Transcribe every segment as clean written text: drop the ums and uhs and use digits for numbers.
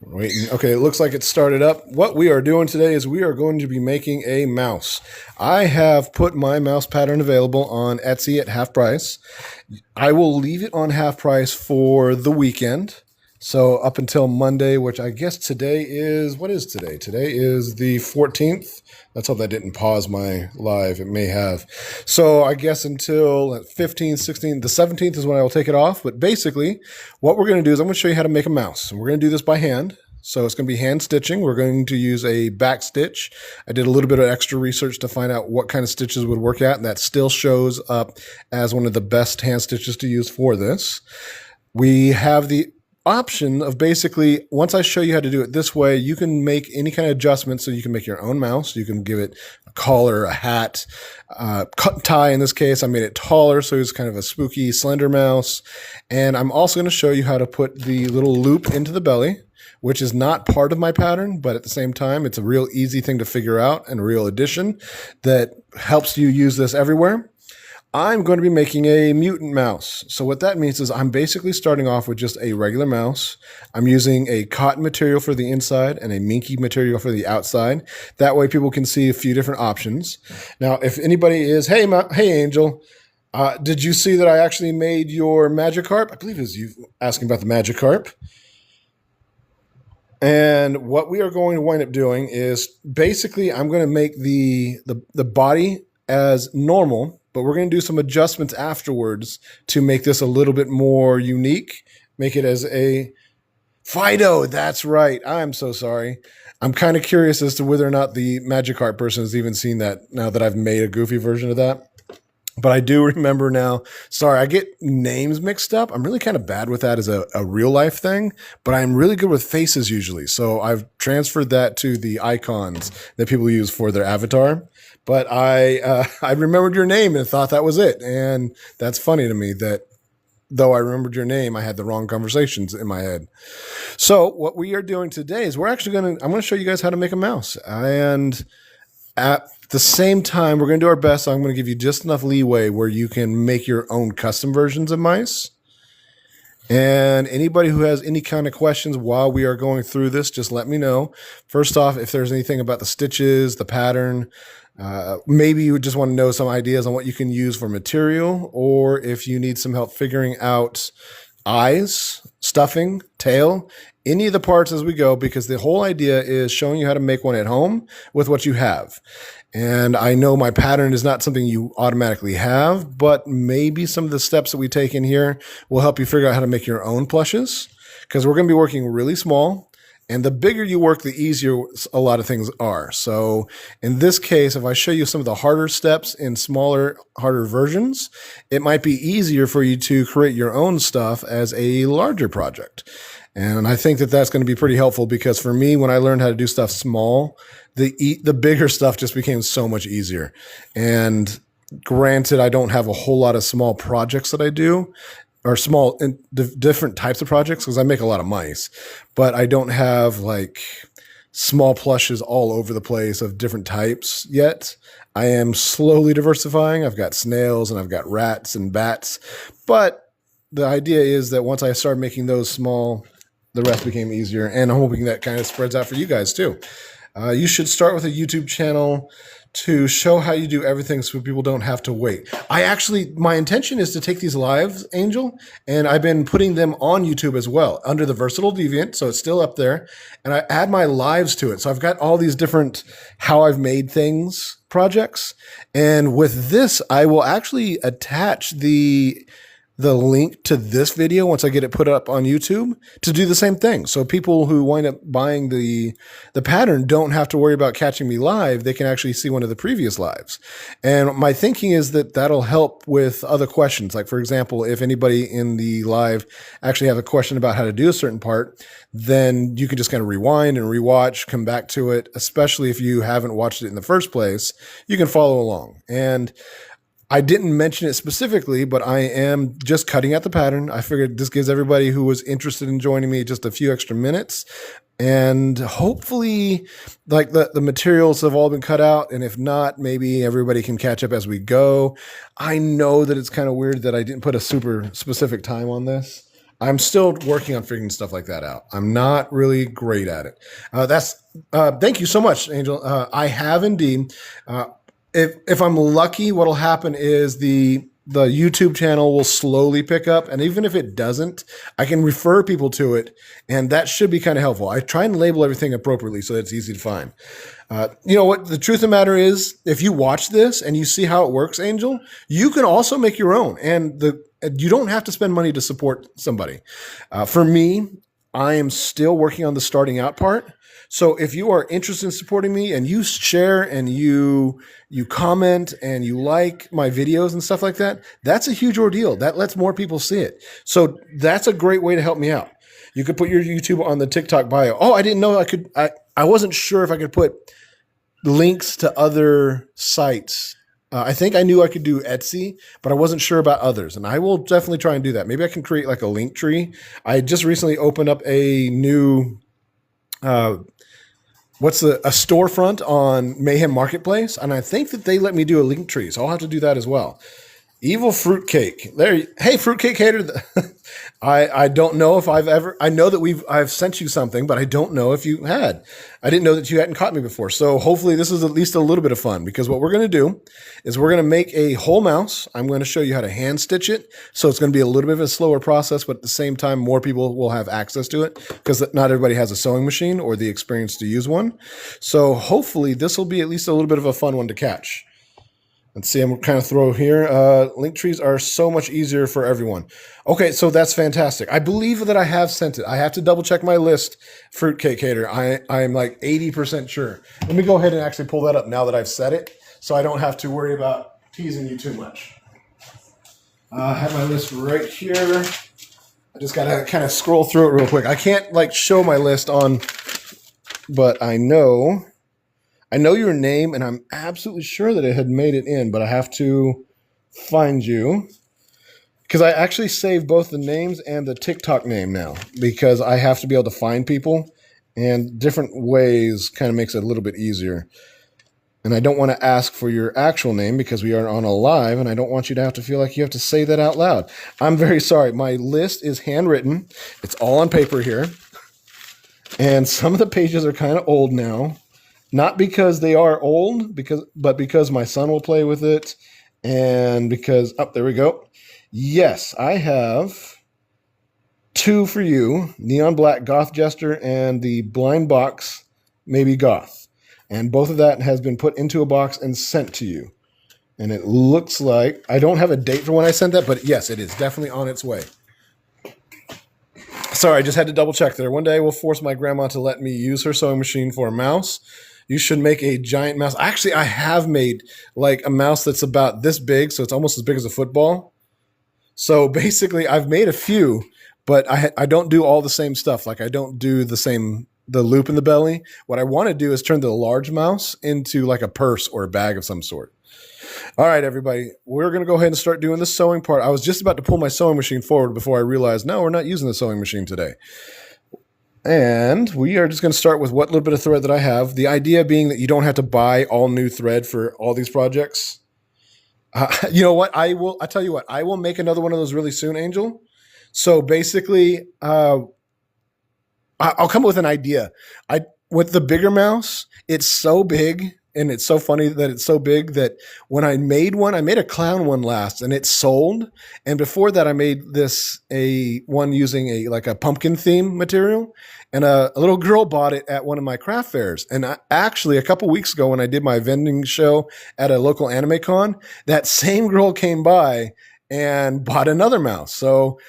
Waiting. Okay, it looks like it started up. What we are doing today is we are going to be making a mouse. I have put my mouse pattern available on Etsy at half price. I will leave it on half price for the weekend. So up until Monday, which I guess today is, what is today? Today is the 14th. Let's hope that didn't pause my live. It may have. So I guess until 15, 16, the 17th is when I will take it off. But basically, what we're going to do is I'm going to show you how to make a mouse. And we're going to do this by hand. So it's going to be hand stitching. We're going to use a back stitch. I did a little bit of extra research to find out what kind of stitches would work out, and that still shows up as one of the best hand stitches to use for this. We have the option of basically, once I show you how to do it this way, you can make any kind of adjustments. So you can make your own mouse. You can give it a collar, a hat, tie. In this case, I made it taller, so it's kind of a spooky, slender mouse. And I'm also going to show you how to put the little loop into the belly, which is not part of my pattern, but at the same time, it's a real easy thing to figure out and a real addition that helps you use this everywhere. I'm going to be making a mutant mouse. So what that means is I'm basically starting off with just a regular mouse. I'm using a cotton material for the inside and a minky material for the outside. That way people can see a few different options. Now, if anybody is, hey Angel, did you see that I actually made your Magikarp? I believe it was you asking about the Magikarp. And what we are going to wind up doing is basically I'm going to make the body as normal, but we're going to do some adjustments afterwards to make this a little bit more unique. Make it as a Fido. That's right. I'm so sorry. I'm kind of curious as to whether or not the Magikarp person has even seen that now that I've made a goofy version of that. But I do remember now. Sorry, I get names mixed up. I'm really kind of bad with that as a real life thing, but I'm really good with faces usually. So I've transferred that to the icons that people use for their avatar. But I remembered your name and thought that was it. And that's funny to me that though I remembered your name, I had the wrong conversations in my head. So what we are doing today is I'm going to show you guys how to make a mouse. And at the same time, we're going to do our best. So I'm going to give you just enough leeway where you can make your own custom versions of mice. And anybody who has any kind of questions while we are going through this, just let me know. First off, if there's anything about the stitches, the pattern, maybe you just want to know some ideas on what you can use for material, or if you need some help figuring out eyes, stuffing, tail, any of the parts as we go, because the whole idea is showing you how to make one at home with what you have. And I know my pattern is not something you automatically have, but maybe some of the steps that we take in here will help you figure out how to make your own plushes, because we're going to be working really small. And the bigger you work, the easier a lot of things are. So in this case, if I show you some of the harder steps in smaller, harder versions, it might be easier for you to create your own stuff as a larger project. And I think that that's going to be pretty helpful, because for me, when I learned how to do stuff small, the bigger stuff just became so much easier. And granted, I don't have a whole lot of small projects that I do, or small and different types of projects, because I make a lot of mice, but I don't have like small plushes all over the place of different types yet. I am slowly diversifying. I've got snails and I've got rats and bats, but the idea is that once I start making those small, the rest became easier, and I'm hoping that kind of spreads out for you guys too. You should start with a YouTube channel to show how you do everything so people don't have to wait. My intention is to take these lives, Angel, and I've been putting them on YouTube as well under the Versatile Deviant, so it's still up there, and I add my lives to it. So I've got all these different how I've made things projects, and with this, I will actually attach the link to this video once I get it put up on YouTube to do the same thing. So people who wind up buying the pattern don't have to worry about catching me live. They can actually see one of the previous lives. And my thinking is that that'll help with other questions. Like, for example, if anybody in the live actually have a question about how to do a certain part, then you can just kind of rewind and rewatch, come back to it, especially if you haven't watched it in the first place. You can follow along. And I didn't mention it specifically, but I am just cutting out the pattern. I figured this gives everybody who was interested in joining me just a few extra minutes. And hopefully, like the materials have all been cut out. And if not, maybe everybody can catch up as we go. I know that it's kind of weird that I didn't put a super specific time on this. I'm still working on figuring stuff like that out. I'm not really great at it. Thank you so much, Angel. I have indeed. If I'm lucky, what'll happen is the YouTube channel will slowly pick up, and even if it doesn't, I can refer people to it, and that should be kind of helpful. I try and label everything appropriately so that it's easy to find. You know what? The truth of the matter is, if you watch this and you see how it works, Angel, you can also make your own, and you don't have to spend money to support somebody. For me, I am still working on the starting out part. So if you are interested in supporting me and you share and you comment and you like my videos and stuff like that, that's a huge ordeal. That lets more people see it. So that's a great way to help me out. You could put your YouTube on the TikTok bio. Oh, I didn't know I could. I wasn't sure if I could put links to other sites. I think I knew I could do Etsy, but I wasn't sure about others. And I will definitely try and do that. Maybe I can create like a link tree. I just recently opened up a new a storefront on Mayhem Marketplace, and I think that they let me do a link tree, so I'll have to do that as well. Evil fruitcake. Hey, fruitcake hater. I don't know if I know that I've sent you something, but I don't know if you had. I didn't know that you hadn't caught me before. So hopefully this is at least a little bit of fun, because what we're going to do is we're going to make a whole mouse. I'm going to show you how to hand stitch it. So it's going to be a little bit of a slower process, but at the same time, more people will have access to it, because not everybody has a sewing machine or the experience to use one. So hopefully this will be at least a little bit of a fun one to catch. Let's see, I'm kind of throw here. Link trees are so much easier for everyone. Okay, so that's fantastic. I believe that I have sent it. I have to double check my list, Fruitcake Hater. I'm like 80% sure. Let me go ahead and actually pull that up now that I've said it, so I don't have to worry about teasing you too much. I have my list right here. I just got to kind of scroll through it real quick. I can't like show my list on, but I know your name, and I'm absolutely sure that it had made it in, but I have to find you, because I actually saved both the names and the TikTok name now, because I have to be able to find people, and different ways kind of makes it a little bit easier. And I don't want to ask for your actual name because we are on a live, and I don't want you to have to feel like you have to say that out loud. I'm very sorry. My list is handwritten. It's all on paper here. And some of the pages are kind of old now. Not because they are old, but because my son will play with it, and because, there we go. Yes, I have 2 for you, Neon Black Goth Jester and the Blind Box Maybe Goth. And both of that has been put into a box and sent to you. And it looks like, I don't have a date for when I sent that, but yes, it is definitely on its way. Sorry, I just had to double check there. One day I will force my grandma to let me use her sewing machine for a mouse. You should make a giant mouse. Actually, I have made like a mouse that's about this big, so it's almost as big as a football. So basically, I've made a few, but I don't do all the same stuff. Like I don't do the loop in the belly. What I want to do is turn the large mouse into like a purse or a bag of some sort. All right, everybody, we're going to go ahead and start doing the sewing part. I was just about to pull my sewing machine forward before I realized, no, we're not using the sewing machine today. And we are just going to start with what little bit of thread that I have. The idea being that you don't have to buy all new thread for all these projects. You know what? I'll tell you what, I will make another one of those really soon, Angel. So basically, I'll come up with an idea. With the bigger mouse, it's so big, and it's so funny that it's so big that when I made one, I made a clown one last, and it sold. And before that, I made one using a pumpkin theme material, and a little girl bought it at one of my craft fairs. And actually, a couple weeks ago, when I did my vending show at a local anime con, that same girl came by and bought another mouse. So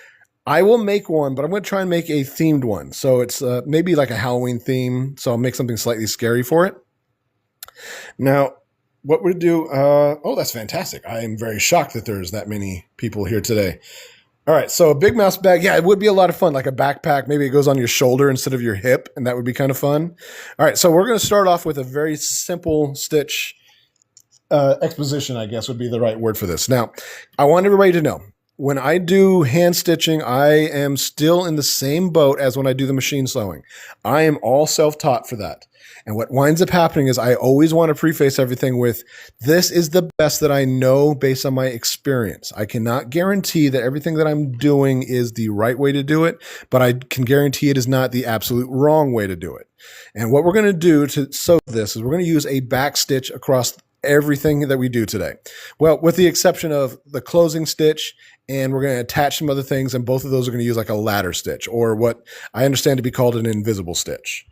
I will make one, but I'm going to try and make a themed one. So it's maybe like a Halloween theme. So I'll make something slightly scary for it. Now, what we do, that's fantastic. I am very shocked that there's that many people here today. All right, so a big mouse bag. Yeah, it would be a lot of fun, like a backpack. Maybe it goes on your shoulder instead of your hip, and that would be kind of fun. All right, so we're going to start off with a very simple stitch exposition, I guess would be the right word for this. Now, I want everybody to know, when I do hand stitching, I am still in the same boat as when I do the machine sewing. I am all self-taught for that. And what winds up happening is I always want to preface everything with, this is the best that I know based on my experience. I cannot guarantee that everything that I'm doing is the right way to do it, but I can guarantee it is not the absolute wrong way to do it. And what we're going to do to sew this is we're going to use a back stitch across everything that we do today. Well, with the exception of the closing stitch, and we're going to attach some other things, and both of those are going to use like a ladder stitch, or what I understand to be called an invisible stitch.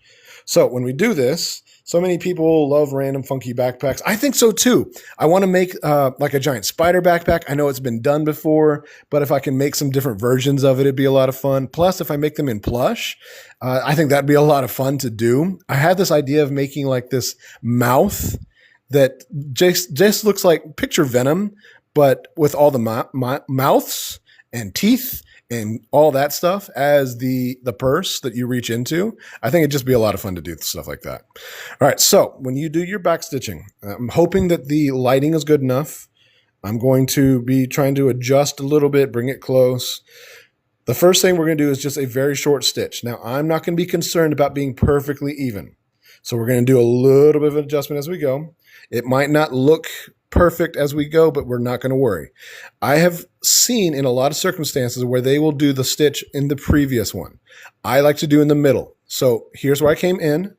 So when we do this, so many people love random funky backpacks. I think so too. I want to make like a giant spider backpack. I know it's been done before, but if I can make some different versions of it, it'd be a lot of fun. Plus, if I make them in plush, I think that'd be a lot of fun to do. I had this idea of making like this mouth that just looks like picture Venom, but with all the mouths and teeth and all that stuff as the purse that you reach into. I think it'd just be a lot of fun to do stuff like that. All right, so when you do your back stitching, I'm hoping that the lighting is good enough. I'm going to be trying to adjust a little bit, bring it close. The first thing we're going to do is just a very short stitch. Now, I'm not going to be concerned about being perfectly even. So we're going to do a little bit of an adjustment as we go. It might not look perfect as we go, but we're not going to worry. I have seen in a lot of circumstances where they will do the stitch in the previous one. I like to do in the middle. So here's where I came in.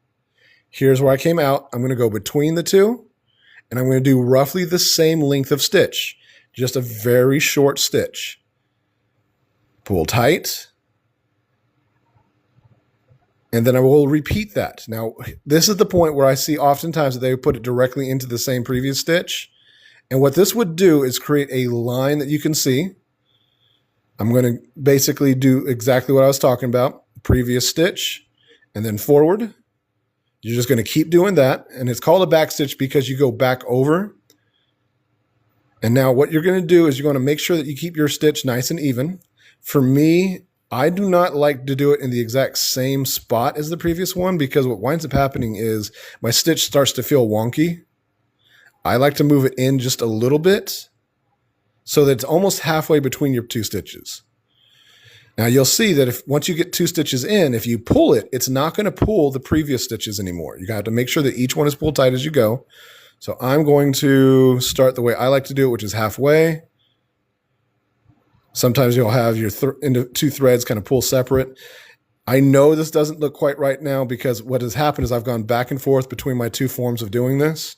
Here's where I came out. I'm going to go between the two, and I'm going to do roughly the same length of stitch, just a very short stitch. Pull tight. And then I will repeat that. Now, this is the point where I see oftentimes that they would put it directly into the same previous stitch. And what this would do is create a line that you can see. I'm going to basically do exactly what I was talking about. Previous stitch and then forward. You're just going to keep doing that. And it's called a back stitch because you go back over. And now what you're going to do is you're going to make sure that you keep your stitch nice and even. For me, I do not like to do it in the exact same spot as the previous one because what winds up happening is my stitch starts to feel wonky. I like to move it in just a little bit so that it's almost halfway between your two stitches. Now you'll see that if once you get two stitches in, if you pull it, it's not going to pull the previous stitches anymore. You have to make sure that each one is pulled tight as you go. So I'm going to start the way I like to do it, which is halfway. Sometimes you'll have your two threads kind of pull separate. I know this doesn't look quite right now because what has happened is I've gone back and forth between my two forms of doing this.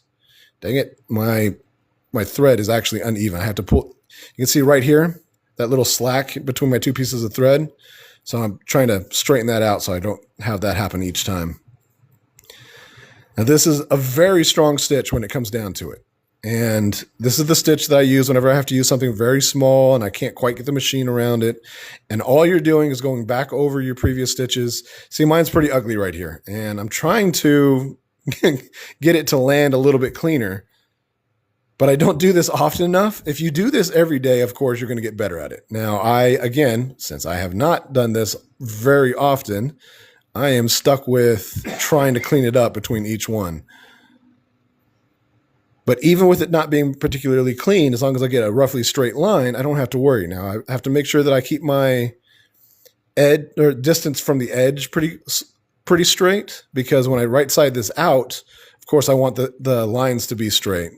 Dang it, my thread is actually uneven. I have to pull. You can see right here, that little slack between my two pieces of thread. So I'm trying to straighten that out so I don't have that happen each time. Now this is a very strong stitch when it comes down to it. And this is the stitch that I use whenever I have to use something very small and I can't quite get the machine around it. And all you're doing is going back over your previous stitches. See, mine's pretty ugly right here. And I'm trying to get it to land a little bit cleaner. But I don't do this often enough. If you do this every day, of course, you're going to get better at it. Now, again, since I have not done this very often, I am stuck with trying to clean it up between each one. But even with it not being particularly clean, as long as I get a roughly straight line, I don't have to worry. Now, I have to make sure that I keep my edge or distance from the edge pretty straight, because when I right side this out, of course, I want the lines to be straight.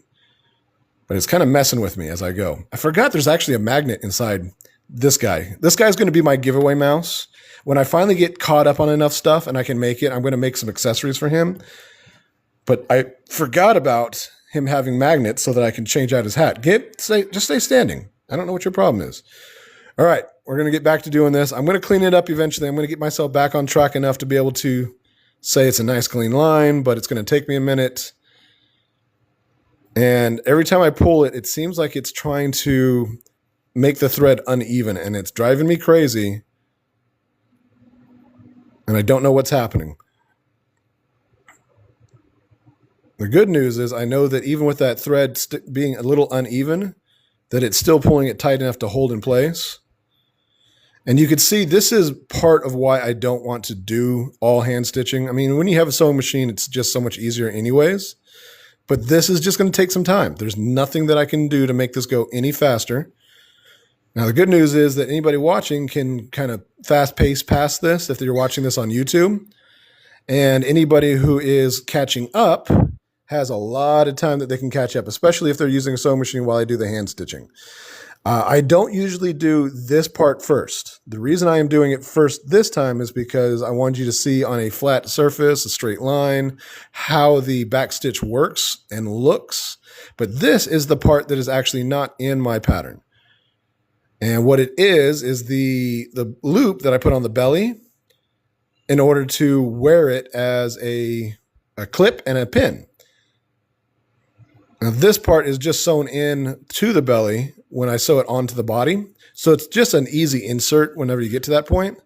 But it's kind of messing with me as I go. I forgot there's actually a magnet inside this guy. This guy's going to be my giveaway mouse. When I finally get caught up on enough stuff and I can make it, I'm going to make some accessories for him. But I forgot about him having magnets so that I can change out his hat. Just stay standing. I don't know what your problem is. All right, we're going to get back to doing this. I'm going to clean it up eventually. I'm going to get myself back on track enough to be able to say it's a nice clean line, but it's going to take me a minute. And every time I pull it, it seems like it's trying to make the thread uneven, and it's driving me crazy. And I don't know what's happening. The good news is I know that even with that thread being a little uneven, that it's still pulling it tight enough to hold in place. And you can see this is part of why I don't want to do all hand stitching. I mean, when you have a sewing machine, it's just so much easier anyways. But this is just going to take some time. There's nothing that I can do to make this go any faster. Now, the good news is that anybody watching can kind of fast pace past this if you're watching this on YouTube. And anybody who is catching up has a lot of time that they can catch up, especially if they're using a sewing machine while I do the hand stitching. I don't usually do this part first. The reason I am doing it first this time is because I want you to see on a flat surface, a straight line, how the back stitch works and looks. But this is the part that is actually not in my pattern. And what it is the loop that I put on the belly in order to wear it as a clip and a pin. Now this part is just sewn in to the belly when I sew it onto the body. So it's just an easy insert whenever you get to that point.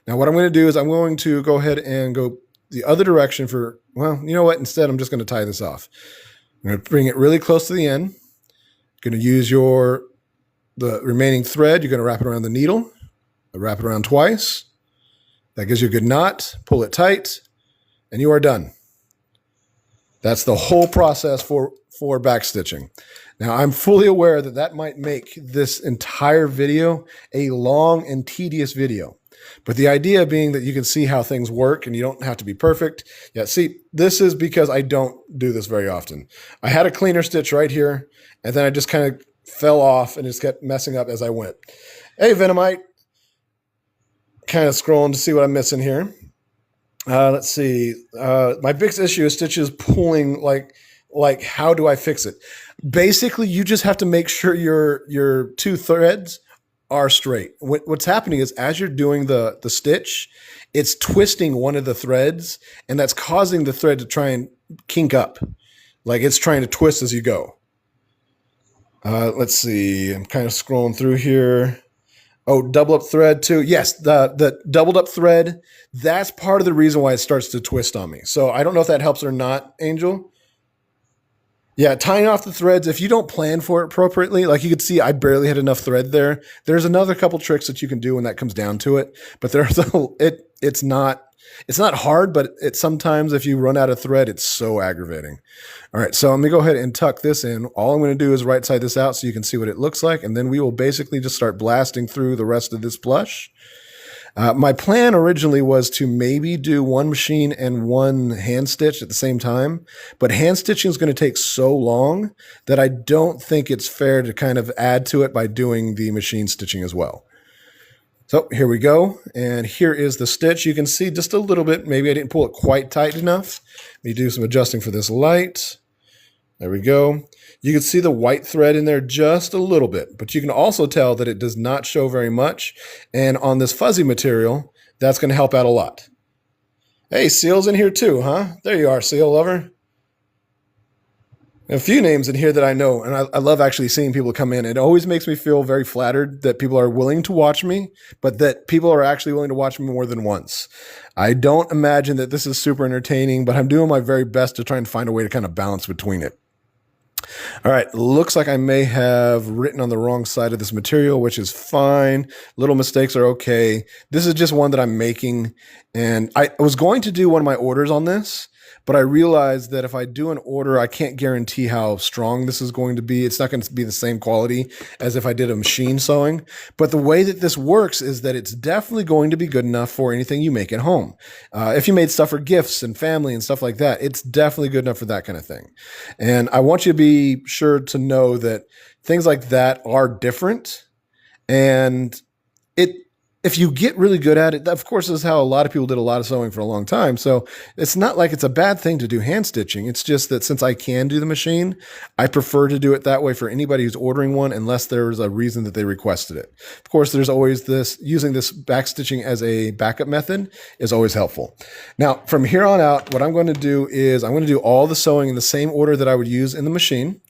Now what I'm going to do is I'm going to go ahead and go the other direction for, well, you know what? Instead, I'm just going to tie this off. I'm going to bring it really close to the end. Going to use the remaining thread. You're going to wrap it around the needle. Wrap it around twice. That gives you a good knot. Pull it tight, and you are done. That's the whole process for back stitching. Now, I'm fully aware that that might make this entire video a long and tedious video. But the idea being that you can see how things work and you don't have to be perfect. Yeah, see, this is because I don't do this very often. I had a cleaner stitch right here, and then I just kind of fell off and just kept messing up as I went. Hey, Venomite. Kind of scrolling to see what I'm missing here. Let's see. My biggest issue is stitches pulling. Like how do I fix it? Basically, you just have to make sure your two threads are straight. What's happening is as you're doing the stitch, it's twisting one of the threads, and that's causing the thread to try and kink up. Like it's trying to twist as you go. Let's see. I'm kind of scrolling through here. Oh, double up thread too. Yes, the doubled up thread, that's part of the reason why it starts to twist on me. So I don't know if that helps or not, Angel. Yeah, tying off the threads, if you don't plan for it appropriately, like you could see, I barely had enough thread there. There's another couple tricks that you can do when that comes down to it. But it's not hard, but sometimes if you run out of thread, it's so aggravating. All right, so I'm gonna go ahead and tuck this in. All I'm gonna do is right side this out so you can see what it looks like, and then we will basically just start blasting through the rest of this plush. My plan originally was to maybe do one machine and one hand stitch at the same time, but hand stitching is going to take so long that I don't think it's fair to kind of add to it by doing the machine stitching as well. So here we go, and here is the stitch. You can see just a little bit, maybe I didn't pull it quite tight enough. Let me do some adjusting for this light. There we go. You can see the white thread in there just a little bit, but you can also tell that it does not show very much. And on this fuzzy material, that's going to help out a lot. Hey, Seal's in here too, huh? There you are, Seal lover. A few names in here that I know, and I love actually seeing people come in. It always makes me feel very flattered that people are willing to watch me, but that people are actually willing to watch me more than once. I don't imagine that this is super entertaining, but I'm doing my very best to try and find a way to kind of balance between it. All right, looks like I may have written on the wrong side of this material, which is fine. Little mistakes are okay. This is just one that I'm making, and I was going to do one of my orders on this, but I realized that if I do an order, I can't guarantee how strong this is going to be. It's not going to be the same quality as if I did a machine sewing. But the way that this works is that it's definitely going to be good enough for anything you make at home. If you made stuff for gifts and family and stuff like that, it's definitely good enough for that kind of thing. And I want you to be sure to know that things like that are different. And if you get really good at it, of course, this is how a lot of people did a lot of sewing for a long time. So it's not like it's a bad thing to do hand stitching. It's just that since I can do the machine, I prefer to do it that way for anybody who's ordering one, unless there's a reason that they requested it. Of course, there's always using this back stitching as a backup method is always helpful. Now, from here on out, what I'm going to do is I'm going to do all the sewing in the same order that I would use in the machine.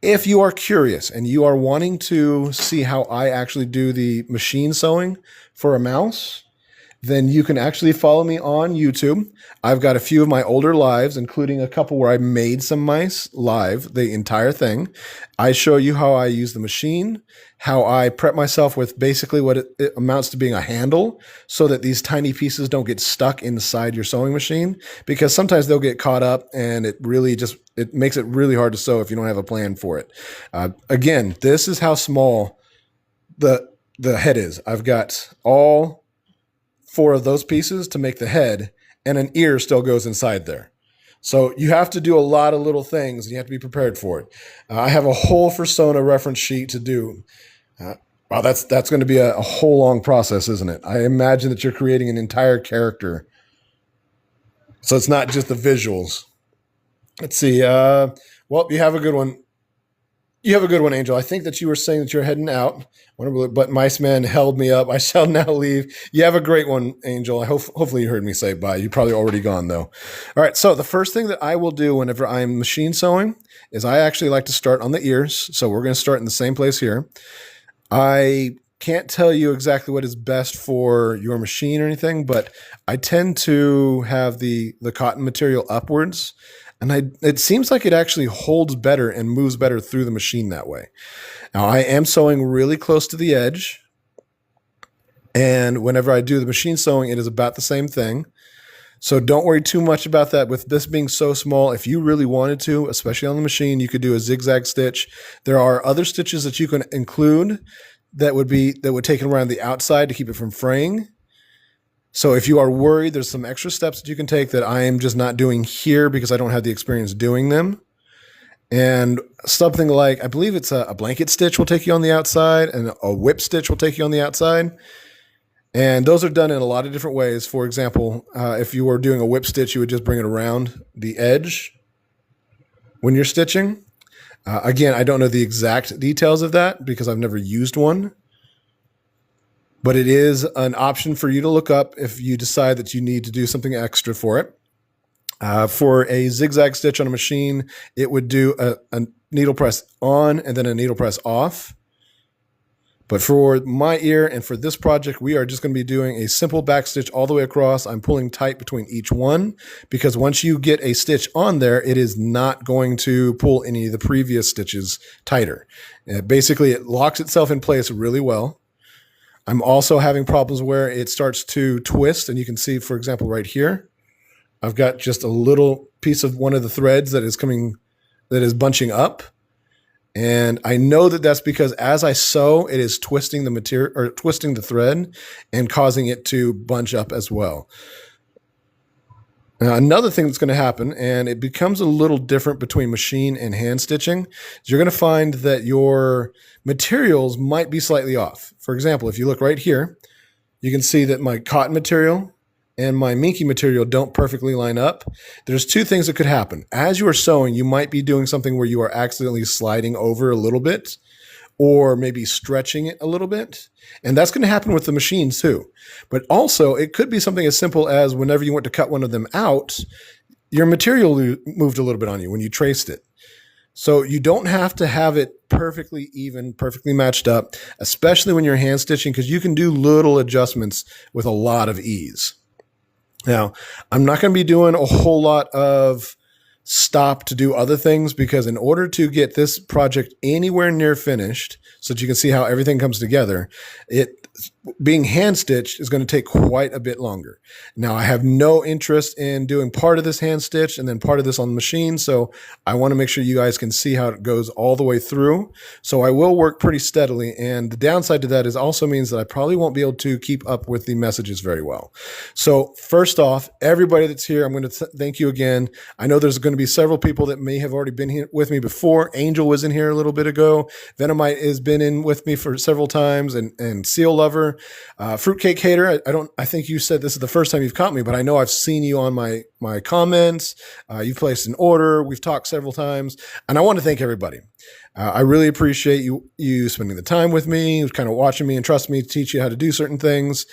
If you are curious and you are wanting to see how I actually do the machine sewing for a mouse, then you can actually follow me on YouTube. I've got a few of my older lives, including a couple where I made some mice live, the entire thing. I show you how I use the machine, how I prep myself with basically what it amounts to being a handle so that these tiny pieces don't get stuck inside your sewing machine, because sometimes they'll get caught up and it makes it really hard to sew if you don't have a plan for it. Again, this is how small the head is. I've got all four of those pieces to make the head, and an ear still goes inside there. So you have to do a lot of little things, and you have to be prepared for it. I have a whole Fursona reference sheet to do. Wow, that's going to be a whole long process, isn't it? I imagine that you're creating an entire character, so it's not just the visuals. Let's see. Well, you have a good one. You have a good one, Angel. I think that you were saying that you're heading out, but Mice Man held me up. I shall now leave. You have a great one, Angel. Hopefully you heard me say bye. You're probably already gone, though. All right, so the first thing that I will do whenever I'm machine sewing is I actually like to start on the ears. So we're going to start in the same place here. I can't tell you exactly what is best for your machine or anything, but I tend to have the cotton material upwards. And it seems like it actually holds better and moves better through the machine that way. Now, I am sewing really close to the edge. And whenever I do the machine sewing, it is about the same thing. So don't worry too much about that. With this being so small, if you really wanted to, especially on the machine, you could do a zigzag stitch. There are other stitches that you can include that would take it around the outside to keep it from fraying. So if you are worried, there's some extra steps that you can take that I am just not doing here because I don't have the experience doing them. And something like, I believe it's a blanket stitch will take you on the outside, and a whip stitch will take you on the outside. And those are done in a lot of different ways. For example, if you were doing a whip stitch, you would just bring it around the edge when you're stitching. Again, I don't know the exact details of that because I've never used one. But it is an option for you to look up if you decide that you need to do something extra for it. For a zigzag stitch on a machine, it would do a needle press on and then a needle press off. But for my ear and for this project, we are just going to be doing a simple back stitch all the way across. I'm pulling tight between each one because once you get a stitch on there, it is not going to pull any of the previous stitches tighter. Basically, it locks itself in place really well. I'm also having problems where it starts to twist, and you can see, for example, right here, I've got just a little piece of one of the threads that is bunching up. And I know that that's because as I sew, it is twisting the material or twisting the thread and causing it to bunch up as well. Now, another thing that's going to happen, and it becomes a little different between machine and hand stitching, is you're going to find that your materials might be slightly off. For example, if you look right here, you can see that my cotton material and my minky material don't perfectly line up. There's two things that could happen. As you are sewing, you might be doing something where you are accidentally sliding over a little bit or maybe stretching it a little bit. And that's going to happen with the machines too. But also, it could be something as simple as whenever you went to cut one of them out, your material moved a little bit on you when you traced it. So you don't have to have it perfectly even, perfectly matched up, especially when you're hand stitching, because you can do little adjustments with a lot of ease. Now, I'm not going to be doing a whole lot of stop to do other things because in order to get this project anywhere near finished so that you can see how everything comes together, it being hand stitched is going to take quite a bit longer. Now, I have no interest in doing part of this hand stitch and then part of this on the machine. So I want to make sure you guys can see how it goes all the way through. So I will work pretty steadily. And the downside to that is also means that I probably won't be able to keep up with the messages very well. So first off, everybody that's here, I'm going to thank you again. I know there's going to be several people that may have already been here with me before. Angel was in here a little bit ago. Venomite has been in with me for several times, and Seal Lover, Fruitcake Hater. I think you said this is the first time you've caught me, but I know I've seen you on my comments. You've placed an order. We've talked several times, and I want to thank everybody. I really appreciate you spending the time with me, kind of watching me and trust me to teach you how to do certain things.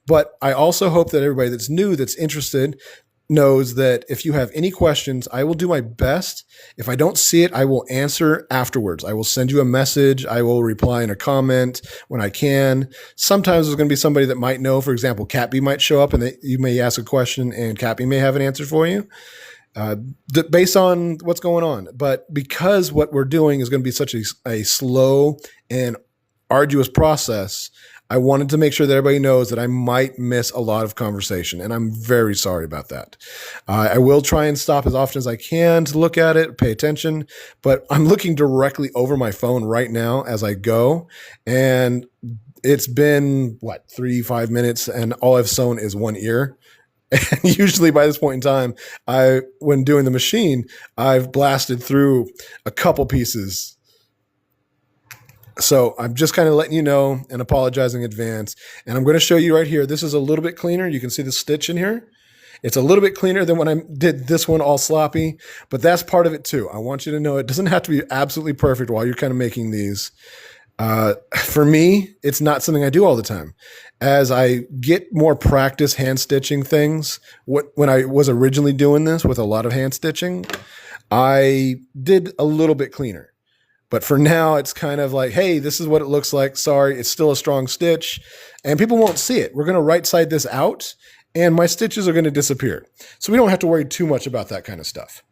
But I also hope that everybody that's new, that's interested, knows that if you have any questions, I will do my best. If I don't see it, I will answer afterwards. I will send you a message. I will reply in a comment when I can. Sometimes there's going to be somebody that might know. For example, Cappy might show up and you may ask a question and Cappy may have an answer for you. Based on what's going on. But because what we're doing is going to be such a slow and arduous process, I wanted to make sure that everybody knows that I might miss a lot of conversation, and I'm very sorry about that. I will try and stop as often as I can to look at it, pay attention, but I'm looking directly over my phone right now as I go, and it's been, 3-5 minutes, and all I've sewn is one ear. And usually by this point in time, when doing the machine, I've blasted through a couple pieces. So I'm just kind of letting you know and apologizing in advance. And I'm going to show you right here. This is a little bit cleaner. You can see the stitch in here. It's a little bit cleaner than when I did this one all sloppy, but that's part of it too. I want you to know it doesn't have to be absolutely perfect while you're kind of making these. For me, it's not something I do all the time. As I get more practice hand stitching things, when I was originally doing this with a lot of hand stitching, I did a little bit cleaner. But for now, it's kind of like, hey, this is what it looks like. Sorry, it's still a strong stitch, and people won't see it. We're going to right side this out, and my stitches are going to disappear. So we don't have to worry too much about that kind of stuff.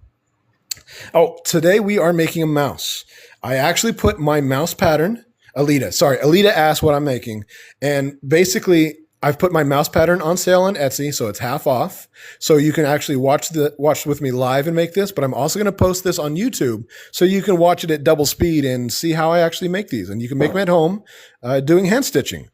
Oh, today we are making a mouse. I actually put my mouse pattern, Alita asked what I'm making. And basically, I've put my mouse pattern on sale on Etsy, so it's half off. So you can actually watch with me live and make this, but I'm also going to post this on YouTube so you can watch it at double speed and see how I actually make these. And you can make them at home doing hand stitching.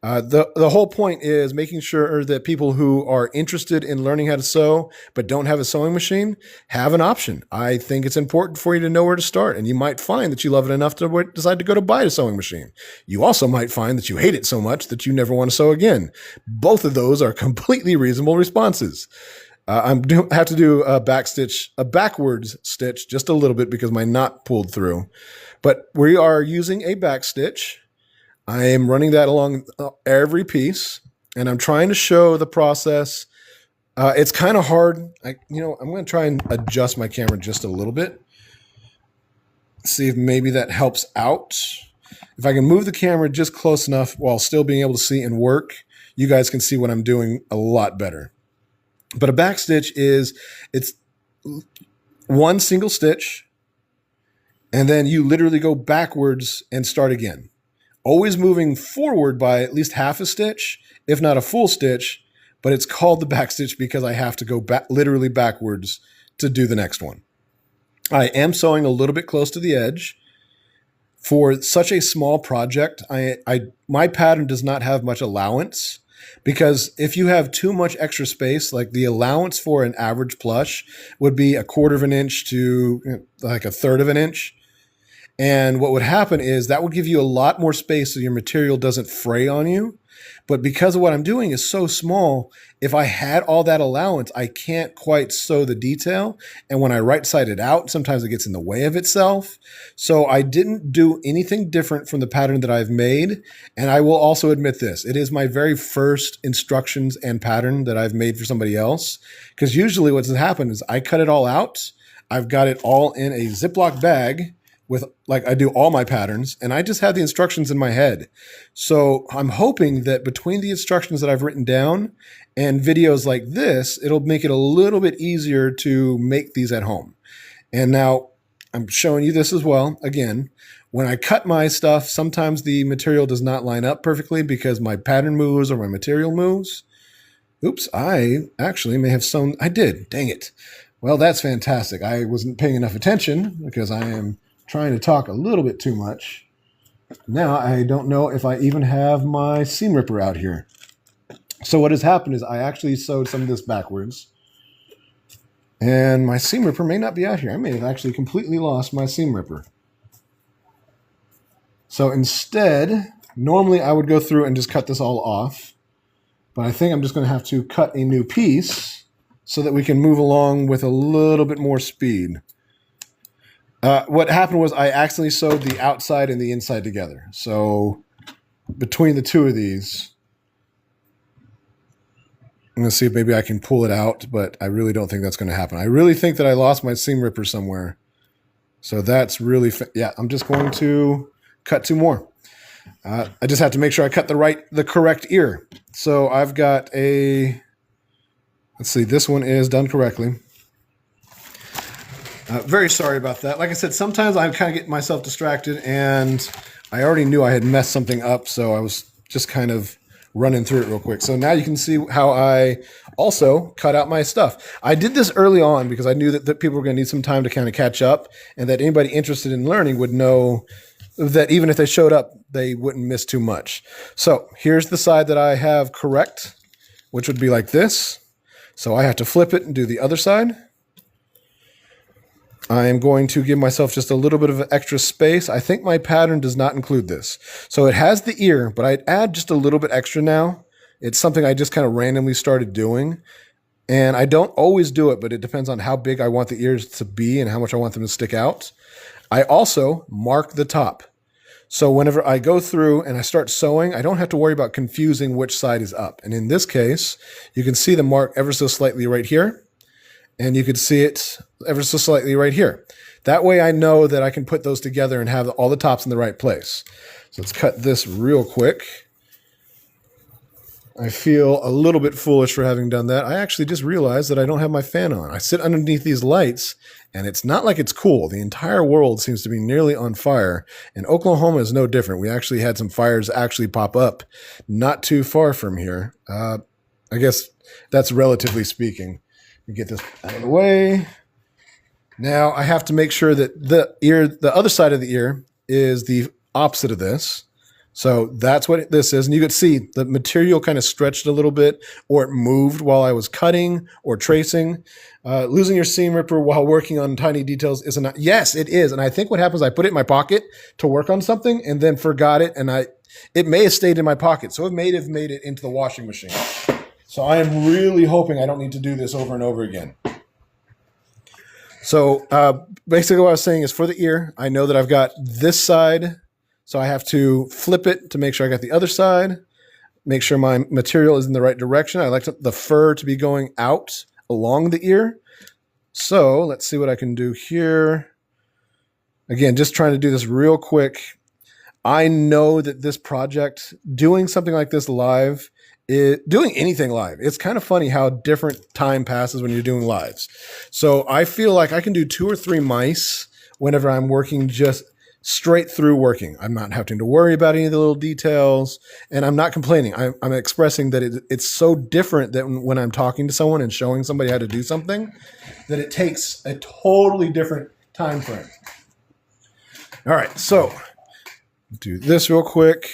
The whole point is making sure that people who are interested in learning how to sew but don't have a sewing machine have an option. I think it's important for you to know where to start, and you might find that you love it enough to decide to go to buy a sewing machine. You also might find that you hate it so much that you never want to sew again. Both of those are completely reasonable responses. I have to do a backwards stitch just a little bit because my knot pulled through, but we are using a back stitch. I am running that along every piece, and I'm trying to show the process. It's kind of hard. I'm going to try and adjust my camera just a little bit. See if maybe that helps out. If I can move the camera just close enough while still being able to see and work, you guys can see what I'm doing a lot better. But a back stitch it's one single stitch, and then you literally go backwards and start again. Always moving forward by at least half a stitch, if not a full stitch, but it's called the back stitch because I have to go literally backwards to do the next one. I am sewing a little bit close to the edge. For such a small project, my pattern does not have much allowance, because if you have too much extra space, like the allowance for an average plush would be 1/4 of an inch to like 1/3 of an inch. And what would happen is that would give you a lot more space so your material doesn't fray on you. But because of what I'm doing is so small, if I had all that allowance, I can't quite sew the detail. And when I right side it out, sometimes it gets in the way of itself. So I didn't do anything different from the pattern that I've made. And I will also admit this, it is my very first instructions and pattern that I've made for somebody else. Because usually what's happened is I cut it all out. I've got it all in a Ziploc bag with, like, I do all my patterns, and I just have the instructions in my head. So I'm hoping that between the instructions that I've written down and videos like this, it'll make it a little bit easier to make these at home. And now I'm showing you this as well. Again, when I cut my stuff, sometimes the material does not line up perfectly because my pattern moves or my material moves. Oops, I actually may have sewn. I did. Dang it. Well, that's fantastic. I wasn't paying enough attention because I am trying to talk a little bit too much. Now I don't know if I even have my seam ripper out here. So what has happened is I actually sewed some of this backwards, and my seam ripper may not be out here. I may have actually completely lost my seam ripper. So instead, normally I would go through and just cut this all off, but I think I'm just going to have to cut a new piece so that we can move along with a little bit more speed. What happened was I accidentally sewed the outside and the inside together. So between the two of these, I'm going to see if maybe I can pull it out, but I really don't think that's going to happen. I really think that I lost my seam ripper somewhere. So that's really, I'm just going to cut 2 more. I just have to make sure I cut the correct ear. So I've got let's see, this one is done correctly. Very sorry about that. Like I said, sometimes I kind of get myself distracted, and I already knew I had messed something up, so I was just kind of running through it real quick. So now you can see how I also cut out my stuff. I did this early on because I knew that people were going to need some time to kind of catch up, and that anybody interested in learning would know that even if they showed up, they wouldn't miss too much. So here's the side that I have correct, which would be like this. So I have to flip it and do the other side. I am going to give myself just a little bit of extra space. I think my pattern does not include this. So it has the ear, but I'd add just a little bit extra now. It's something I just kind of randomly started doing. And I don't always do it, but it depends on how big I want the ears to be and how much I want them to stick out. I also mark the top. So whenever I go through and I start sewing, I don't have to worry about confusing which side is up. And in this case, you can see the mark ever so slightly right here. And you can see it ever so slightly right here. That way I know that I can put those together and have all the tops in the right place. So let's cut this real quick. I feel a little bit foolish for having done that. I actually just realized that I don't have my fan on. I sit underneath these lights, and it's not like it's cool. The entire world seems to be nearly on fire, and Oklahoma is no different. We actually had some fires actually pop up not too far from here. I guess that's relatively speaking. Let me get this out of the way. Now I have to make sure that the other side of the ear is the opposite of this. So that's what this is. And you could see the material kind of stretched a little bit, or it moved while I was cutting or tracing. Losing your seam ripper while working on tiny details is not. Yes, it is. And I think what happens, I put it in my pocket to work on something and then forgot it. And it may have stayed in my pocket. So it may have made it into the washing machine. So I am really hoping I don't need to do this over and over again. So basically what I was saying is for the ear, I know that I've got this side. So I have to flip it to make sure I got the other side, make sure my material is in the right direction. I like the fur to be going out along the ear. So let's see what I can do here. Again, just trying to do this real quick. I know that this project, doing something like this live, doing anything live, it's kind of funny how different time passes when you're doing lives. So I feel like I can do 2 or 3 mice whenever I'm working just straight through working. I'm not having to worry about any of the little details, and I'm not complaining. I'm expressing that it's so different that when I'm talking to someone and showing somebody how to do something, that it takes a totally different time frame. All right, so do this real quick.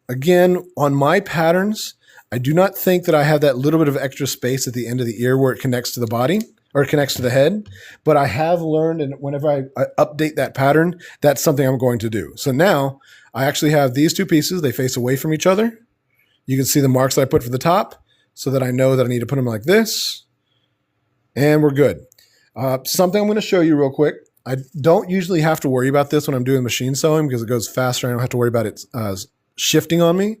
Again, on my patterns, I do not think that I have that little bit of extra space at the end of the ear where it connects to the body or it connects to the head, but I have learned, and whenever I update that pattern, that's something I'm going to do. So now I actually have these 2 pieces. They face away from each other. You can see the marks that I put for the top so that I know that I need to put them like this, and we're good. Something I'm going to show you real quick. I don't usually have to worry about this when I'm doing machine sewing because it goes faster. I don't have to worry about it shifting on me,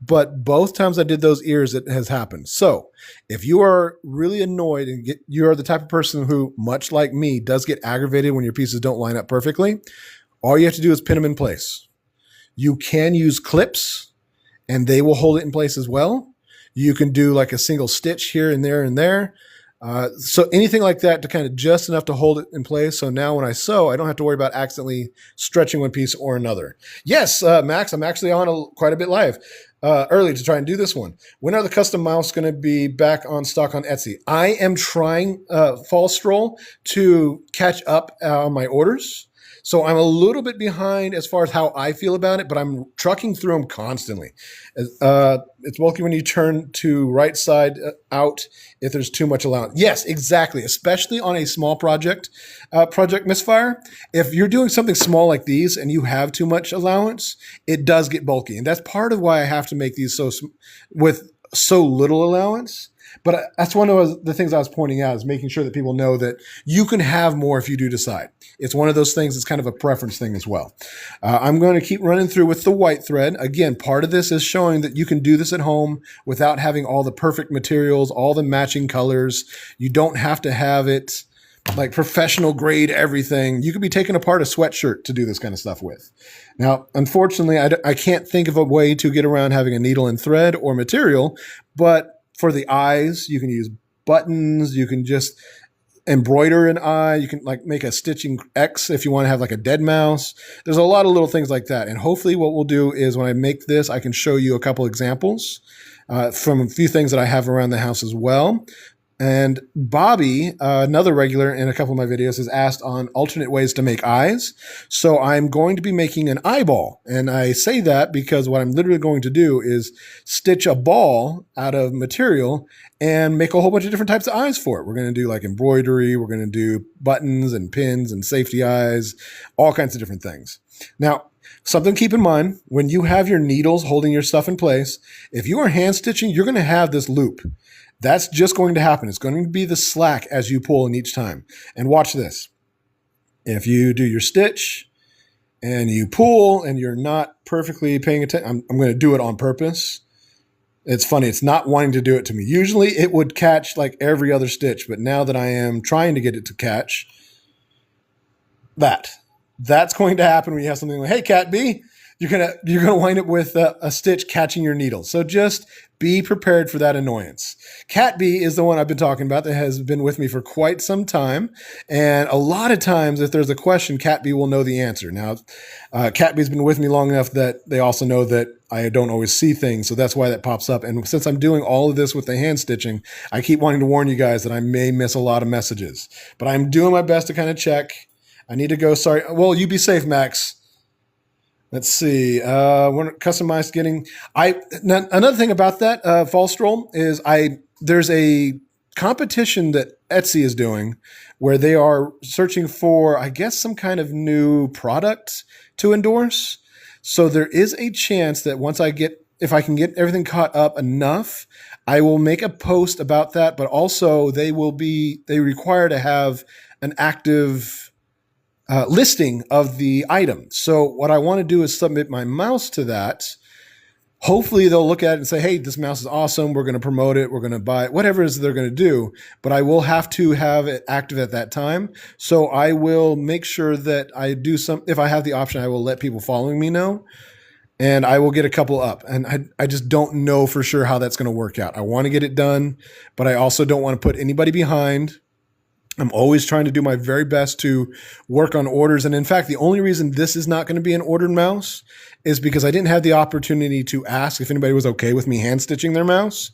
but both times I did those ears, it has happened. So if you are really annoyed and you are the type of person who, much like me, does get aggravated when your pieces don't line up perfectly, all you have to do is pin them in place. You can use clips and they will hold it in place as well. You can do like a single stitch here and there and there. So anything like that to kind of just enough to hold it in place. So now when I sew, I don't have to worry about accidentally stretching one piece or another. Yes, Max, I'm actually on quite a bit live early to try and do this one. When are the custom mouse going to be back on stock on Etsy? I am trying Fall Stroll to catch up on my orders. So I'm a little bit behind as far as how I feel about it, but I'm trucking through them constantly. It's bulky when you turn to right side out if there's too much allowance. Yes, exactly. Especially on a small project, Project Misfire. If you're doing something small like these and you have too much allowance, it does get bulky. And that's part of why I have to make these with so little allowance. But that's one of the things I was pointing out, is making sure that people know that you can have more if you do decide. It's one of those things that's kind of a preference thing as well. I'm going to keep running through with the white thread. Again, part of this is showing that you can do this at home without having all the perfect materials, all the matching colors. You don't have to have it like professional grade everything. You could be taking apart a sweatshirt to do this kind of stuff with. Now, unfortunately, I can't think of a way to get around having a needle and thread or material, but for the eyes, you can use buttons. You can just embroider an eye. You can like make a stitching X if you want to have like a dead mouse. There's a lot of little things like that. And hopefully what we'll do is when I make this, I can show you a couple examples from a few things that I have around the house as well. And Bobby, another regular in a couple of my videos, has asked on alternate ways to make eyes. So I'm going to be making an eyeball. And I say that because what I'm literally going to do is stitch a ball out of material and make a whole bunch of different types of eyes for it. We're going to do like embroidery. We're going to do buttons and pins and safety eyes, all kinds of different things. Now, something to keep in mind, when you have your needles holding your stuff in place, if you are hand stitching, you're going to have this loop. That's just going to happen. It's going to be the slack as you pull in each time. And watch this. If you do your stitch and you pull and you're not perfectly paying attention, I'm going to do it on purpose. It's funny. It's not wanting to do it to me. Usually it would catch like every other stitch, but now that I am trying to get it to catch, that's going to happen when you have something like, hey, Cat B, you're gonna wind up with a stitch catching your needle. So just be prepared for that annoyance. Cat B is the one I've been talking about that has been with me for quite some time. And a lot of times, if there's a question, Cat B will know the answer. Now, Cat B's been with me long enough that they also know that I don't always see things. So that's why that pops up. And since I'm doing all of this with the hand stitching, I keep wanting to warn you guys that I may miss a lot of messages. But I'm doing my best to kind of check. I need to go. Sorry. Well, you be safe, Max. Let's see. When customized getting, another thing about that fall stroll is there's a competition that Etsy is doing where they are searching for, I guess, some kind of new product to endorse. So there is a chance that if I can get everything caught up enough, I will make a post about that. But also they require to have an active listing of the item. So what I want to do is submit my mouse to that. Hopefully they'll look at it and say, hey, this mouse is awesome. We're going to promote it. We're going to buy it, whatever it is they're going to do. But I will have to have it active at that time. So I will make sure that I do if I have the option, I will let people following me know. And I will get a couple up. And I just don't know for sure how that's going to work out. I want to get it done, but I also don't want to put anybody behind. I'm always trying to do my very best to work on orders. And in fact, the only reason this is not going to be an ordered mouse is because I didn't have the opportunity to ask if anybody was okay with me hand stitching their mouse.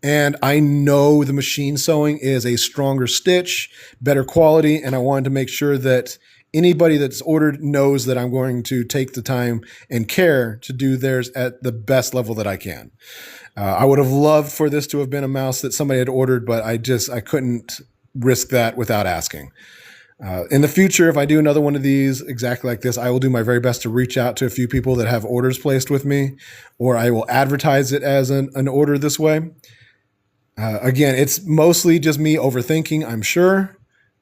And I know the machine sewing is a stronger stitch, better quality. And I wanted to make sure that anybody that's ordered knows that I'm going to take the time and care to do theirs at the best level that I can. I would have loved for this to have been a mouse that somebody had ordered, but I couldn't risk that without asking. In the future, if I do another one of these exactly like this, I will do my very best to reach out to a few people that have orders placed with me, or I will advertise it as an order this way. Again, it's mostly just me overthinking, I'm sure,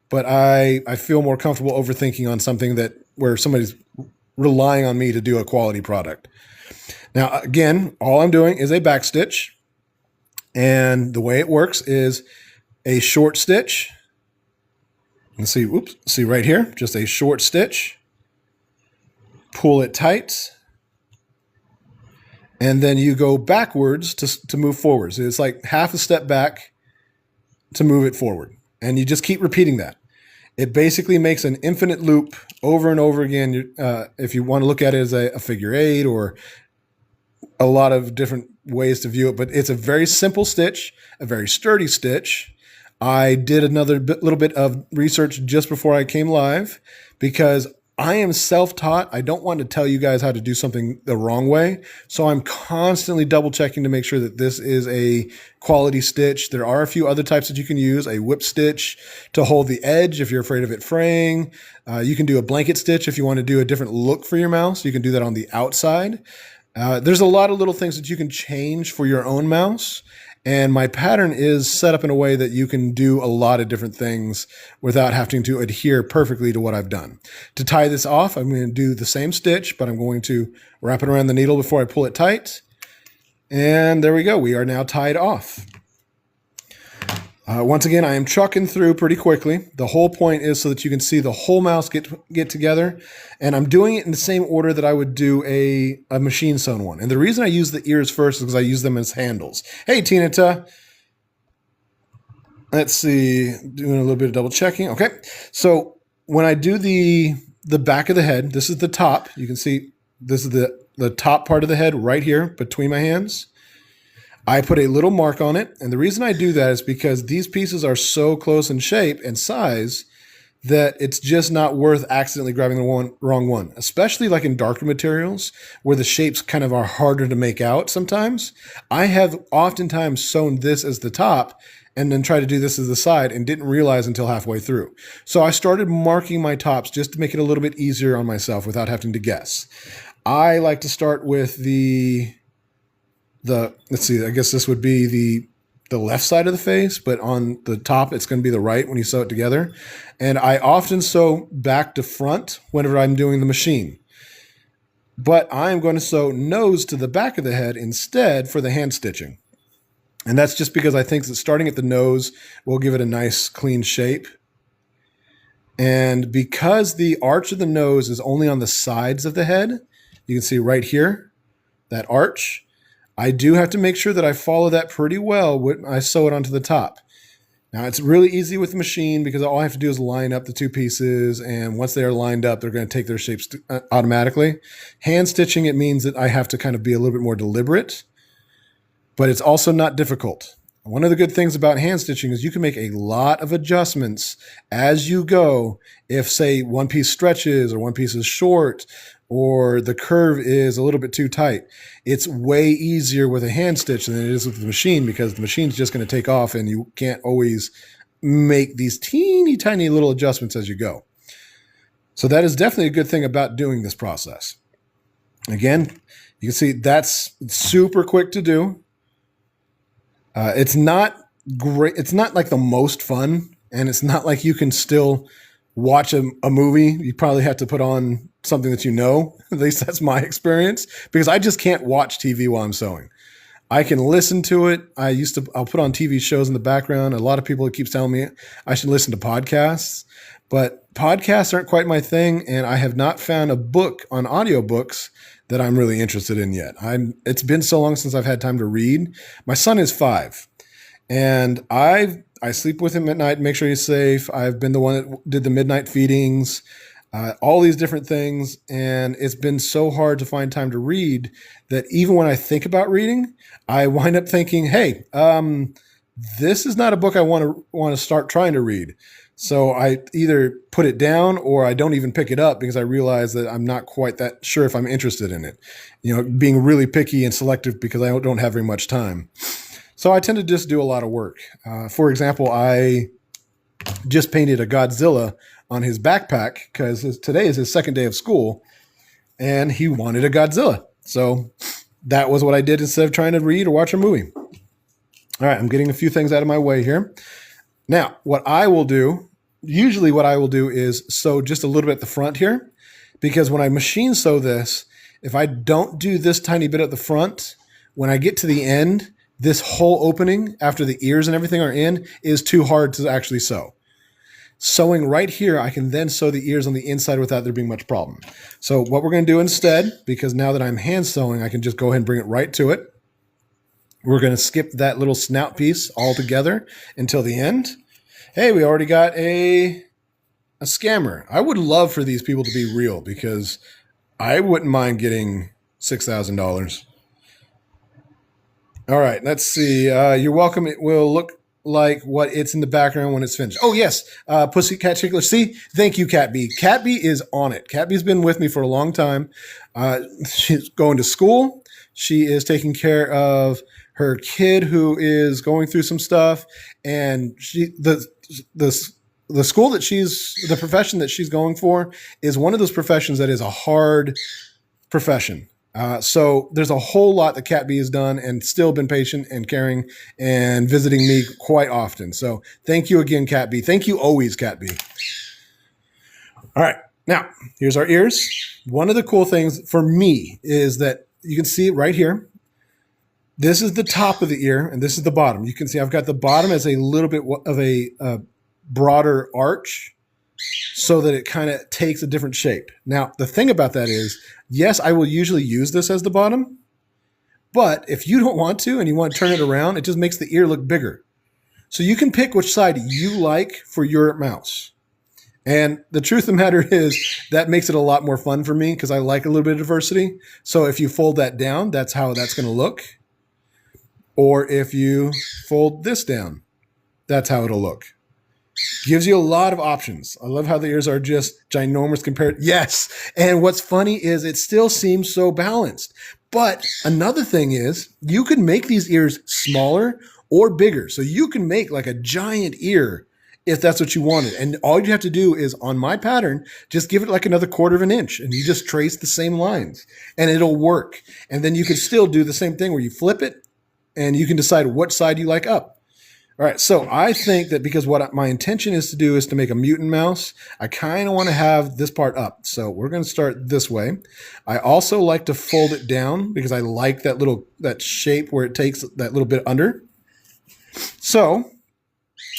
but I feel more comfortable overthinking on something where somebody's relying on me to do a quality product. Now, again, all I'm doing is a back stitch, and the way it works is a short stitch. Let's see, see right here, just a short stitch. Pull it tight. And then you go backwards to move forward. So it's like half a step back to move it forward. And you just keep repeating that. It basically makes an infinite loop over and over again. If you want to look at it as a figure eight or a lot of different ways to view it, but it's a very simple stitch, a very sturdy stitch. I did another little bit of research just before I came live because I am self-taught. I don't want to tell you guys how to do something the wrong way. So I'm constantly double checking to make sure that this is a quality stitch. There are a few other types that you can use. A whip stitch to hold the edge if you're afraid of it fraying. You can do a blanket stitch if you want to do a different look for your mouse. You can do that on the outside. There's a lot of little things that you can change for your own mouse. And my pattern is set up in a way that you can do a lot of different things without having to adhere perfectly to what I've done. To tie this off, I'm going to do the same stitch, but I'm going to wrap it around the needle before I pull it tight. And there we go. We are now tied off. Once again, I am chucking through pretty quickly. The whole point is so that you can see the whole mouse get together. And I'm doing it in the same order that I would do a machine sewn one. And the reason I use the ears first is because I use them as handles. Hey, Tinata. Let's see. Doing a little bit of double checking. Okay. So when I do the back of the head, this is the top. You can see this is the top part of the head right here between my hands. I put a little mark on it. And the reason I do that is because these pieces are so close in shape and size that it's just not worth accidentally grabbing the wrong one, especially like in darker materials where the shapes kind of are harder to make out sometimes. I have oftentimes sewn this as the top and then try to do this as the side and didn't realize until halfway through. So I started marking my tops just to make it a little bit easier on myself without having to guess. I like to start with the let's see, I guess this would be the left side of the face, but on the top, it's going to be the right when you sew it together. And I often sew back to front whenever I'm doing the machine. But I'm going to sew nose to the back of the head instead for the hand stitching. And that's just because I think that starting at the nose will give it a nice clean shape. And because the arch of the nose is only on the sides of the head, you can see right here, that arch, I do have to make sure that I follow that pretty well when I sew it onto the top. Now, it's really easy with the machine because all I have to do is line up the two pieces, and once they are lined up, they're going to take their shapes automatically. Hand stitching, it means that I have to kind of be a little bit more deliberate, but it's also not difficult. One of the good things about hand stitching is you can make a lot of adjustments as you go. If, say, one piece stretches or one piece is short or the curve is a little bit too tight, it's way easier with a hand stitch than it is with the machine because the machine's just going to take off and you can't always make these teeny tiny little adjustments as you go. So that is definitely a good thing about doing this process. Again, you can see that's super quick to do. It's not great. It's not like the most fun, and it's not like you can still watch a movie. You probably have to put on something that you know. At least that's my experience, because I just can't watch TV while I'm sewing. I can listen to it. I'll put on TV shows in the background. A lot of people keep telling me I should listen to podcasts, but podcasts aren't quite my thing, and I have not found a book on audiobooks that I'm really interested in yet. It's been so long since I've had time to read. My son is 5, and I sleep with him at night, make sure he's safe. I've been the one that did the midnight feedings, all these different things, and it's been so hard to find time to read that even when I think about reading, I wind up thinking, hey, this is not a book I want to start trying to read. So I either put it down or I don't even pick it up because I realize that I'm not quite that sure if I'm interested in it. You know, being really picky and selective because I don't have very much time. So I tend to just do a lot of work. For example, I just painted a Godzilla on his backpack because today is his second day of school and he wanted a Godzilla. So that was what I did instead of trying to read or watch a movie. All right, I'm getting a few things out of my way here. Now, usually what I will do is sew just a little bit at the front here, because when I machine sew this, if I don't do this tiny bit at the front, when I get to the end, this whole opening after the ears and everything are in is too hard to actually sew. Sewing right here, I can then sew the ears on the inside without there being much problem. So what we're going to do instead, because now that I'm hand sewing, I can just go ahead and bring it right to it. We're going to skip that little snout piece altogether until the end. Hey, we already got a scammer. I would love for these people to be real because I wouldn't mind getting $6,000. All right, let's see. You're welcome. It will look like what it's in the background when it's finished. Oh, yes. Pussycat Tickler. See, thank you, Cat B. Cat B is on it. Cat B's been with me for a long time. She's going to school. She is taking care of her kid who is going through some stuff, and the school that the profession that she's going for is one of those professions that is a hard profession. So there's a whole lot that Cat B has done and still been patient and caring and visiting me quite often. So thank you again, Cat B. Thank you always, Cat B. All right. Now, here's our ears. One of the cool things for me is that you can see it right here. This is the top of the ear, and this is the bottom. You can see I've got the bottom as a little bit of a broader arch so that it kind of takes a different shape. Now, the thing about that is, yes, I will usually use this as the bottom, but if you don't want to and you want to turn it around, it just makes the ear look bigger. So you can pick which side you like for your mouse. And the truth of the matter is that makes it a lot more fun for me because I like a little bit of diversity. So if you fold that down, that's how that's going to look. or if you fold this down, that's how it'll look. Gives you a lot of options. I love how the ears are just ginormous compared. Yes. And what's funny is it still seems so balanced. But another thing is you can make these ears smaller or bigger. So you can make like a giant ear if that's what you wanted. And all you have to do is on my pattern, just give it like another 1/4 of an inch and you just trace the same lines and it'll work. And then you can still do the same thing where you flip it and you can decide what side you like up. All right, so I think that because what my intention is to do is to make a mutant mouse, I kind of want to have this part up. So we're going to start this way. I also like to fold it down because I like that shape where it takes that little bit under. So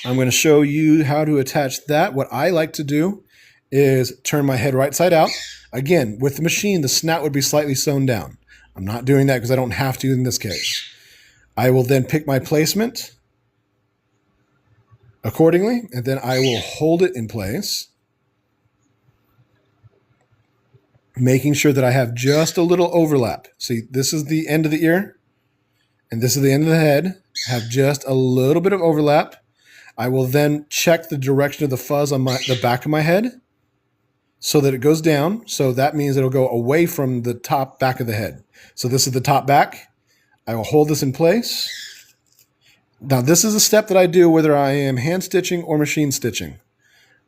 I'm going to show you how to attach that. What I like to do is turn my head right side out. Again, with the machine, the snout would be slightly sewn down. I'm not doing that because I don't have to in this case. I will then pick my placement accordingly, and then I will hold it in place, making sure that I have just a little overlap. See, this is the end of the ear, and this is the end of the head. Have just a little bit of overlap. I will then check the direction of the fuzz on the back of my head so that it goes down. So that means it'll go away from the top back of the head. So this is the top back. I will hold this in place. Now, this is a step that I do whether I am hand stitching or machine stitching.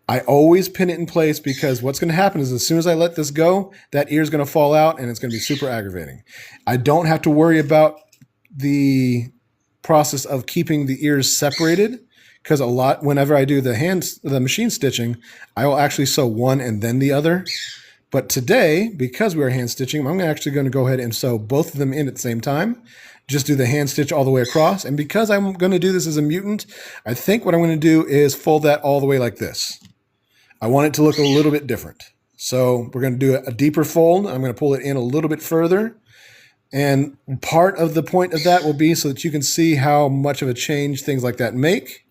I always pin it in place because what's going to happen is as soon as I let this go, that ear is going to fall out and it's going to be super aggravating. I don't have to worry about the process of keeping the ears separated because whenever I do the machine stitching, I will actually sew one and then the other. But today, because we are hand stitching, I'm actually going to go ahead and sew both of them in at the same time. Just do the hand stitch all the way across. And because I'm going to do this as a mutant, I think what I'm going to do is fold that all the way like this. I want it to look a little bit different. So we're going to do a deeper fold. I'm going to pull it in a little bit further. And part of the point of that will be so that you can see how much of a change things like that make.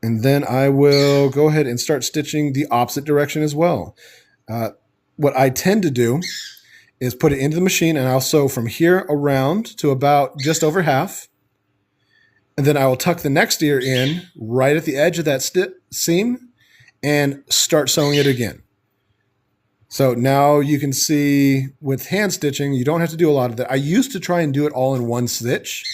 And then I will go ahead and start stitching the opposite direction as well. What I tend to do is put it into the machine and I'll sew from here around to about just over half. And then I will tuck the next ear in right at the edge of that seam and start sewing it again. So now you can see with hand stitching, you don't have to do a lot of that. I used to try and do it all in one stitch,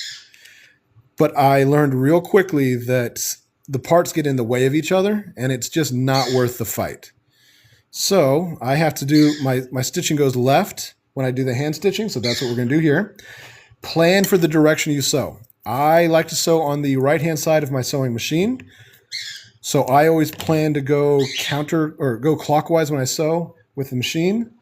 but I learned real quickly that the parts get in the way of each other and it's just not worth the fight. So I have to do, my stitching goes left when I do the hand stitching. So that's what we're going to do here. Plan for the direction you sew. I like to sew on the right-hand side of my sewing machine. So I always plan to go go clockwise when I sew with the machine.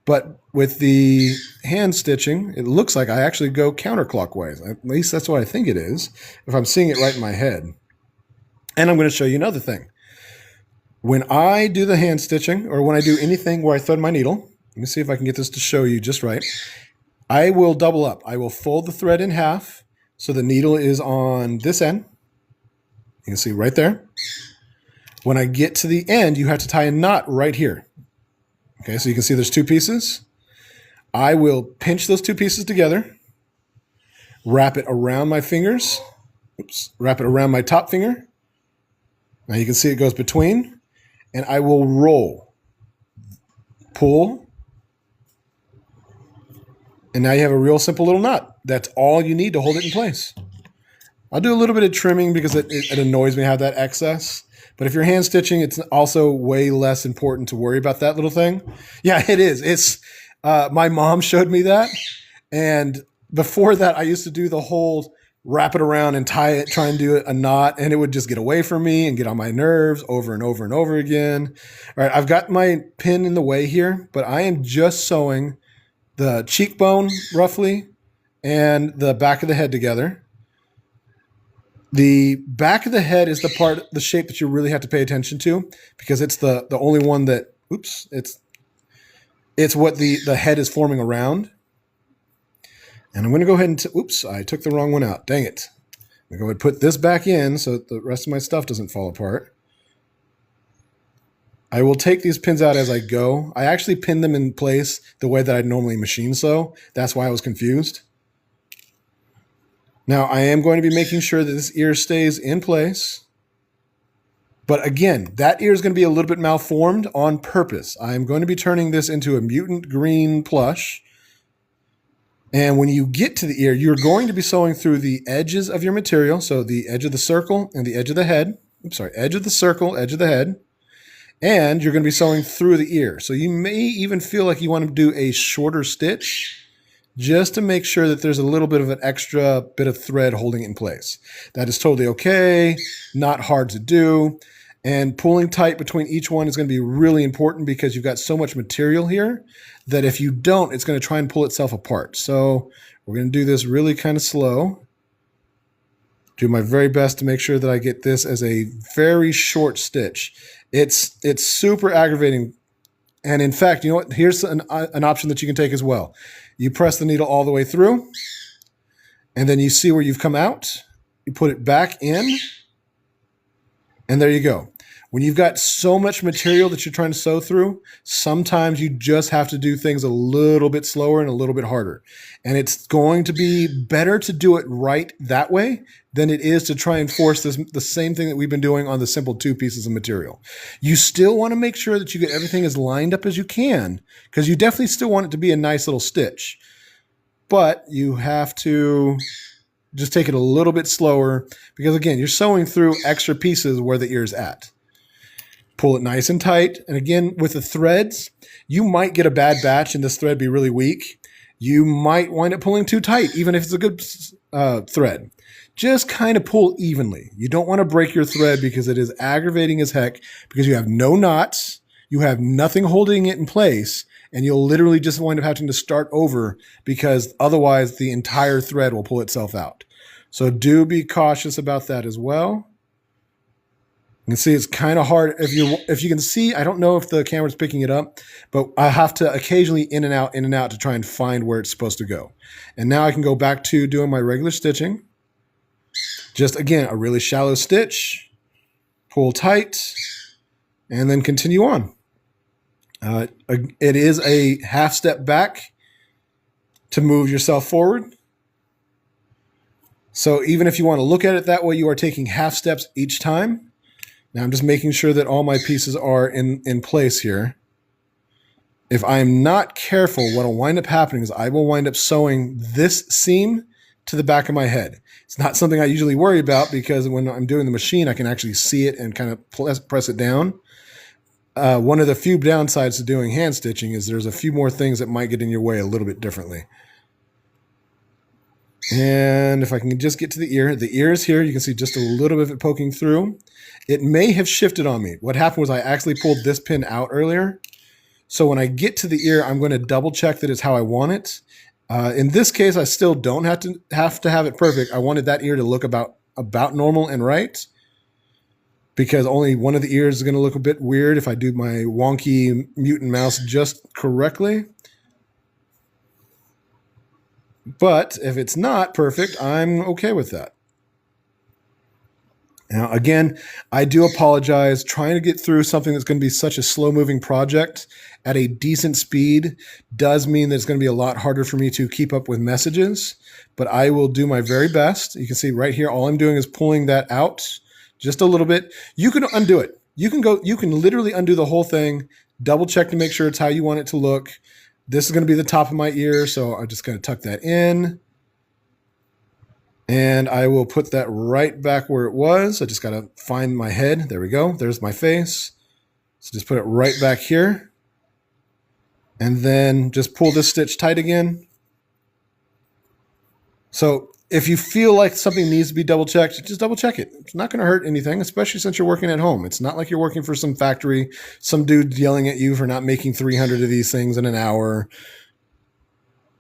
But with the hand stitching, it looks like I actually go counterclockwise. At least that's what I think it is, if I'm seeing it right in my head. And I'm going to show you another thing. When I do the hand stitching, or when I do anything where I thread my needle, let me see if I can get this to show you just right. I will double up. I will fold the thread in half so the needle is on this end. You can see right there. When I get to the end, you have to tie a knot right here. Okay, so you can see there's two pieces. I will pinch those two pieces together, wrap it around my fingers, wrap it around my top finger. Now you can see it goes between, and I will roll, pull, and now you have a real simple little knot. That's all you need to hold it in place. I'll do a little bit of trimming because it annoys me to have that excess. But if you're hand stitching, it's also way less important to worry about that little thing. Yeah, it is. It's my mom showed me that. And before that, I used to do the whole wrap it around and tie it, try and do a knot, and it would just get away from me and get on my nerves over and over and over again. All right, I've got my pin in the way here, but I am just sewing the cheekbone roughly and the back of the head together. The back of the head is the shape that you really have to pay attention to because it's the only one that, it's what the head is forming around. And I'm going to go ahead and, I took the wrong one out. Dang it. I'm going to go ahead and put this back in so that the rest of my stuff doesn't fall apart. I will take these pins out as I go. I actually pin them in place the way that I'd normally machine sew. That's why I was confused. Now I am going to be making sure that this ear stays in place. But again, that ear is going to be a little bit malformed on purpose. I'm going to be turning this into a mutant green plush. And when you get to the ear, you're going to be sewing through the edges of your material. So the edge of the circle and the edge of the head. Edge of the circle, edge of the head. And you're going to be sewing through the ear. So you may even feel like you want to do a shorter stitch just to make sure that there's a little bit of an extra bit of thread holding it in place. That is totally okay, not hard to do. And pulling tight between each one is going to be really important because you've got so much material here that if you don't, it's going to try and pull itself apart. So we're going to do this really kind of slow. Do my very best to make sure that I get this as a very short stitch. It's super aggravating. And in fact, you know what? Here's an option that you can take as well. You press the needle all the way through, and then you see where you've come out. You put it back in, and there you go. When you've got so much material that you're trying to sew through, sometimes you just have to do things a little bit slower and a little bit harder. And it's going to be better to do it right that way than it is to try and force the same thing that we've been doing on the simple 2 pieces of material. You still want to make sure that you get everything as lined up as you can, because you definitely still want it to be a nice little stitch. But you have to just take it a little bit slower because, again, you're sewing through extra pieces where the ear's at. Pull it nice and tight. And again, with the threads, you might get a bad batch and this thread be really weak. You might wind up pulling too tight, even if it's a good thread. Just kind of pull evenly. You don't want to break your thread because it is aggravating as heck because you have no knots, you have nothing holding it in place, and you'll literally just wind up having to start over because otherwise the entire thread will pull itself out. So do be cautious about that as well. You can see it's kind of hard. If you can see, I don't know if the camera's picking it up, but I have to occasionally in and out to try and find where it's supposed to go. And now I can go back to doing my regular stitching. Just again, a really shallow stitch, pull tight, and then continue on. It is a half step back to move yourself forward. So even if you want to look at it that way, you are taking half steps each time. Now I'm just making sure that all my pieces are in place here. If I'm not careful, what will wind up happening is I will wind up sewing this seam to the back of my head. It's not something I usually worry about because when I'm doing the machine, I can actually see it and kind of press it down. One of the few downsides to doing hand stitching is there's a few more things that might get in your way a little bit differently. And if I can just get to the ear is here. You can see just a little bit of it poking through. It may have shifted on me. What happened was I actually pulled this pin out earlier. So when I get to the ear, I'm going to double check that it's how I want it. In this case, I still don't have to have it perfect. I wanted that ear to look about normal and right, because only one of the ears is going to look a bit weird if I do my wonky mutant mouse just correctly. But if it's not perfect, I'm okay with that. Now, again, I do apologize. Trying to get through something that's going to be such a slow-moving project at a decent speed does mean that it's going to be a lot harder for me to keep up with messages, but I will do my very best. You can see right here, all I'm doing is pulling that out just a little bit. You can undo it. You can literally undo the whole thing, double check to make sure it's how you want it to look. This is going to be the top of my ear, so I'm just going to tuck that in. And I will put that right back where it was. I just got to find my head. There we go. There's my face. So just put it right back here. And then just pull this stitch tight again. So if you feel like something needs to be double checked, just double check it. It's not going to hurt anything, especially since you're working at home. It's not like you're working for some factory, some dude yelling at you for not making 300 of these things in an hour.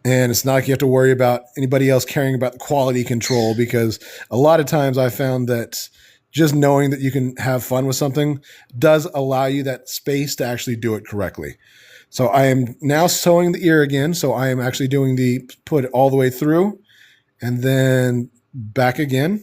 And it's not like you have to worry about anybody else caring about the quality control, because a lot of times I found that just knowing that you can have fun with something does allow you that space to actually do it correctly. So I am now sewing the ear again. So I am actually doing the put it all the way through and then back again.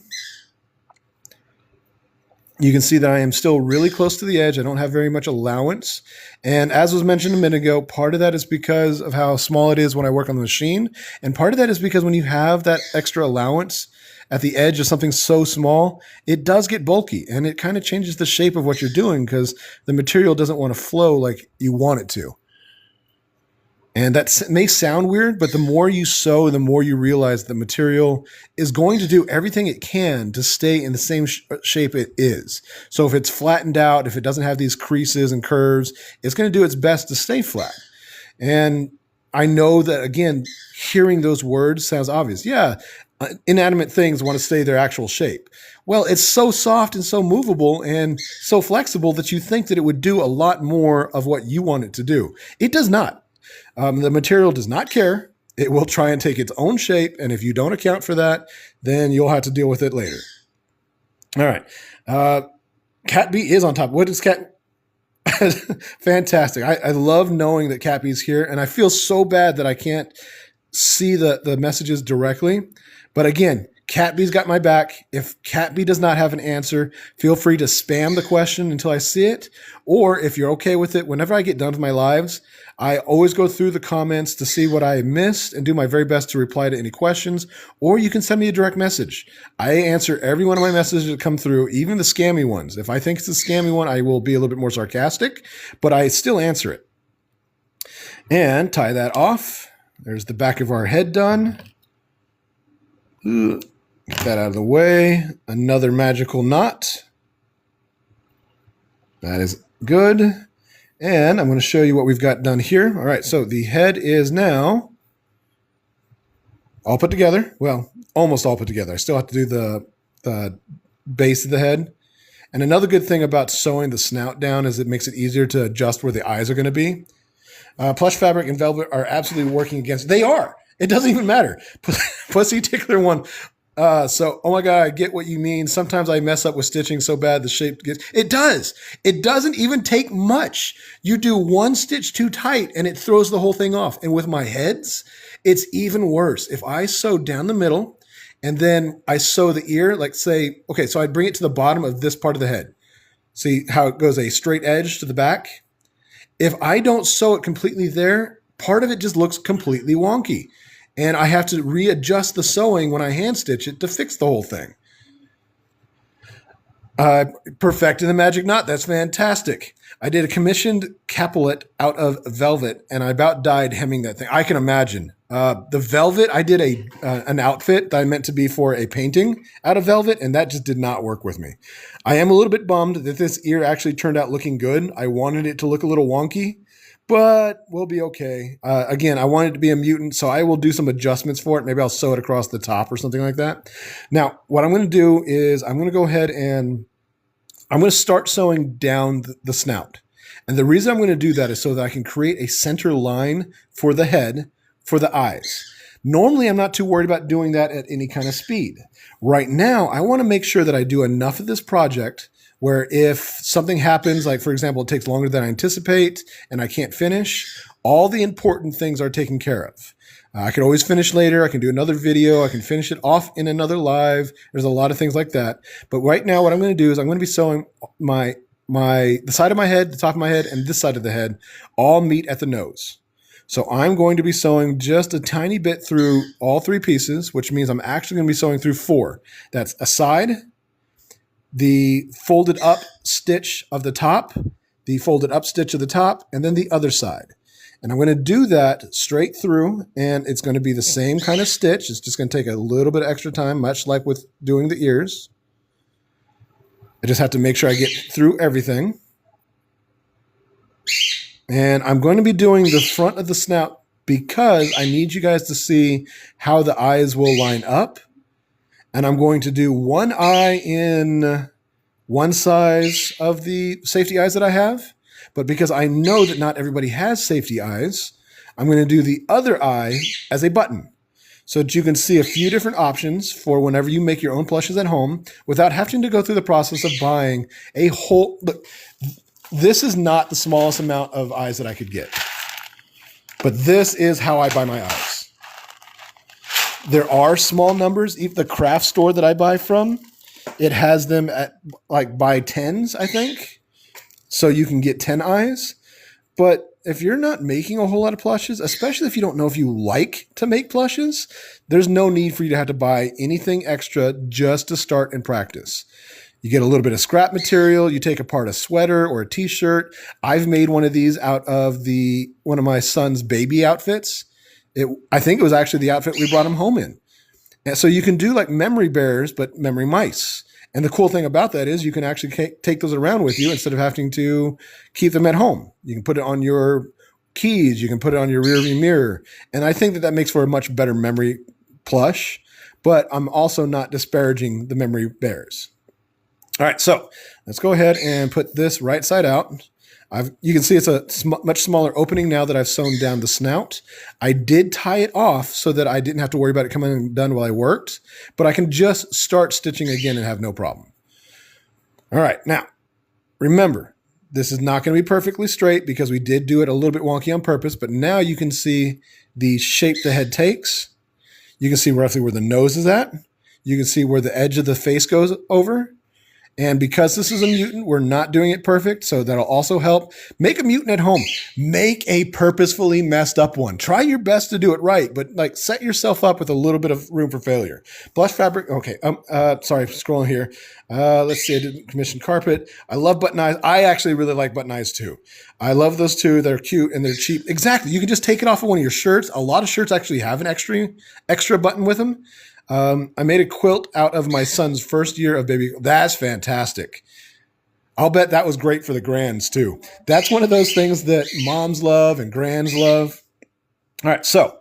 You can see that I am still really close to the edge. I don't have very much allowance. And as was mentioned a minute ago, part of that is because of how small it is when I work on the machine. And part of that is because when you have that extra allowance at the edge of something so small, it does get bulky and it kind of changes the shape of what you're doing because the material doesn't want to flow like you want it to. And that may sound weird, but the more you sew, the more you realize the material is going to do everything it can to stay in the same shape it is. So if it's flattened out, if it doesn't have these creases and curves, it's going to do its best to stay flat. And I know that, again, hearing those words sounds obvious. Yeah, inanimate things want to stay their actual shape. Well, it's so soft and so movable and so flexible that you think that it would do a lot more of what you want it to do. It does not. The material does not care. It will try and take its own shape. And if you don't account for that, then you'll have to deal with it later. All right. Cat B is on top. What is Cat? Fantastic. I love knowing that Cat B is here. And I feel so bad that I can't see the messages directly. But again, Cat B's got my back. If Cat B does not have an answer, feel free to spam the question until I see it. Or if you're okay with it, whenever I get done with my lives, I always go through the comments to see what I missed and do my very best to reply to any questions. Or you can send me a direct message. I answer every one of my messages that come through, even the scammy ones. If I think it's a scammy one, I will be a little bit more sarcastic, but I still answer it. And tie that off. There's the back of our head done. Get that out of the way. Another magical knot. That is good. And I'm going to show you what we've got done here. All right, so the head is now all put together. Well, almost all put together. I still have to do the base of the head. And another good thing about sewing the snout down is it makes it easier to adjust where the eyes are going to be. Plush fabric and velvet are absolutely working against. They are. It doesn't even matter. Pussy Tickler one. So, oh my God, I get what you mean. Sometimes I mess up with stitching so bad the shape gets, it does. It doesn't even take much. You do one stitch too tight and it throws the whole thing off. And with my heads, it's even worse. If I sew down the middle and then I sew the ear, like say, okay, so I'd bring it to the bottom of this part of the head. See how it goes a straight edge to the back? If I don't sew it completely there, part of it just looks completely wonky. And I have to readjust the sewing when I hand stitch it to fix the whole thing. Perfecting the magic knot. That's fantastic. I did a commissioned capelet out of velvet, and I about died hemming that thing. I can imagine. The velvet, I did an outfit that I meant to be for a painting out of velvet, and that just did not work with me. I am a little bit bummed that this ear actually turned out looking good. I wanted it to look a little wonky, but we'll be okay. Again, I want it to be a mutant, so I will do some adjustments for it. Maybe I'll sew it across the top or something like that. Now, what I'm going to do is I'm going to go ahead and I'm going to start sewing down the snout. And the reason I'm going to do that is so that I can create a center line for the head, for the eyes. Normally, I'm not too worried about doing that at any kind of speed. Right now, I want to make sure that I do enough of this project where if something happens, like for example, it takes longer than I anticipate and I can't finish, all the important things are taken care of. I can always finish later. I can do another video. I can finish it off in another live. There's a lot of things like that. But right now, what I'm going to do is I'm going to be sewing the side of my head, the top of my head, and this side of the head all meet at the nose. So I'm going to be sewing just a tiny bit through all three pieces, which means I'm actually going to be sewing through four. That's a side, the folded up stitch of the top, the folded up stitch of the top, and then the other side. And I'm going to do that straight through, and it's going to be the same kind of stitch. It's just going to take a little bit of extra time, much like with doing the ears. I just have to make sure I get through everything. And I'm going to be doing the front of the snout because I need you guys to see how the eyes will line up. And I'm going to do one eye in one size of the safety eyes that I have. But because I know that not everybody has safety eyes, I'm going to do the other eye as a button so that you can see a few different options for whenever you make your own plushes at home without having to go through the process of buying a whole... Look, this is not the smallest amount of eyes that I could get, but this is how I buy my eyes. There are small numbers. Even the craft store that I buy from, it has them at like by tens, I think. So you can get 10 eyes. But if you're not making a whole lot of plushes, especially if you don't know if you like to make plushes, there's no need for you to have to buy anything extra just to start and practice. You get a little bit of scrap material. You take apart a sweater or a t-shirt. I've made one of these out of one of my son's baby outfits. I think it was actually the outfit we brought him home in. And so you can do like memory bears, but memory mice. And the cool thing about that is you can actually take those around with you instead of having to keep them at home. You can put it on your keys. You can put it on your rearview mirror. And I think that makes for a much better memory plush, but I'm also not disparaging the memory bears. All right, so let's go ahead and put this right side out. You can see it's a much smaller opening now that I've sewn down the snout. I did tie it off so that I didn't have to worry about it coming undone while I worked, but I can just start stitching again and have no problem. All right, now, remember, this is not going to be perfectly straight because we did do it a little bit wonky on purpose, but now you can see the shape the head takes. You can see roughly where the nose is at. You can see where the edge of the face goes over. And because this is a mutant, we're not doing it perfect, so that'll also help. Make a mutant at home. Make a purposefully messed up one. Try your best to do it right, but like set yourself up with a little bit of room for failure. Blush fabric. Okay. Sorry, scrolling here. Let's see. I didn't commission carpet. I love button eyes. I actually really like button eyes too. I love those too. They're cute and they're cheap. Exactly. You can just take it off of one of your shirts. A lot of shirts actually have an extra button with them. I made a quilt out of my son's first year of baby. That's fantastic. I'll bet that was great for the grands too. That's one of those things that moms love and grands love. All right, so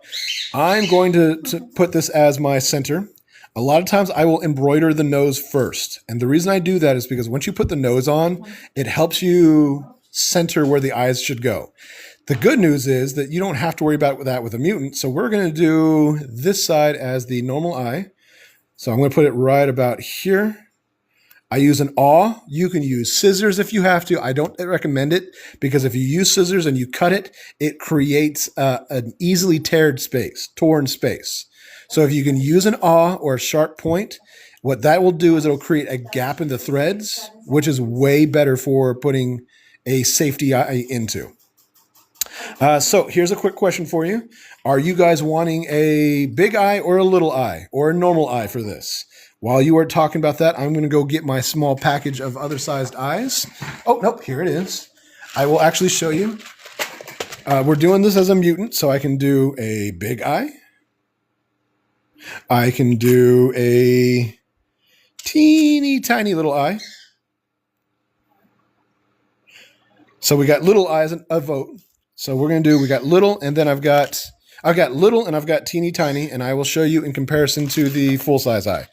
I'm going to put this as my center. A lot of times I will embroider the nose first. And the reason I do that is because once you put the nose on, it helps you center where the eyes should go. The good news is that you don't have to worry about that with a mutant. So we're going to do this side as the normal eye. So I'm going to put it right about here. I use an awl. You can use scissors if you have to. I don't recommend it because if you use scissors and you cut it, it creates an easily torn space. So if you can use an awl or a sharp point, what that will do is it'll create a gap in the threads, which is way better for putting a safety eye into. So here's a quick question for you. Are you guys wanting a big eye or a little eye or a normal eye for this? While you are talking about that, I'm going to go get my small package of other sized eyes. Oh, nope, here it is. I will actually show you. We're doing this as a mutant, so I can do a big eye. I can do a teeny tiny little eye. So we got little eyes a vote. So we're going to do, we got little, and then I've got little and I've got teeny tiny, and I will show you in comparison to the full size eye.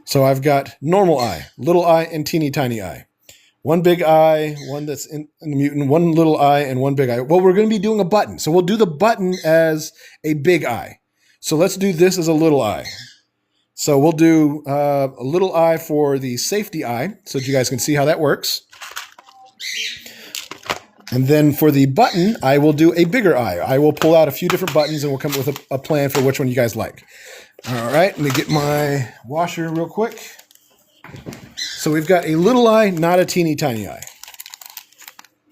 So I've got normal eye, little eye, and teeny tiny eye. One big eye, one that's in the mutant, one little eye, and one big eye. Well, we're going to be doing a button. So we'll do the button as a big eye. So let's do this as a little eye. So we'll do a little eye for the safety eye so that you guys can see how that works. And then for the button, I will do a bigger eye. I will pull out a few different buttons and we'll come up with a plan for which one you guys like. All right, let me get my washer real quick. So we've got a little eye, not a teeny tiny eye.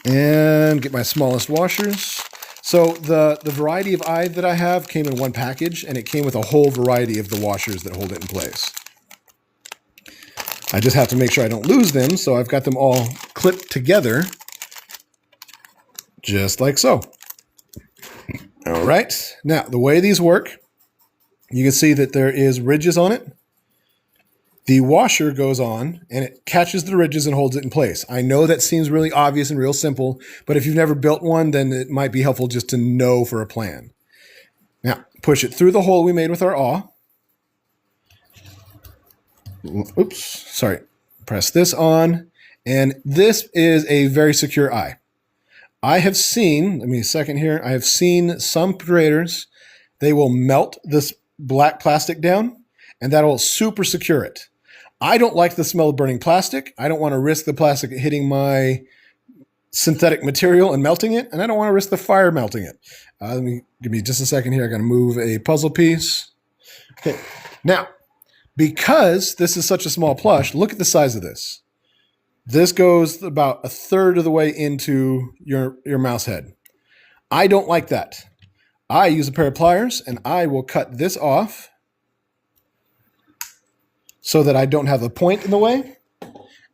And get my smallest washers. So the variety of eye that I have came in one package, and it came with a whole variety of the washers that hold it in place. I just have to make sure I don't lose them, so I've got them all clipped together. Just like so. All right. Now, the way these work, you can see that there is ridges on it. The washer goes on and it catches the ridges and holds it in place. I know that seems really obvious and real simple, but if you've never built one, then it might be helpful just to know for a plan. Now, push it through the hole we made with our awl. Oops, sorry. Press this on, and this is a very secure eye. I have seen, let me a second here, I have seen some creators, they will melt this black plastic down, and that will super secure it. I don't like the smell of burning plastic. I don't want to risk the plastic hitting my synthetic material and melting it, and I don't want to risk the fire melting it. Give me just a second here. I got to move a puzzle piece. Okay, now Because this is such a small plush, look at the size of this. This goes about a third of the way into your mouse head. I don't like that. I use a pair of pliers and I will cut this off so that I don't have a point in the way.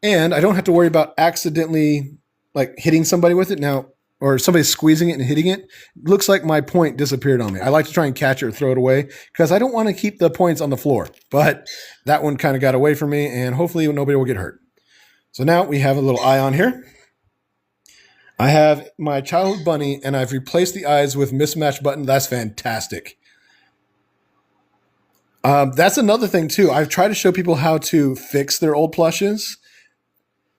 And I don't have to worry about accidentally like hitting somebody with it now, or somebody squeezing it and hitting it. Looks like my point disappeared on me. I like to try and catch it or throw it away because I don't want to keep the points on the floor. But that one kind of got away from me, and hopefully nobody will get hurt. So now we have a little eye on here. I have my childhood bunny, and I've replaced the eyes with mismatched button. That's fantastic. That's another thing too. I've tried to show people how to fix their old plushes.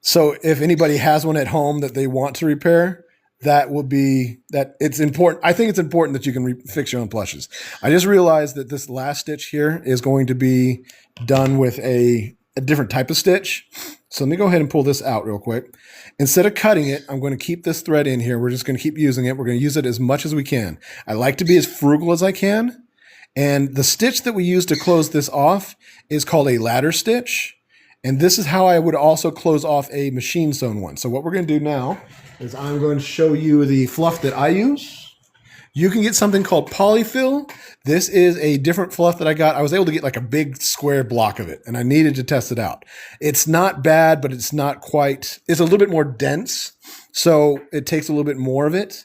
So if anybody has one at home that they want to repair, that will be that it's important. I think it's important that you can fix your own plushes. I just realized that this last stitch here is going to be done with a different type of stitch. So let me go ahead and pull this out real quick. Instead of cutting it, I'm going to keep this thread in here. We're just going to keep using it. We're going to use it as much as we can. I like to be as frugal as I can. And the stitch that we use to close this off is called a ladder stitch. And this is how I would also close off a machine sewn one. So what we're going to do now is I'm going to show you the fluff that I use. You can get something called polyfill. This is a different fluff that I got. I was able to get like a big square block of it, and I needed to test it out. It's not bad, but it's not quite, it's a little bit more dense. So it takes a little bit more of it.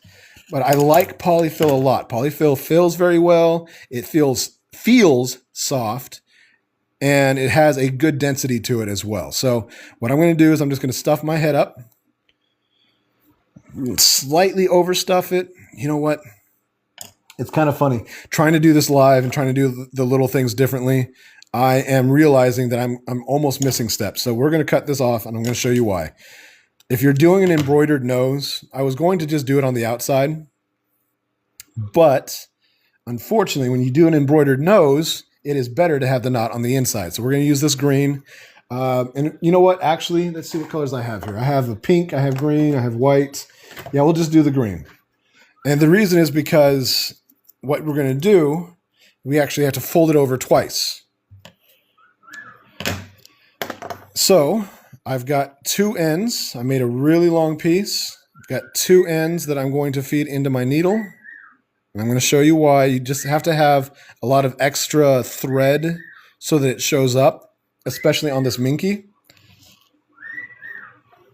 But I like polyfill a lot. Polyfill fills very well. It feels soft. And it has a good density to it as well. So what I'm going to do is I'm just going to stuff my head up, slightly overstuff it. You know what? It's kind of funny trying to do this live and trying to do the little things differently. I am realizing that I'm almost missing steps. So we're going to cut this off, and I'm going to show you why. If you're doing an embroidered nose, I was going to just do it on the outside. But unfortunately, when you do an embroidered nose, it is better to have the knot on the inside. So we're going to use this green. And you know what? Actually, let's see what colors I have here. I have a pink, I have green, I have white. Yeah, we'll just do the green. And the reason is because what we're going to do, we actually have to fold it over twice. So I've got two ends. I made a really long piece. I've got two ends that I'm going to feed into my needle. And I'm going to show you why. You just have to have a lot of extra thread so that it shows up, especially on this minky.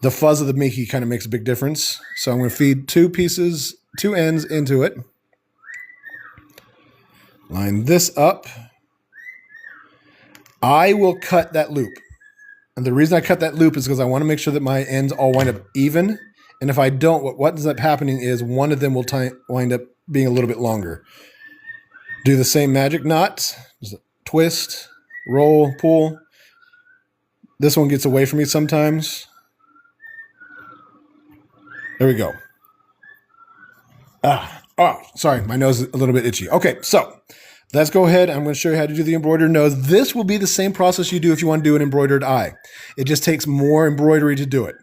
The fuzz of the minky kind of makes a big difference. So I'm going to feed two ends into it. Line this up. I will cut that loop. And the reason I cut that loop is because I want to make sure that my ends all wind up even. And if I don't, what ends up happening is one of them will wind up being a little bit longer. Do the same magic knot. Just twist, roll, pull. This one gets away from me sometimes. There we go. Oh, sorry. My nose is a little bit itchy. Okay, so let's go ahead. I'm going to show you how to do the embroidered nose. This will be the same process you do if you want to do an embroidered eye. It just takes more embroidery to do it.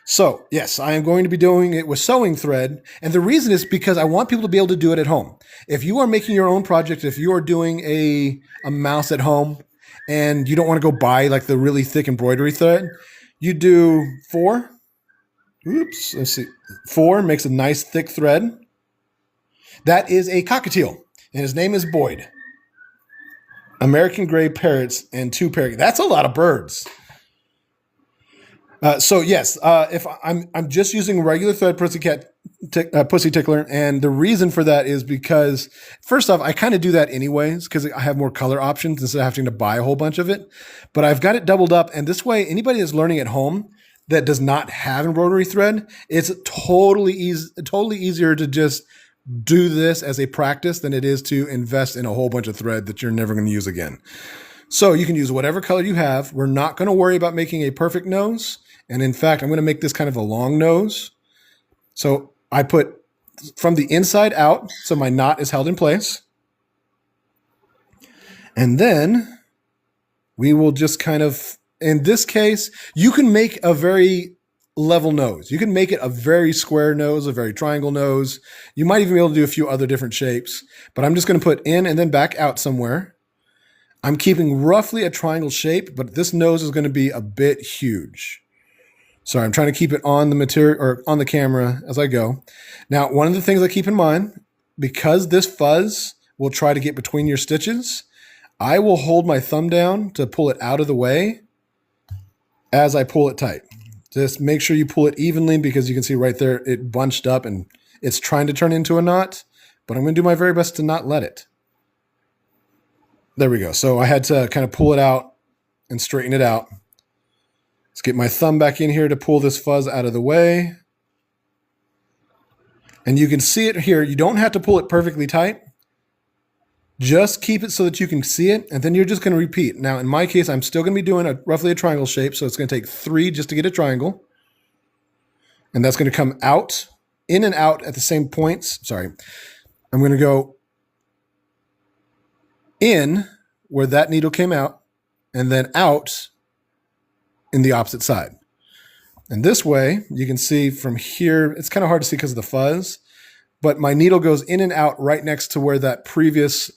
So yes, I am going to be doing it with sewing thread. And the reason is because I want people to be able to do it at home. If you are making your own project, if you are doing a mouse at home and you don't want to go buy like the really thick embroidery thread, you do 4. Oops, let's see. 4 makes a nice thick thread. That is a cockatiel, and his name is Boyd. American gray parrots and 2 parakeets. That's a lot of birds. So yes, if I'm just using regular thread pussy tickler, and the reason for that is because first off, I kind of do that anyways because I have more color options instead of having to buy a whole bunch of it. But I've got it doubled up, and this way, anybody that's learning at home that does not have embroidery thread, it's totally easier to just do this as a practice than it is to invest in a whole bunch of thread that you're never going to use again. So you can use whatever color you have. We're not going to worry about making a perfect nose. And in fact, I'm going to make this kind of a long nose. So I put from the inside out, so my knot is held in place. And then we will just kind of, in this case, you can make a very level nose. You can make it a very square nose, a very triangle nose. You might even be able to do a few other different shapes, but I'm just going to put in and then back out somewhere. I'm keeping roughly a triangle shape, but this nose is going to be a bit huge. Sorry, I'm trying to keep it on the material or on the camera as I go. Now, one of the things I keep in mind, because this fuzz will try to get between your stitches, I will hold my thumb down to pull it out of the way as I pull it tight. Just make sure you pull it evenly because you can see right there it bunched up and it's trying to turn into a knot, but I'm going to do my very best to not let it. There we go. So I had to kind of pull it out and straighten it out. Let's get my thumb back in here to pull this fuzz out of the way. And you can see it here. You don't have to pull it perfectly tight. Just keep it so that you can see it, and then you're just going to repeat. Now, in my case, I'm still going to be doing roughly a triangle shape, so it's going to take 3 just to get a triangle. And that's going to come out, in and out at the same points. Sorry. I'm going to go in where that needle came out, and then out in the opposite side. And this way, you can see from here, it's kind of hard to see because of the fuzz, but my needle goes in and out right next to where that previous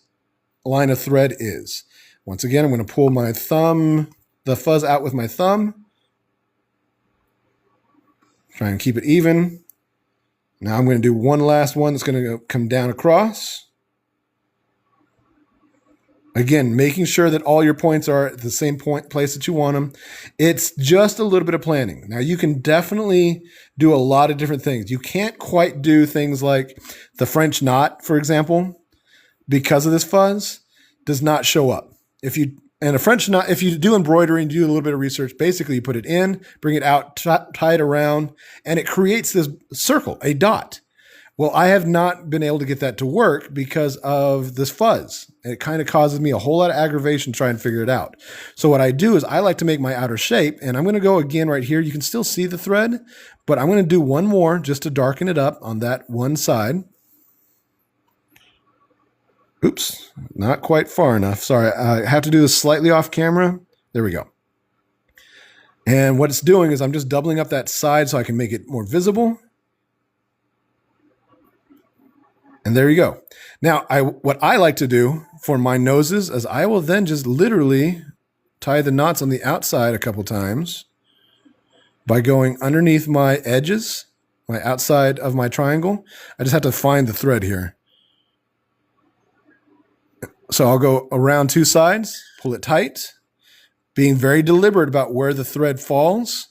line of thread is. Once again, I'm going to pull my thumb, the fuzz out with my thumb. Try and keep it even. Now I'm going to do one last one that's going to come down across. Again, making sure that all your points are at the same place that you want them. It's just a little bit of planning. Now, you can definitely do a lot of different things. You can't quite do things like the French knot, for example, because of this fuzz, does not show up. And a French knot, if you do embroidery and do a little bit of research, basically you put it in, bring it out, tie it around, and it creates this circle, a dot. Well, I have not been able to get that to work because of this fuzz. It kind of causes me a whole lot of aggravation trying to figure it out. So what I do is I like to make my outer shape, and I'm going to go again right here. You can still see the thread, but I'm going to do one more just to darken it up on that one side. Oops, not quite far enough. Sorry, I have to do this slightly off camera. There we go. And what it's doing is I'm just doubling up that side so I can make it more visible. And there you go. Now, what I like to do for my noses is I will then just literally tie the knots on the outside a couple times by going underneath my edges, my outside of my triangle. I just have to find the thread here. So I'll go around 2 sides, pull it tight, being very deliberate about where the thread falls.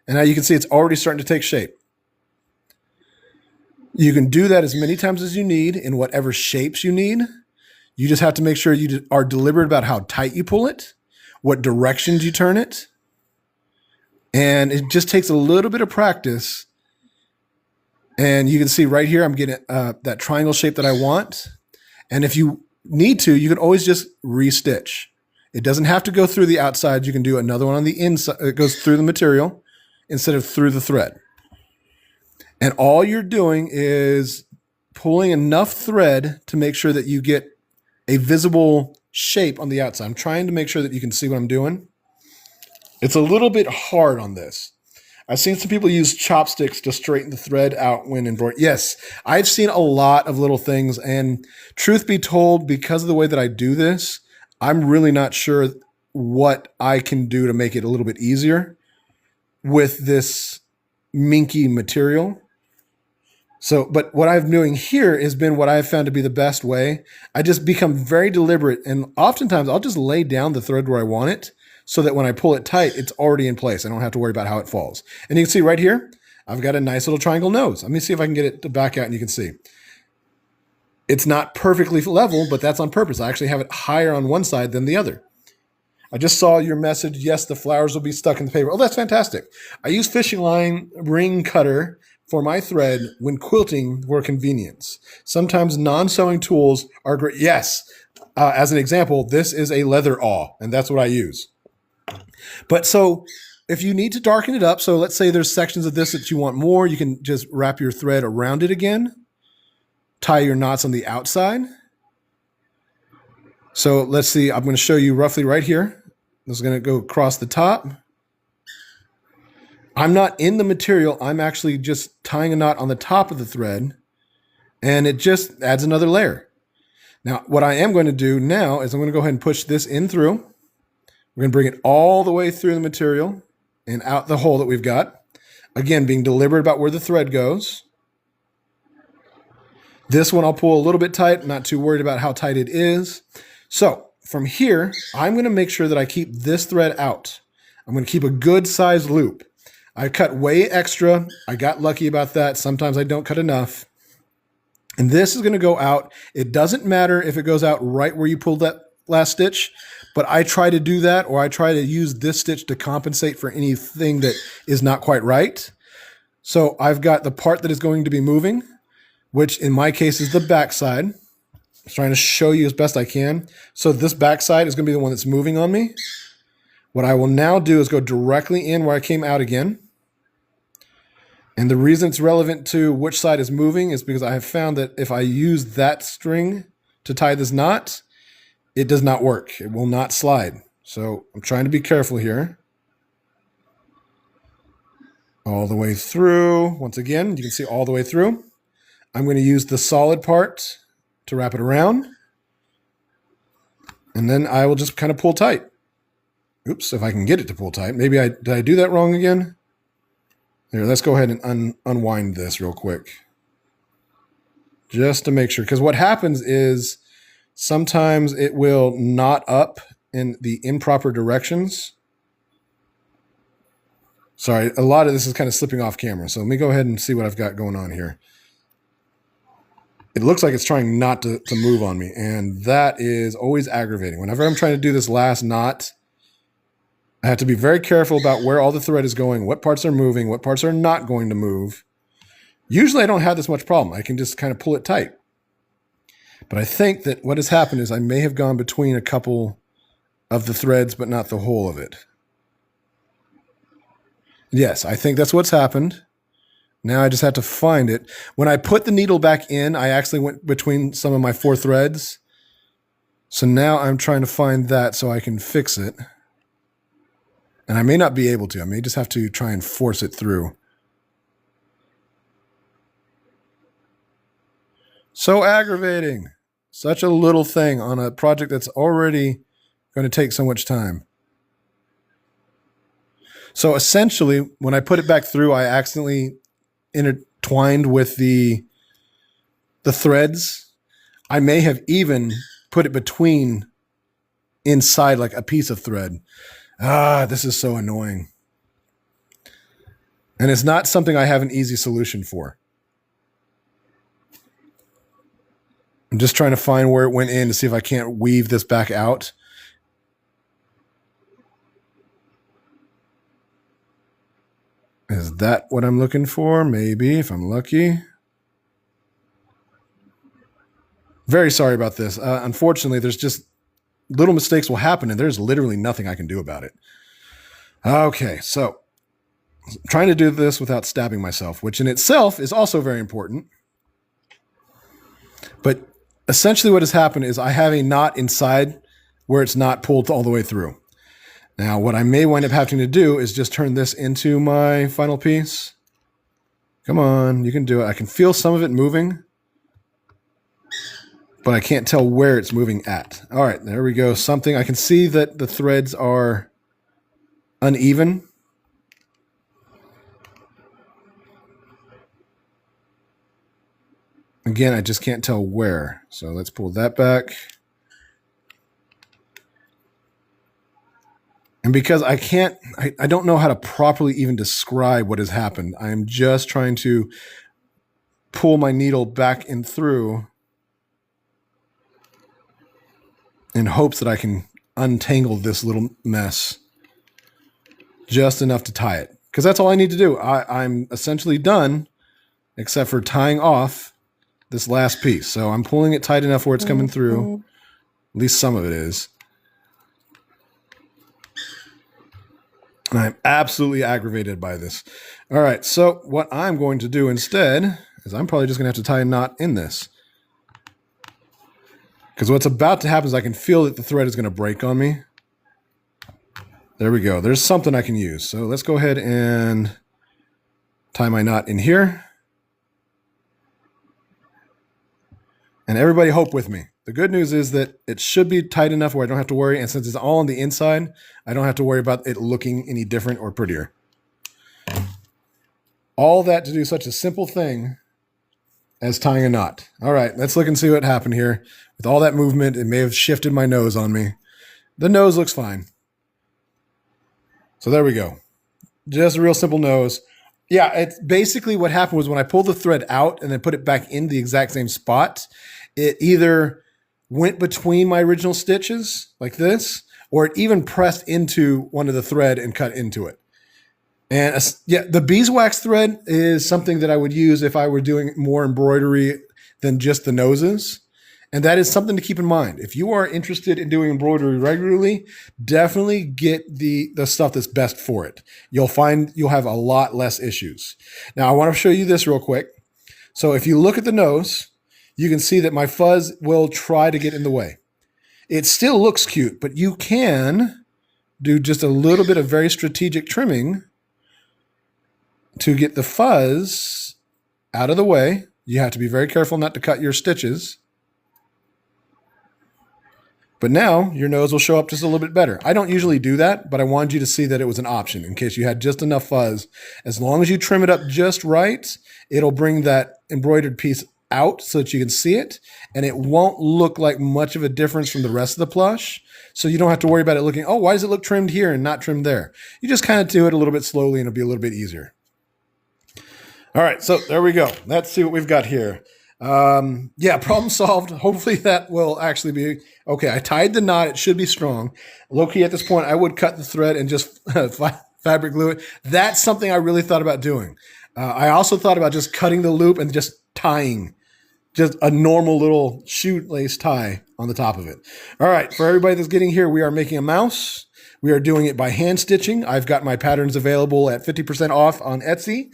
And now you can see it's already starting to take shape. You can do that as many times as you need in whatever shapes you need. You just have to make sure you are deliberate about how tight you pull it, what directions you turn it. And it just takes a little bit of practice. And you can see right here, I'm getting that triangle shape that I want. And if you need to, you can always just restitch. It doesn't have to go through the outside. You can do another one on the inside. It goes through the material instead of through the thread. And all you're doing is pulling enough thread to make sure that you get a visible shape on the outside. I'm trying to make sure that you can see what I'm doing. It's a little bit hard on this. I've seen some people use chopsticks to straighten the thread out when embroidering. Yes, I've seen a lot of little things. And truth be told, because of the way that I do this, I'm really not sure what I can do to make it a little bit easier with this minky material. So, but what I'm doing here has been what I've found to be the best way. I just become very deliberate, and oftentimes I'll just lay down the thread where I want it so that when I pull it tight, it's already in place. I don't have to worry about how it falls. And you can see right here, I've got a nice little triangle nose. Let me see if I can get it to back out and you can see. It's not perfectly level, but that's on purpose. I actually have it higher on one side than the other. I just saw your message. Yes, the flowers will be stuck in the paper. Oh, that's fantastic. I use fishing line ring cutter for my thread when quilting for convenience. Sometimes non-sewing tools are great. Yes, as an example, this is a leather awl, and that's what I use. But so if you need to darken it up, so let's say there's sections of this that you want more, you can just wrap your thread around it again, tie your knots on the outside. So let's see, I'm going to show you roughly right here. This is going to go across the top. I'm not in the material. I'm actually just tying a knot on the top of the thread, and it just adds another layer. Now, what I am going to do now is I'm going to go ahead and push this in through. We're going to bring it all the way through the material and out the hole that we've got. Again, being deliberate about where the thread goes. This one I'll pull a little bit tight, not too worried about how tight it is. So from here, I'm going to make sure that I keep this thread out. I'm going to keep a good size loop. I cut way extra. I got lucky about that. Sometimes I don't cut enough. And this is going to go out. It doesn't matter if it goes out right where you pulled that last stitch, but I try to do that, or I try to use this stitch to compensate for anything that is not quite right. So I've got the part that is going to be moving, which in my case is the back side. I'm trying to show you as best I can. So this back side is going to be the one that's moving on me. What I will now do is go directly in where I came out again. And the reason it's relevant to which side is moving is because I have found that if I use that string to tie this knot, it does not work. It will not slide. So I'm trying to be careful here. All the way through. Once again, you can see all the way through. I'm going to use the solid part to wrap it around. And then I will just kind of pull tight. Oops, if I can get it to pull tight. Maybe did I do that wrong again? Here, let's go ahead and unwind this real quick. Just to make sure. Because what happens is sometimes it will knot up in the improper directions. Sorry, a lot of this is kind of slipping off camera. So let me go ahead and see what I've got going on here. It looks like it's trying not to move on me. And that is always aggravating. Whenever I'm trying to do this last knot, I have to be very careful about where all the thread is going, what parts are moving, what parts are not going to move. Usually I don't have this much problem. I can just kind of pull it tight. But I think that what has happened is I may have gone between a couple of the threads, but not the whole of it. Yes, I think that's what's happened. Now I just have to find it. When I put the needle back in, I actually went between some of my 4 threads. So now I'm trying to find that so I can fix it. And I may not be able to. I may just have to try and force it through. So aggravating. Such a little thing on a project that's already going to take so much time. So essentially, when I put it back through, I accidentally intertwined with the threads. I may have even put it between inside like a piece of thread. This is so annoying. And it's not something I have an easy solution for. I'm just trying to find where it went in to see if I can't weave this back out. Is that what I'm looking for? Maybe, if I'm lucky. Very sorry about this. Unfortunately, there's just little mistakes will happen, and there's literally nothing I can do about it. Okay, so I'm trying to do this without stabbing myself, which in itself is also very important. But essentially what has happened is I have a knot inside where it's not pulled all the way through. Now, what I may wind up having to do is just turn this into my final piece. Come on, you can do it. I can feel some of it moving, but I can't tell where it's moving at. All right, there we go. Something. I can see that the threads are uneven. Again, I just can't tell where. So let's pull that back. And because I don't know how to properly even describe what has happened. I am just trying to pull my needle back in through in hopes that I can untangle this little mess just enough to tie it. Because that's all I need to do. I'm essentially done except for tying off this last piece. So I'm pulling it tight enough where it's coming through. At least some of it is. And I'm absolutely aggravated by this. All right, so what I'm going to do instead is I'm probably just going to have to tie a knot in this. Because what's about to happen is I can feel that the thread is going to break on me. There we go. There's something I can use. So let's go ahead and tie my knot in here. And everybody hope with me. The good news is that it should be tight enough where I don't have to worry. And since it's all on the inside, I don't have to worry about it looking any different or prettier. All that to do such a simple thing as tying a knot. All right, let's look and see what happened here. With all that movement, it may have shifted my nose on me. The nose looks fine. So there we go. Just a real simple nose. Yeah, it's basically what happened was when I pulled the thread out and then put it back in the exact same spot, it either went between my original stitches like this, or it even pressed into one of the thread and cut into it. And yeah, the beeswax thread is something that I would use if I were doing more embroidery than just the noses. And that is something to keep in mind. If you are interested in doing embroidery regularly, definitely get the stuff that's best for it. You'll find you'll have a lot less issues. Now, I want to show you this real quick. So if you look at the nose, you can see that my fuzz will try to get in the way. It still looks cute, but you can do just a little bit of very strategic trimming to get the fuzz out of the way. You have to be very careful not to cut your stitches. But now your nose will show up just a little bit better. I don't usually do that, but I wanted you to see that it was an option in case you had just enough fuzz. As long as you trim it up just right, it'll bring that embroidered piece out so that you can see it, and it won't look like much of a difference from the rest of the plush. So you don't have to worry about it looking, oh, why does it look trimmed here and not trimmed there? You just kind of do it a little bit slowly and it'll be a little bit easier. All right, so there we go. Let's see what we've got here. Yeah, problem solved. Hopefully that will actually be okay. I tied the knot. It should be strong. Low-key at this point, I would cut the thread and just fabric glue it. That's something I really thought about doing. I also thought about just cutting the loop and just tying just a normal little shoelace tie on the top of it. All right, for everybody that's getting here, we are making a mouse. We are doing it by hand stitching. I've got my patterns available at 50% off on Etsy.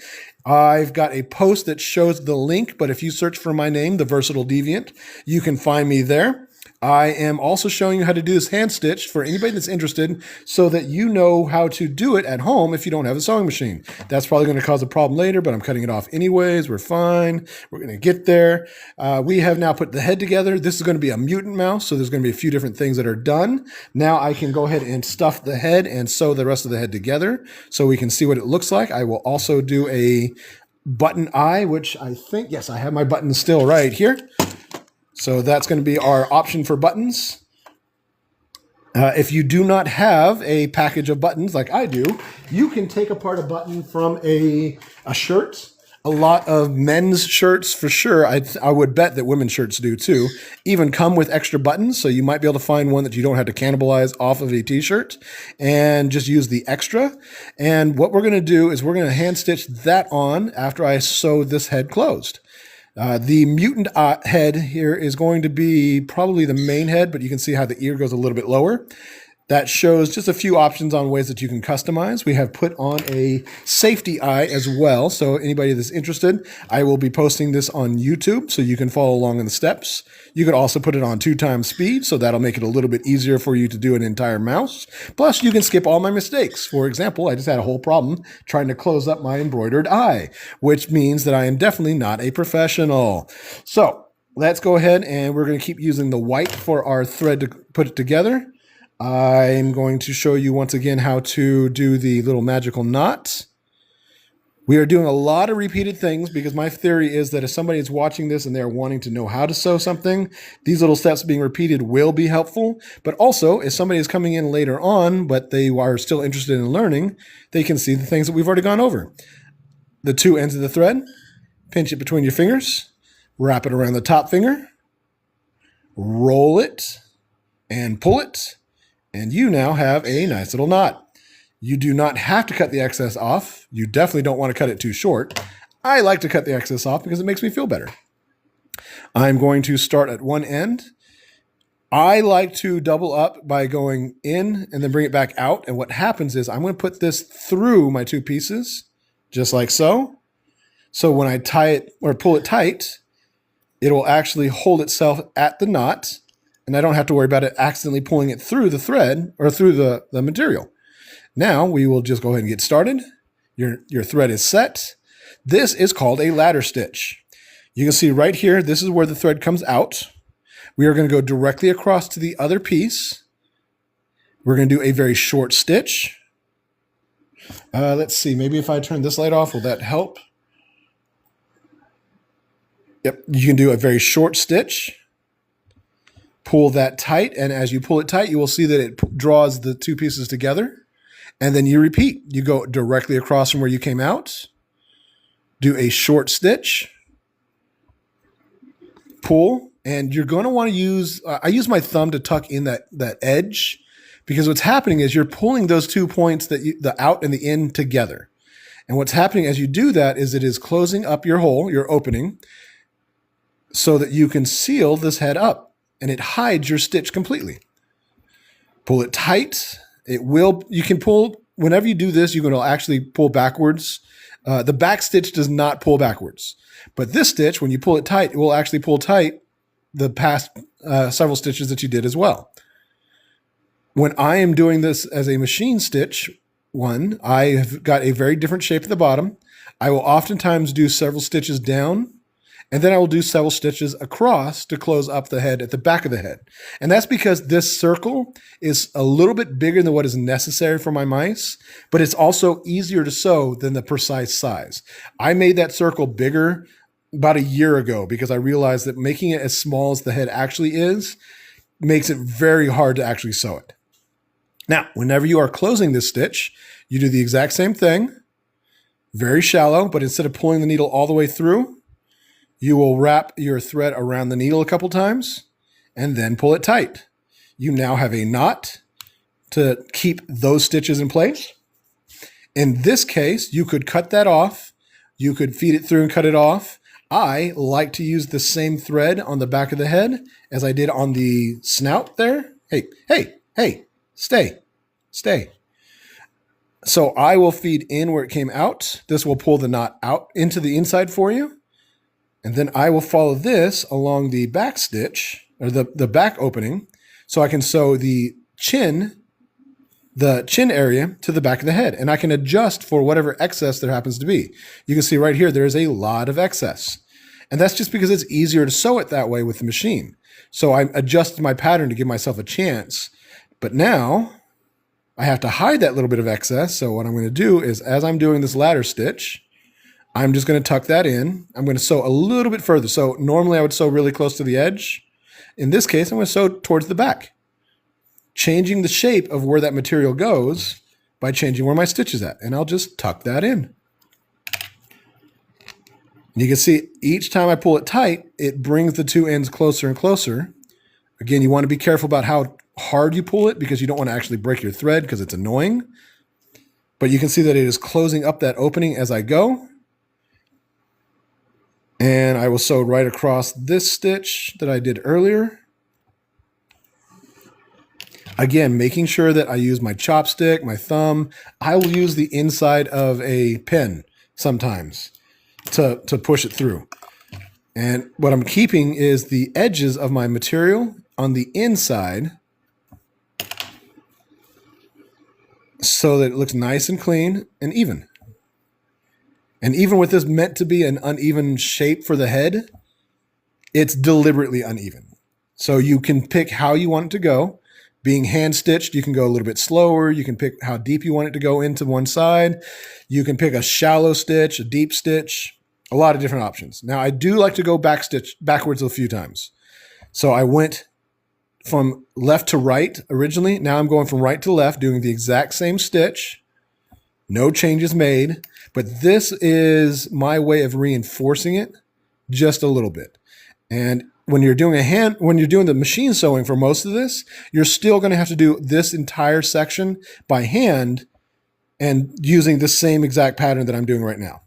I've got a post that shows the link, but if you search for my name, The Versatile Deviant, you can find me there. I am also showing you how to do this hand stitch for anybody that's interested so that you know how to do it at home if you don't have a sewing machine. That's probably going to cause a problem later, but I'm cutting it off anyways. We're fine. We're going to get there. We have now put the head together. This is going to be a mutant mouse, so there's going to be a few different things that are done. Now I can go ahead and stuff the head and sew the rest of the head together so we can see what it looks like. I will also do a button eye, which I think, yes, I have my buttons still right here. So that's going to be our option for buttons. If you do not have a package of buttons like I do, you can take apart a button from a shirt. A lot of men's shirts, for sure, I would bet that women's shirts do too, even come with extra buttons. So you might be able to find one that you don't have to cannibalize off of a t-shirt and just use the extra. And what we're going to do is we're going to hand stitch that on after I sew this head closed. The mutant head here is going to be probably the main head, but you can see how the ear goes a little bit lower. That shows just a few options on ways that you can customize. We have put on a safety eye as well. So anybody that's interested, I will be posting this on YouTube so you can follow along in the steps. You could also put it on 2x speed, so that'll make it a little bit easier for you to do an entire mouse. Plus, you can skip all my mistakes. For example, I just had a whole problem trying to close up my embroidered eye, which means that I am definitely not a professional. So let's go ahead and we're going to keep using the white for our thread to put it together. I'm going to show you once again how to do the little magical knot. We are doing a lot of repeated things because my theory is that if somebody is watching this and they're wanting to know how to sew something, these little steps being repeated will be helpful. But also, if somebody is coming in later on, but they are still interested in learning, they can see the things that we've already gone over. The two ends of the thread, pinch it between your fingers, wrap it around the top finger, roll it, and pull it. And you now have a nice little knot. You do not have to cut the excess off. You definitely don't want to cut it too short. I like to cut the excess off because it makes me feel better. I'm going to start at one end. I like to double up by going in and then bring it back out. And what happens is I'm going to put this through my two pieces, just like so. So when I tie it or pull it tight, it will actually hold itself at the knot. And I don't have to worry about it accidentally pulling it through the thread or through the material. Now we will just go ahead and get started. Your thread is set. This is called a ladder stitch. You can see right here, this is where the thread comes out. We are going to go directly across to the other piece. We're going to do a very short stitch. Let's see, maybe if I turn this light off, will that help? Yep, you can do a very short stitch. Pull that tight, and as you pull it tight, you will see that it draws the two pieces together. And then you repeat. You go directly across from where you came out. Do a short stitch. Pull, and you're going to want to use, I use my thumb to tuck in that edge, because what's happening is you're pulling those 2 points, the out and the in, together. And what's happening as you do that is it is closing up your hole, your opening, so that you can seal this head up, and it hides your stitch completely. Pull it tight. You can pull, whenever you do this, you're going to actually pull backwards. The back stitch does not pull backwards. But this stitch, when you pull it tight, it will actually pull tight the past several stitches that you did as well. When I am doing this as a machine stitch one, I have got a very different shape at the bottom. I will oftentimes do several stitches down, and then I will do several stitches across to close up the head at the back of the head. And that's because this circle is a little bit bigger than what is necessary for my mice, but it's also easier to sew than the precise size. I made that circle bigger about a year ago because I realized that making it as small as the head actually is makes it very hard to actually sew it. Now, whenever you are closing this stitch, you do the exact same thing, very shallow, but instead of pulling the needle all the way through, you will wrap your thread around the needle a couple times and then pull it tight. You now have a knot to keep those stitches in place. In this case, you could cut that off. You could feed it through and cut it off. I like to use the same thread on the back of the head as I did on the snout there. Hey, stay. So I will feed in where it came out. This will pull the knot out into the inside for you. And then I will follow this along the back stitch, or the back opening, so I can sew the chin area to the back of the head. And I can adjust for whatever excess there happens to be. You can see right here, there is a lot of excess. And that's just because it's easier to sew it that way with the machine. So I adjusted my pattern to give myself a chance. But now I have to hide that little bit of excess. So what I'm going to do is, as I'm doing this ladder stitch, I'm just going to tuck that in. I'm going to sew a little bit further. So normally I would sew really close to the edge. In this case, I'm going to sew towards the back, changing the shape of where that material goes by changing where my stitch is at. And I'll just tuck that in. And you can see each time I pull it tight, it brings the two ends closer and closer. Again, you want to be careful about how hard you pull it because you don't want to actually break your thread because it's annoying. But you can see that it is closing up that opening as I go. And I will sew right across this stitch that I did earlier. Again, making sure that I use my chopstick, my thumb. I will use the inside of a pen sometimes to push it through. And what I'm keeping is the edges of my material on the inside so that it looks nice and clean and even. And even with this meant to be an uneven shape for the head, it's deliberately uneven. So you can pick how you want it to go. Being hand stitched, you can go a little bit slower. You can pick how deep you want it to go into one side. You can pick a shallow stitch, a deep stitch, a lot of different options. Now I do like to go backwards a few times. So I went from left to right originally. Now I'm going from right to left, doing the exact same stitch. No changes made, but this is my way of reinforcing it just a little bit. And when you're doing the machine sewing for most of this, you're still going to have to do this entire section by hand and using the same exact pattern that I'm doing right now.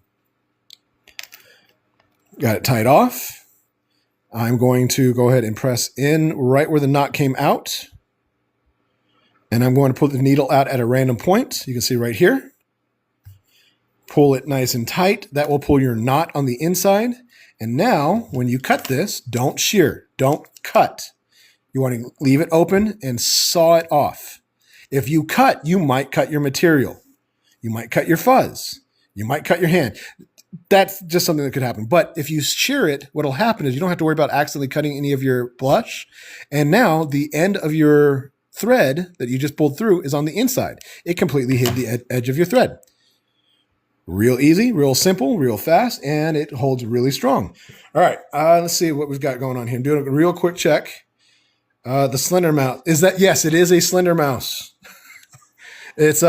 Got it tied off. I'm going to go ahead and press in right where the knot came out. And I'm going to put the needle out at a random point. You can see right here. Pull it nice and tight. That will pull your knot on the inside. And now, when you cut this, don't shear, don't cut. You want to leave it open and saw it off. If you cut, you might cut your material. You might cut your fuzz. You might cut your hand. that's just something that could happen. But if you shear it, what'll happen is you don't have to worry about accidentally cutting any of your plush. And now the end of your thread that you just pulled through is on the inside. It completely hid the edge of your thread. Real easy, real simple, real fast, and it holds really strong. All right, let's see what we've got going on here. I'm doing a real quick check. The slender mouse. Is that, yes, it is a slender mouse. It's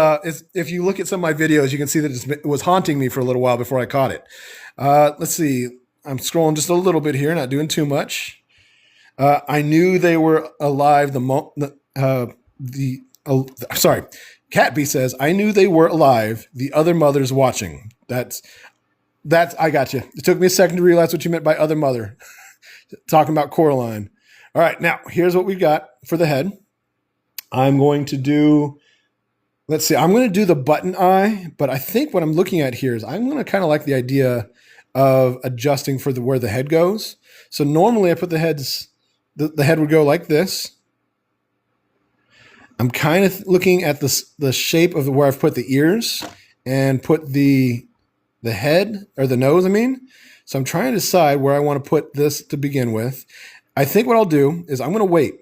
if you look at some of my videos, you can see that it was haunting me for a little while before I caught it. Let's see. I'm scrolling just a little bit here, not doing too much. I knew they were alive. Sorry. Catbee says, I knew they were alive. The other mother's watching. That's, I got you. It took me a second to realize what you meant by other mother. Talking about Coraline. All right, now here's what we've got for the head. I'm going to do, let's see, I'm going to do the button eye, but I think what I'm looking at here is I'm going to kind of like the idea of adjusting for where the head goes. So normally I put the head would go like this. I'm kind of looking at the shape of where I've put the ears and put the head, or the nose, I mean. So I'm trying to decide where I want to put this to begin with. I think what I'll do is I'm going to wait.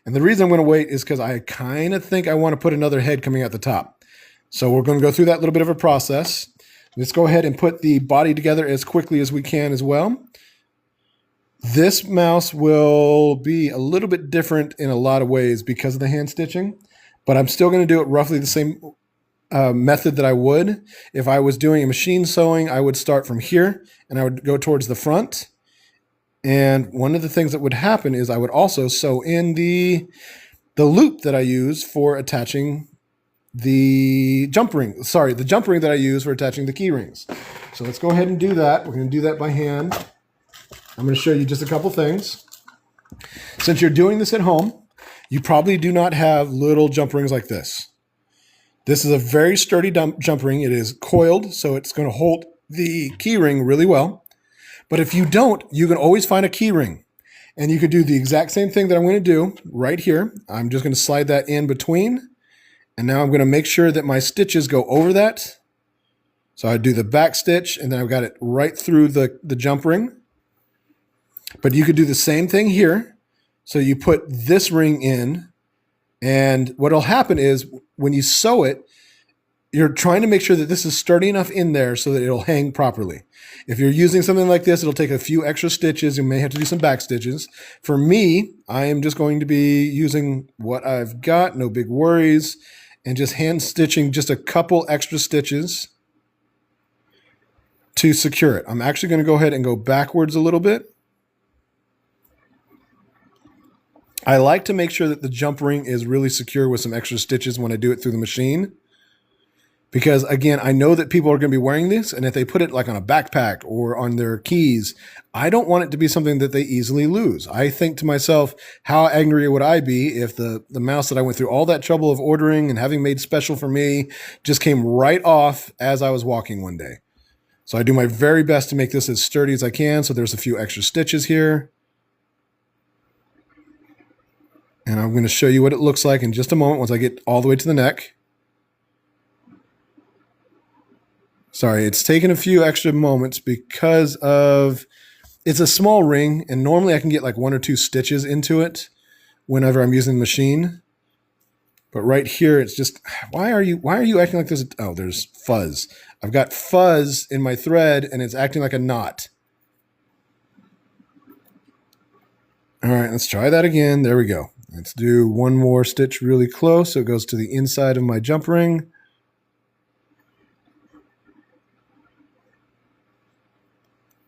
And the reason I'm going to wait is because I kind of think I want to put another head coming out the top. So we're going to go through that little bit of a process. Let's go ahead and put the body together as quickly as we can as well. This mouse will be a little bit different in a lot of ways because of the hand stitching, but I'm still going to do it roughly the same method that I would. If I was doing a machine sewing, I would start from here and I would go towards the front. And one of the things that would happen is I would also sew in the loop that I use for attaching the jump ring. Sorry, the jump ring that I use for attaching the key rings. So let's go ahead and do that. We're going to do that by hand. I'm going to show you just a couple things. Since you're doing this at home, you probably do not have little jump rings like this. This is a very sturdy jump ring. It is coiled, so it's going to hold the key ring really well. But if you don't, you can always find a key ring. And you could do the exact same thing that I'm going to do right here. I'm just going to slide that in between. And now I'm going to make sure that my stitches go over that. So I do the back stitch, and then I've got it right through the jump ring. But you could do the same thing here. So you put this ring in, and what'll happen is when you sew it, you're trying to make sure that this is sturdy enough in there so that it'll hang properly. If you're using something like this, it'll take a few extra stitches. You may have to do some back stitches. For me, I am just going to be using what I've got, no big worries, and just hand stitching just a couple extra stitches to secure it. I'm actually going to go ahead and go backwards a little bit. I like to make sure that the jump ring is really secure with some extra stitches when I do it through the machine. Because again, I know that people are going to be wearing this, and if they put it like on a backpack or on their keys, I don't want it to be something that they easily lose. I think to myself, how angry would I be if the mouse that I went through all that trouble of ordering and having made special for me just came right off as I was walking one day. So I do my very best to make this as sturdy as I can. So there's a few extra stitches here. And I'm going to show you what it looks like in just a moment once I get all the way to the neck. Sorry, it's taken a few extra moments because of, it's a small ring, and normally I can get like 1 or 2 stitches into it whenever I'm using the machine. But right here, it's just, why are you acting like this? Oh, there's fuzz. I've got fuzz in my thread, and it's acting like a knot. All right, let's try that again. There we go. Let's do one more stitch really close so it goes to the inside of my jump ring.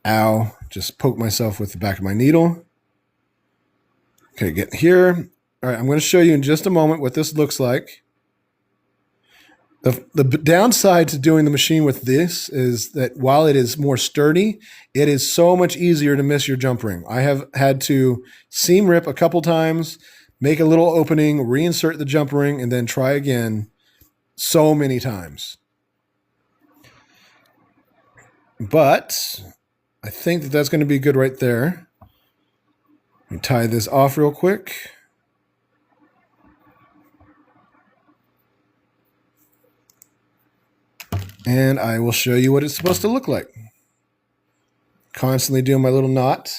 Ow, just poked myself with the back of my needle. Okay, get here. All right, I'm going to show you in just a moment what this looks like. The downside to doing the machine with this is that while it is more sturdy, it is so much easier to miss your jump ring. I have had to seam rip a couple times, make a little opening, reinsert the jump ring, and then try again so many times. But I think that that's going to be good right there. Let me tie this off real quick. And I will show you what it's supposed to look like. constantly doing my little knot.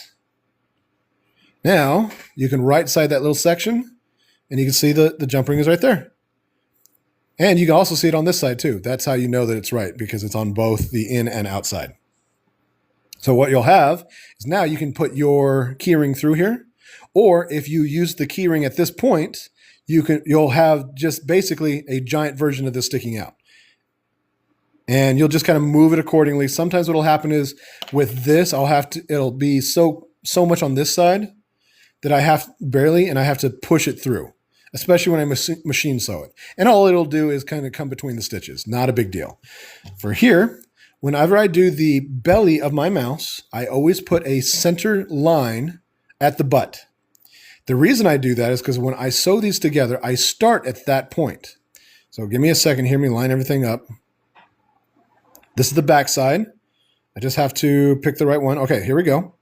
Now you can right side that little section and you can see the jump ring is right there. And you can also see it on this side too. That's how you know that it's right, because it's on both the in and outside. So what you'll have is now you can put your keyring through here, or if you use the keyring at this point, you'll have just basically a giant version of this sticking out. And you'll just kind of move it accordingly. Sometimes what'll happen is with this, it'll be so much on this side that I have to push it through, especially when I machine sew it. And all it'll do is kind of come between the stitches. Not a big deal. For here, whenever I do the belly of my mouse, I always put a center line at the butt. The reason I do that is because when I sew these together, I start at that point. So give me a second, hear me line everything up. This is the back side. I just have to pick the right one. Okay, here we go.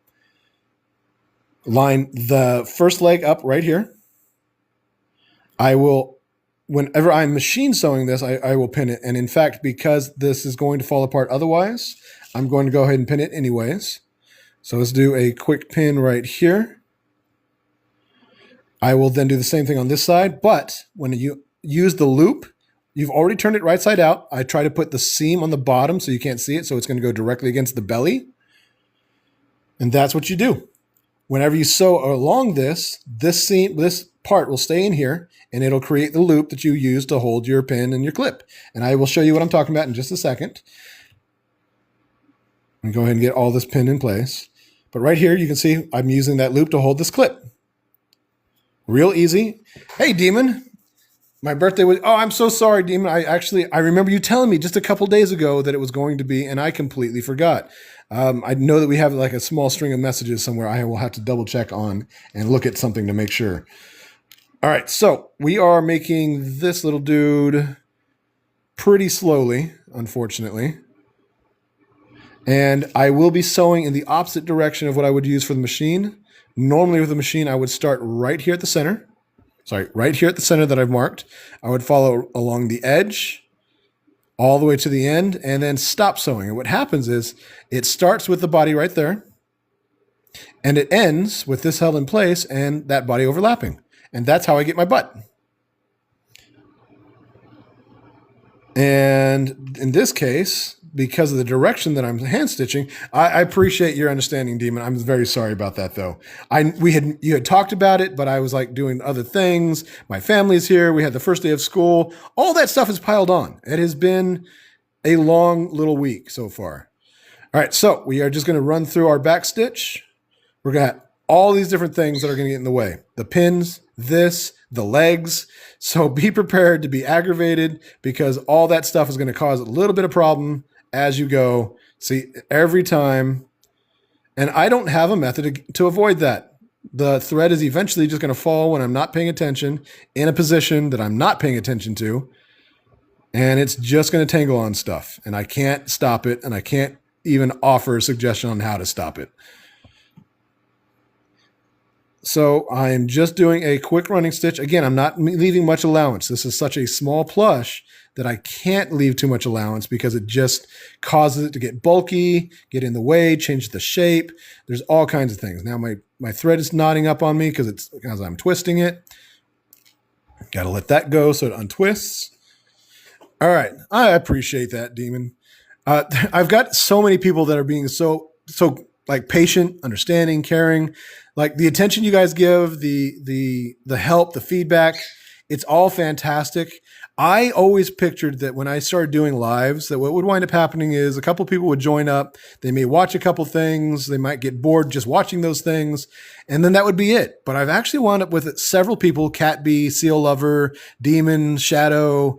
Line the first leg up right here. Whenever I'm machine sewing this, I will pin it. And in fact, because this is going to fall apart otherwise, I'm going to go ahead and pin it anyways. So let's do a quick pin right here. I will then do the same thing on this side, but when you use the loop, you've already turned it right side out. I try to put the seam on the bottom so you can't see it, so it's going to go directly against the belly. And that's what you do. Whenever you sew along this part will stay in here, and it'll create the loop that you use to hold your pin and your clip. And I will show you what I'm talking about in just a second. And go ahead and get all this pinned in place. But right here, you can see I'm using that loop to hold this clip. Real easy. Hey, Demon. My birthday was, oh, I'm so sorry, Demon. I remember you telling me just a couple days ago that it was going to be, and I completely forgot. I know that we have like a small string of messages somewhere I will have to double check on and look at something to make sure. All right, so we are making this little dude pretty slowly, unfortunately. And I will be sewing in the opposite direction of what I would use for the machine. Normally with the machine, I would start right here at the center. Right here at the center that I've marked. I would follow along the edge all the way to the end and then stop sewing. And what happens is it starts with the body right there and it ends with this held in place and that body overlapping. And that's how I get my butt. And in this case, because of the direction that I'm hand stitching, I appreciate your understanding, Demon. I'm very sorry about that, though. You had talked about it, but I was like doing other things. My family's here. We had the first day of school. All that stuff is piled on. It has been a long little week so far. All right, so we are just going to run through our back stitch. We're going to have all these different things that are going to get in the way. The pins, the legs. So be prepared to be aggravated because all that stuff is going to cause a little bit of problem as you go. See, every time. And I don't have a method to avoid that. The thread is eventually just going to fall when I'm not paying attention in a position that I'm not paying attention to. And it's just going to tangle on stuff. And I can't stop it. And I can't even offer a suggestion on how to stop it. So I'm just doing a quick running stitch. Again, I'm not leaving much allowance. This is such a small plush that I can't leave too much allowance because it just causes it to get bulky, get in the way, change the shape. There's all kinds of things. Now my thread is knotting up on me because I'm twisting it. Got to let that go so it untwists. All right. I appreciate that, Demon. I've got so many people that are being so like patient, understanding, caring. Like the attention you guys give, the help, the feedback, it's all fantastic. I always pictured that when I started doing lives, that what would wind up happening is a couple people would join up. They may watch a couple things. They might get bored just watching those things. And then that would be it. But I've actually wound up with several people, Cat Bee, Seal Lover, Demon, Shadow,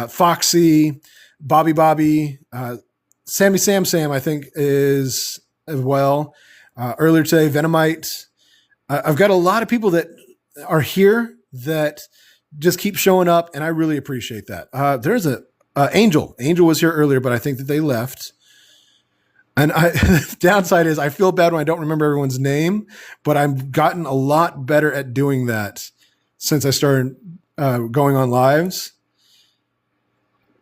Foxy, Bobby, Sammy Sam, I think is as well. Earlier today, Venomite. I've got a lot of people that are here that just keep showing up, and I really appreciate that. There's Angel. Angel was here earlier, but I think that they left. And the downside is I feel bad when I don't remember everyone's name, but I've gotten a lot better at doing that since I started going on lives.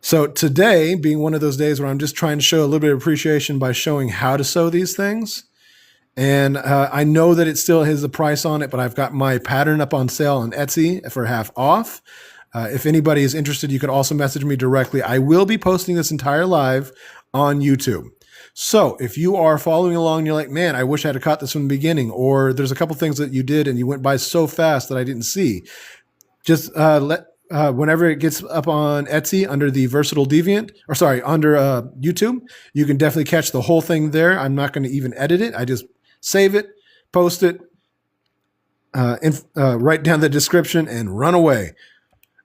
So today, being one of those days where I'm just trying to show a little bit of appreciation by showing how to sew these things, And I know that it still has a price on it, but I've got my pattern up on sale on Etsy for half off. If anybody is interested, you could also message me directly. I will be posting this entire live on YouTube. So if you are following along and you're like, man, I wish I had caught this from the beginning, or there's a couple things that you did and you went by so fast that I didn't see, just whenever it gets up on Etsy under the Versatile Deviant, or sorry, under YouTube, you can definitely catch the whole thing there. I'm not going to even edit it. I just save it, post it, write down the description, and run away.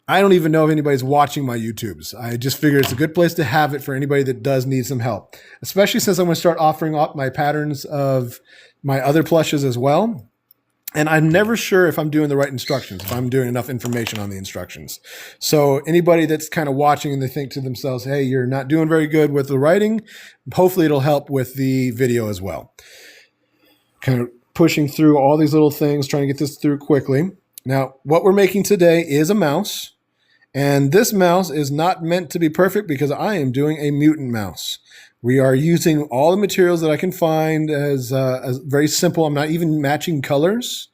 I don't even know if anybody's watching my YouTubes. I just figured it's a good place to have it for anybody that does need some help, especially since I'm going to start offering up my patterns of my other plushes as well. And I'm never sure if I'm doing the right instructions, if I'm doing enough information on the instructions. So anybody that's kind of watching and they think to themselves, hey, you're not doing very good with the writing, hopefully it'll help with the video as well. Kind of pushing through all these little things, trying to get this through quickly. Now, what we're making today is a mouse. And this mouse is not meant to be perfect because I am doing a mutant mouse. We are using all the materials that I can find as very simple. I'm not even matching colors.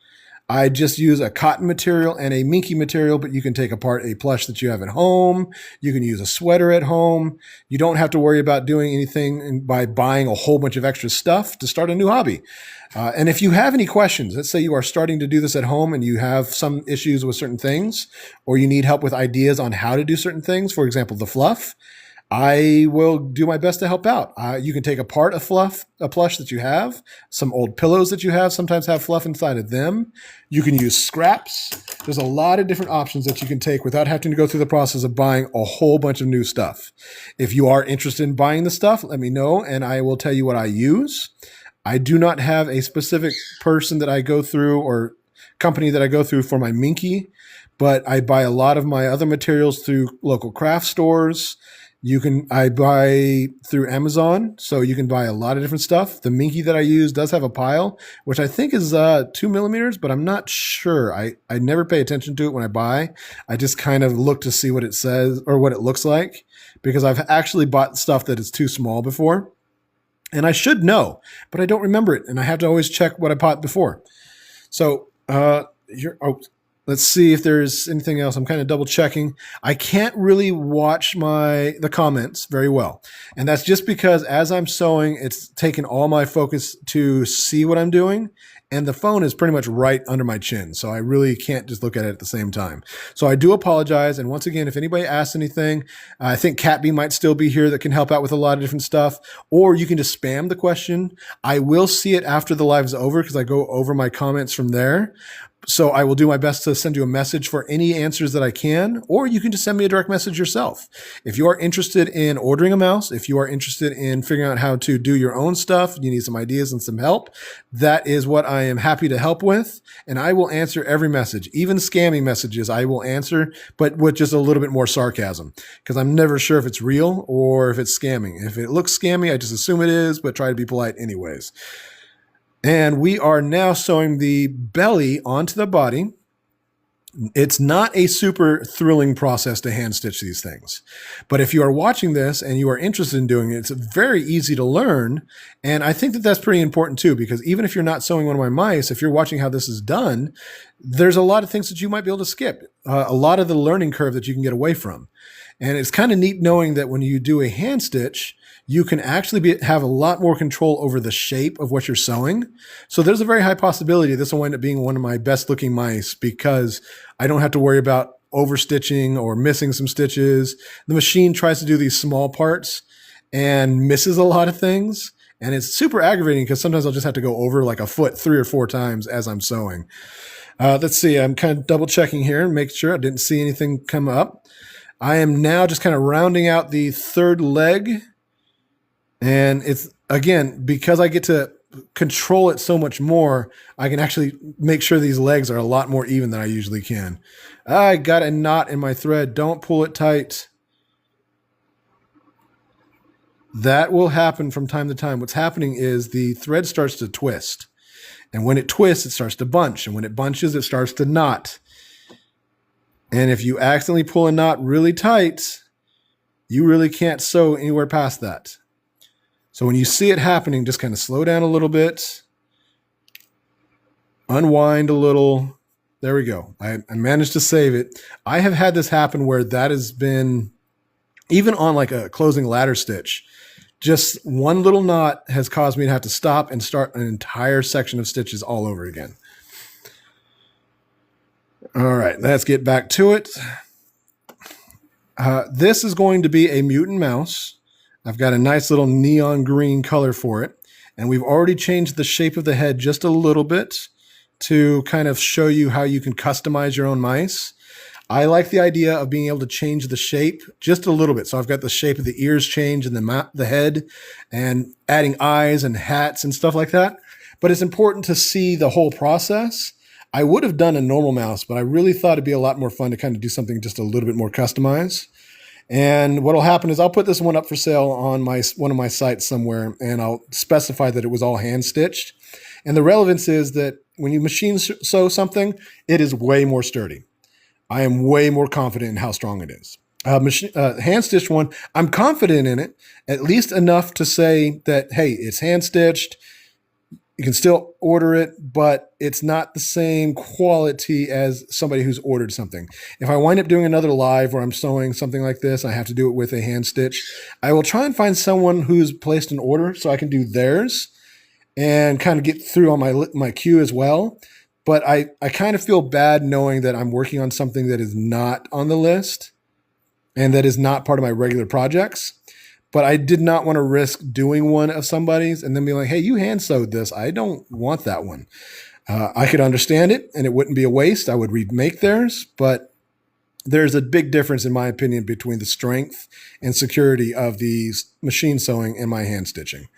I just use a cotton material and a minky material, but you can take apart a plush that you have at home. You can use a sweater at home. You don't have to worry about doing anything by buying a whole bunch of extra stuff to start a new hobby. And if you have any questions, let's say you are starting to do this at home and you have some issues with certain things, or you need help with ideas on how to do certain things, for example, the fluff, I will do my best to help out. You can take apart a plush that you have, some old pillows that you have, sometimes have fluff inside of them. You can use scraps. There's a lot of different options that you can take without having to go through the process of buying a whole bunch of new stuff. If you are interested in buying the stuff, let me know and I will tell you what I use. I do not have a specific person that I go through or company that I go through for my minky, but I buy a lot of my other materials through local craft stores. I buy through Amazon, so you can buy a lot of different stuff. The minky that I use does have a pile, which I think is 2 millimeters, but I'm not sure. I never pay attention to it when I buy. I just kind of look to see what it says or what it looks like, because I've actually bought stuff that is too small before. And I should know, but I don't remember it. And I have to always check what I bought before. So let's see if there's anything else. I'm kind of double checking. I can't really watch the comments very well. And that's just because as I'm sewing, it's taken all my focus to see what I'm doing. And the phone is pretty much right under my chin. So I really can't just look at it at the same time. So I do apologize. And once again, if anybody asks anything, I think Catby might still be here that can help out with a lot of different stuff. Or you can just spam the question. I will see it after the live is over because I go over my comments from there. So I will do my best to send you a message for any answers that I can, or you can just send me a direct message yourself. If you are interested in ordering a mouse, if you are interested in figuring out how to do your own stuff, you need some ideas and some help, that is what I am happy to help with. And I will answer every message, even scammy messages I will answer, but with just a little bit more sarcasm, because I'm never sure if it's real or if it's scamming. If it looks scammy, I just assume it is, but try to be polite anyways. And we are now sewing the belly onto the body. It's not a super thrilling process to hand stitch these things. But if you are watching this and you are interested in doing it, it's very easy to learn. And I think that that's pretty important too, because even if you're not sewing one of my mice, if you're watching how this is done, there's a lot of things that you might be able to skip, a lot of the learning curve that you can get away from. And it's kind of neat knowing that when you do a hand stitch, you can actually have a lot more control over the shape of what you're sewing. So there's a very high possibility this will end up being one of my best looking mice because I don't have to worry about overstitching or missing some stitches. The machine tries to do these small parts and misses a lot of things. And it's super aggravating because sometimes I'll just have to go over like a foot 3 or 4 times as I'm sewing. Let's see, I'm kind of double checking here and make sure I didn't see anything come up. I am now just kind of rounding out the third leg. And it's, again, because I get to control it so much more, I can actually make sure these legs are a lot more even than I usually can. I got a knot in my thread. Don't pull it tight. That will happen from time to time. What's happening is the thread starts to twist. And when it twists, it starts to bunch. And when it bunches, it starts to knot. And if you accidentally pull a knot really tight, you really can't sew anywhere past that. So when you see it happening, just kind of slow down a little bit unwind a little. There we go. I managed to save it. I have had this happen where that has been, even on like a closing ladder stitch, just one little knot has caused me to have to stop and start an entire section of stitches all over again. All right, let's get back to it. This is going to be a mutant mouse. I've got a nice little neon green color for it. And we've already changed the shape of the head just a little bit to kind of show you how you can customize your own mice. I like the idea of being able to change the shape just a little bit. So I've got the shape of the ears changed and the head, and adding eyes and hats and stuff like that. But it's important to see the whole process. I would have done a normal mouse, but I really thought it'd be a lot more fun to kind of do something just a little bit more customized. And what will happen is I'll put this one up for sale on one of my sites somewhere, and I'll specify that it was all hand stitched. And the relevance is that when you machine sew something, it is way more sturdy. I am way more confident in how strong it is. Hand stitched one, I'm confident in it, at least enough to say that, hey, it's hand stitched. You can still order it, but it's not the same quality as somebody who's ordered something. If I wind up doing another live where I'm sewing something like this, I have to do it with a hand stitch. I will try and find someone who's placed an order so I can do theirs and kind of get through on my queue as well. But I kind of feel bad knowing that I'm working on something that is not on the list and that is not part of my regular projects. But I did not want to risk doing one of somebody's and then be like, hey, you hand sewed this. I don't want that one. I could understand it and it wouldn't be a waste. I would remake theirs, but there's a big difference, in my opinion, between the strength and security of the machine sewing and my hand stitching.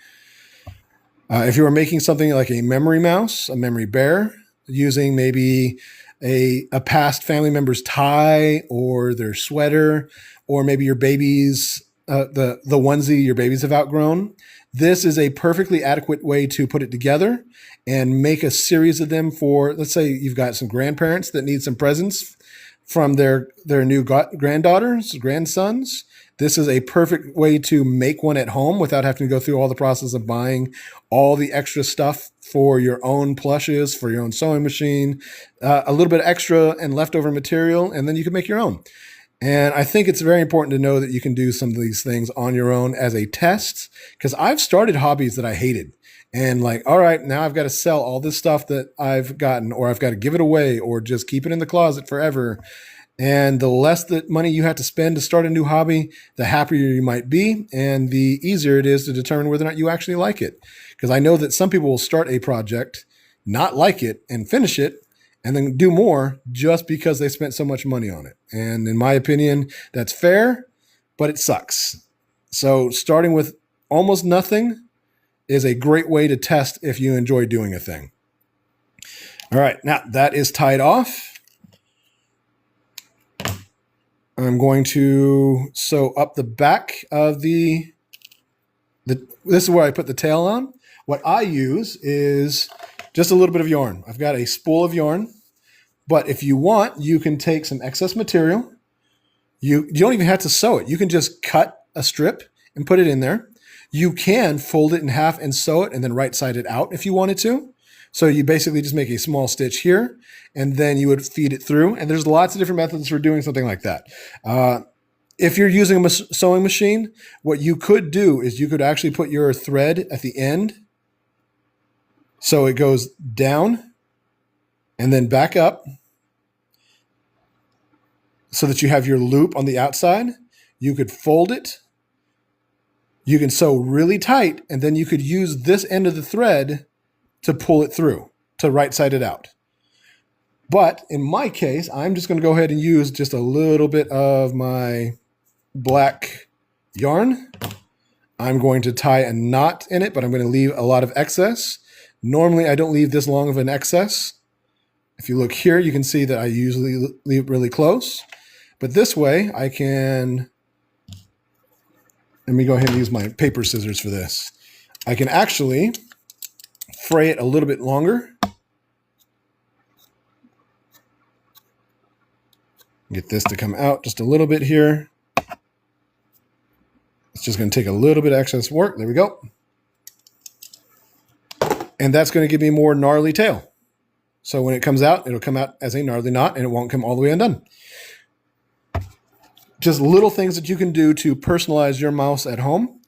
If you were making something like a memory mouse, a memory bear, using maybe a past family member's tie or their sweater, or maybe your baby's the onesie your babies have outgrown, this is a perfectly adequate way to put it together and make a series of them for, let's say you've got some grandparents that need some presents from their new granddaughters, grandsons. This is a perfect way to make one at home without having to go through all the process of buying all the extra stuff for your own plushes, for your own sewing machine, a little bit extra and leftover material, and then you can make your own. And I think it's very important to know that you can do some of these things on your own as a test, because I've started hobbies that I hated. And like, all right, now I've got to sell all this stuff that I've gotten, or I've got to give it away, or just keep it in the closet forever. And the less that money you have to spend to start a new hobby, the happier you might be, and the easier it is to determine whether or not you actually like it. Because I know that some people will start a project, not like it, and finish it, and then do more just because they spent so much money on it. And in my opinion, that's fair, but it sucks. So starting with almost nothing is a great way to test if you enjoy doing a thing. All right, now that is tied off. I'm going to sew up the back of this is where I put the tail on. What I use is just a little bit of yarn. I've got a spool of yarn, but if you want, you can take some excess material. You don't even have to sew it. You can just cut a strip and put it in there. You can fold it in half and sew it and then right side it out if you wanted to. So you basically just make a small stitch here and then you would feed it through. And there's lots of different methods for doing something like that. If you're using a sewing machine, what you could do is you could actually put your thread at the end. So it goes down and then back up so that you have your loop on the outside. You could fold it. You can sew really tight, and then you could use this end of the thread to pull it through, to right side it out. But in my case, I'm just going to go ahead and use just a little bit of my black yarn. I'm going to tie a knot in it, but I'm going to leave a lot of excess. Normally, I don't leave this long of an excess. If you look here, you can see that I usually leave it really close. But this way, I can... Let me go ahead and use my paper scissors for this. I can actually fray it a little bit longer. Get this to come out just a little bit here. It's just going to take a little bit of excess work. There we go. And that's going to give me more gnarly tail. So when it comes out, it'll come out as a gnarly knot and it won't come all the way undone. Just little things that you can do to personalize your mouse at home.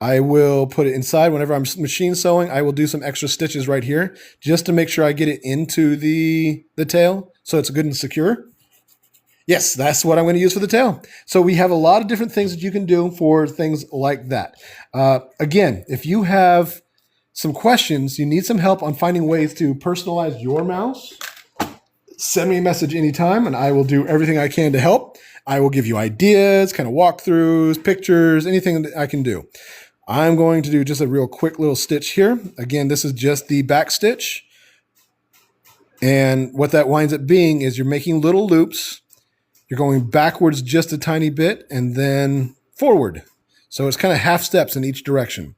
I will put it inside whenever I'm machine sewing. I will do some extra stitches right here just to make sure I get it into the tail so it's good and secure. Yes, that's what I'm going to use for the tail. So we have a lot of different things that you can do for things like that. Again, if you have some questions, you need some help on finding ways to personalize your mouse, send me a message anytime and I will do everything I can to help. I will give you ideas, kind of walkthroughs, pictures, anything that I can do. I'm going to do just a real quick little stitch here. Again, this is just the back stitch. And what that winds up being is you're making little loops. You're going backwards just a tiny bit and then forward. So it's kind of half steps in each direction.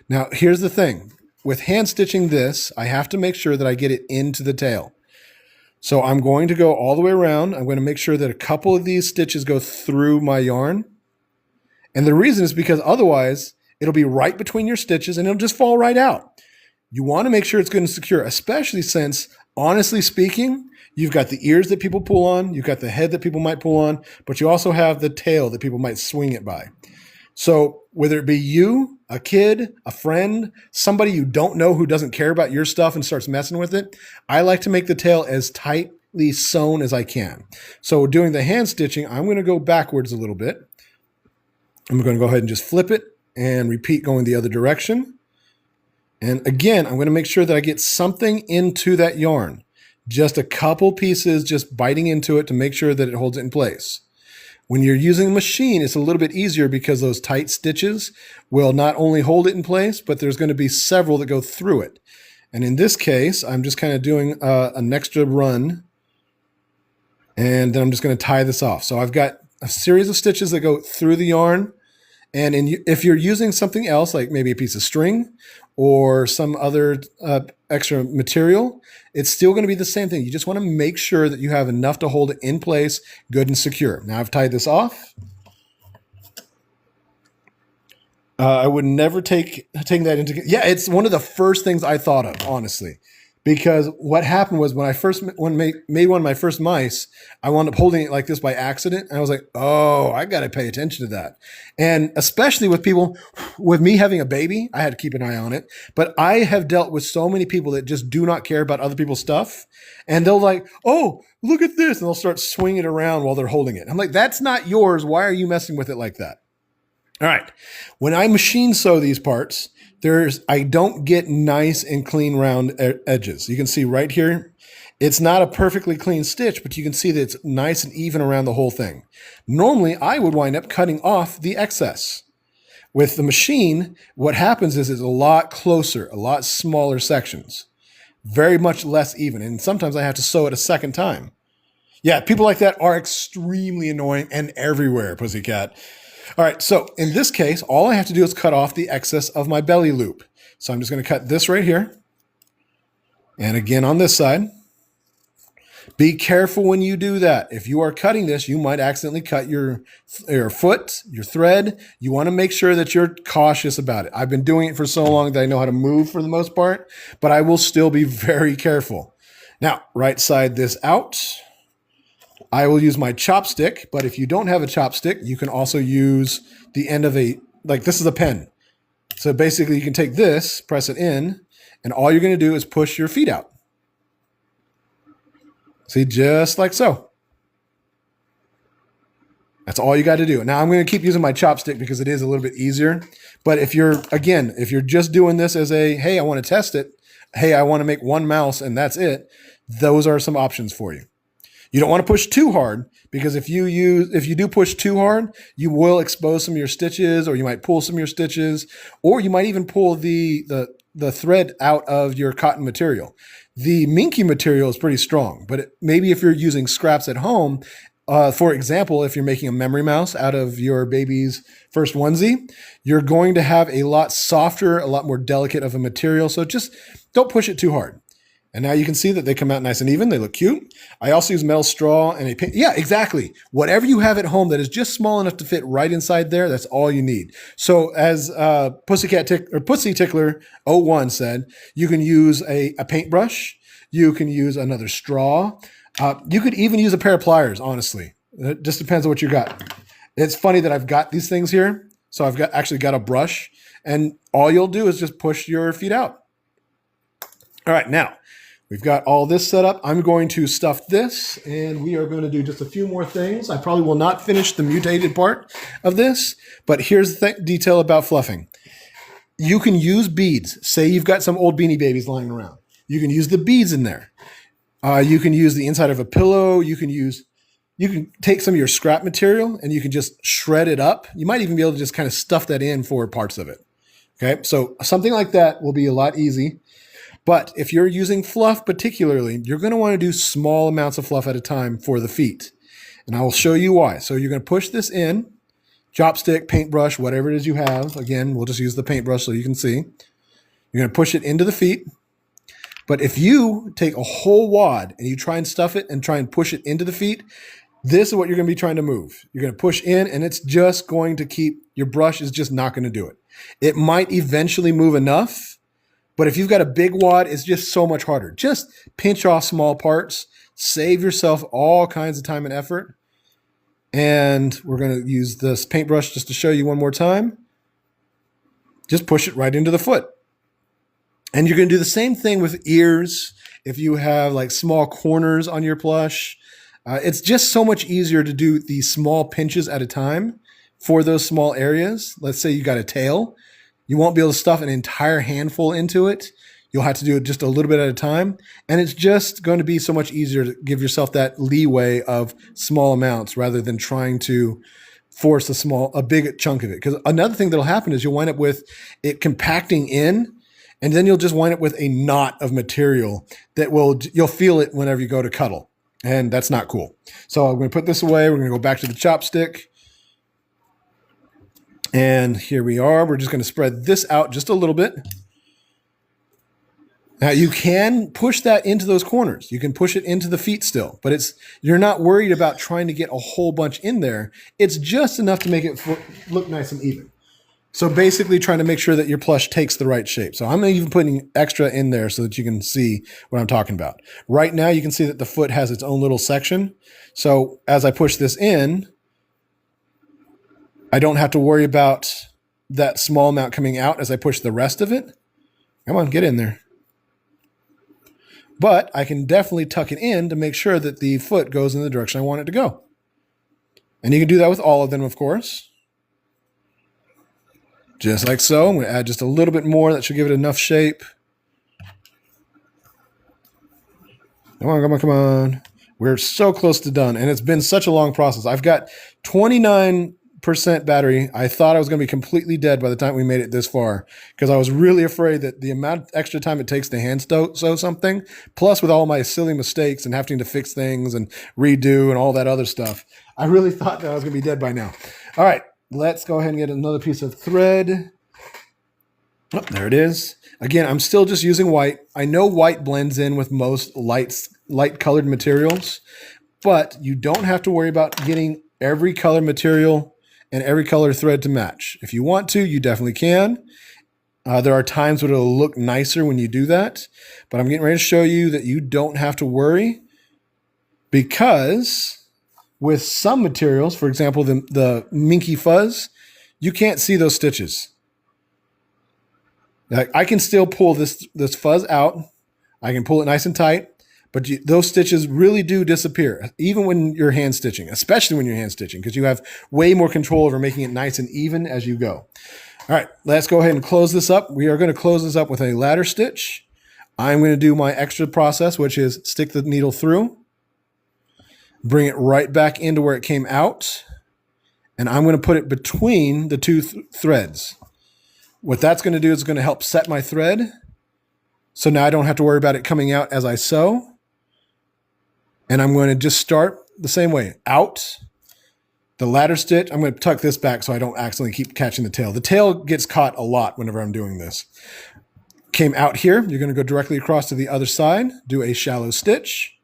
Now, here's the thing. With hand stitching this, I have to make sure that I get it into the tail. So I'm going to go all the way around. I'm going to make sure that a couple of these stitches go through my yarn. And the reason is because otherwise it'll be right between your stitches and it'll just fall right out. You want to make sure it's good and secure, especially since, honestly speaking, you've got the ears that people pull on, you've got the head that people might pull on, but you also have the tail that people might swing it by. So whether it be you, a kid, a friend, somebody you don't know who doesn't care about your stuff and starts messing with it, I like to make the tail as tightly sewn as I can. So doing the hand stitching, I'm going to go backwards a little bit. I'm going to go ahead and just flip it and repeat going the other direction. And again, I'm going to make sure that I get something into that yarn. Just a couple pieces, just biting into it to make sure that it holds it in place. When you're using a machine, it's a little bit easier because those tight stitches will not only hold it in place, but there's going to be several that go through it. And in this case, I'm just kind of doing an extra run. And then I'm just going to tie this off. So I've got a series of stitches that go through the yarn. And if you're using something else, like maybe a piece of string or some other extra material, it's still going to be the same thing. You just want to make sure that you have enough to hold it in place, good and secure. Now I've tied this off. I would never take that into. Yeah, it's one of the first things I thought of, honestly, because what happened was when I made one of my first mice, I wound up holding it like this by accident, and I was like, "Oh, I got to pay attention to that." And especially with people, with me having a baby, I had to keep an eye on it. But I have dealt with so many people that just do not care about other people's stuff, and they'll like, "Oh, look at this," and they'll start swinging it around while they're holding it. I'm like, "That's not yours. Why are you messing with it like that?" All right. When I machine sew these parts, I don't get nice and clean round edges. You can see right here, it's not a perfectly clean stitch, but you can see that it's nice and even around the whole thing. Normally, I would wind up cutting off the excess. With the machine, what happens is it's a lot closer, a lot smaller sections, very much less even. And sometimes I have to sew it a second time. Yeah, people like that are extremely annoying and everywhere, pussycat. All right, so in this case, all I have to do is cut off the excess of my belly loop. So I'm just going to cut this right here. And again on this side. Be careful when you do that. If you are cutting this, you might accidentally cut your foot, your thread. You want to make sure that you're cautious about it. I've been doing it for so long that I know how to move for the most part, but I will still be very careful. Now, right side this out. I will use my chopstick, but if you don't have a chopstick, you can also use the end of like this is a pen. So basically you can take this, press it in, and all you're going to do is push your feet out. See, just like so. That's all you got to do. Now I'm going to keep using my chopstick because it is a little bit easier. But if you're just doing this as hey, I want to test it. Hey, I want to make one mouse and that's it. Those are some options for you. You don't want to push too hard because if you do push too hard, you will expose some of your stitches, or you might pull some of your stitches, or you might even pull the thread out of your cotton material. The minky material is pretty strong, but maybe if you're using scraps at home, for example, if you're making a memory mouse out of your baby's first onesie, you're going to have a lot softer, a lot more delicate of a material. So just don't push it too hard. And now you can see that they come out nice and even. They look cute. I also use metal straw and a pin. Yeah, exactly. Whatever you have at home that is just small enough to fit right inside there, that's all you need. So as Pussy Tickler 01 said, you can use a paintbrush. You can use another straw. You could even use a pair of pliers, honestly. It just depends on what you got. It's funny that I've got these things here. So I've actually got a brush. And all you'll do is just push your feet out. All right, now. We've got all this set up. I'm going to stuff this, and we are going to do just a few more things. I probably will not finish the mutated part of this, but here's the detail about fluffing. You can use beads. Say you've got some old Beanie Babies lying around. You can use the beads in there. You can use the inside of a pillow. You can take some of your scrap material, and you can just shred it up. You might even be able to just kind of stuff that in for parts of it. Okay, so something like that will be a lot easy. But if you're using fluff particularly, you're going to want to do small amounts of fluff at a time for the feet. And I will show you why. So you're going to push this in, chopstick, paintbrush, whatever it is you have. Again, we'll just use the paintbrush so you can see. You're going to push it into the feet. But if you take a whole wad and you try and stuff it and try and push it into the feet, this is what you're going to be trying to move. You're going to push in, and it's just going to your brush is just not going to do it. It might eventually move enough. But if you've got a big wad, it's just so much harder. Just pinch off small parts. Save yourself all kinds of time and effort. And we're going to use this paintbrush just to show you one more time. Just push it right into the foot. And you're going to do the same thing with ears. If you have like small corners on your plush, it's just so much easier to do these small pinches at a time for those small areas. Let's say you got a tail. You won't be able to stuff an entire handful into it. You'll have to do it just a little bit at a time. And it's just going to be so much easier to give yourself that leeway of small amounts rather than trying to force a big chunk of it. Because another thing that'll happen is you'll wind up with it compacting in, and then you'll just wind up with a knot of material that you'll feel it whenever you go to cuddle. And that's not cool. So I'm going to put this away. We're going to go back to the chopstick. And here we are. We're just going to spread this out just a little bit. Now you can push that into those corners. You can push it into the feet still, but you're not worried about trying to get a whole bunch in there. It's just enough to make it look nice and even. So basically trying to make sure that your plush takes the right shape. So I'm even putting extra in there so that you can see what I'm talking about. Right now you can see that the foot has its own little section. So as I push this in, I don't have to worry about that small amount coming out as I push the rest of it. Come on, get in there. But I can definitely tuck it in to make sure that the foot goes in the direction I want it to go. And you can do that with all of them, of course. Just like so. I'm going to add just a little bit more. That should give it enough shape. Come on, come on, come on. We're so close to done. And it's been such a long process. I've got 29% battery. I thought I was going to be completely dead by the time we made it this far because I was really afraid that the amount of extra time it takes to hand sew something, plus with all my silly mistakes and having to fix things and redo and all that other stuff, I really thought that I was going to be dead by now. All right, let's go ahead and get another piece of thread. Oh, there it is. Again, I'm still just using white. I know white blends in with most light colored materials, but you don't have to worry about getting every color material and every color thread to match. If you want to, you definitely can. There are times when it'll look nicer when you do that, but I'm getting ready to show you that you don't have to worry because with some materials, for example, the Minky Fuzz, you can't see those stitches. Like I can still pull this fuzz out. I can pull it nice and tight. But those stitches really do disappear, even when you're hand stitching, especially when you're hand stitching, because you have way more control over making it nice and even as you go. All right, let's go ahead and close this up. We are going to close this up with a ladder stitch. I'm going to do my extra process, which is stick the needle through, bring it right back into where it came out, and I'm going to put it between the two threads. What that's going to do is going to help set my thread, so now I don't have to worry about it coming out as I sew. And I'm going to just start the same way. Out, the ladder stitch. I'm going to tuck this back so I don't accidentally keep catching the tail. The tail gets caught a lot whenever I'm doing this. came out here, you're going to go directly across to the other side, do a shallow stitch.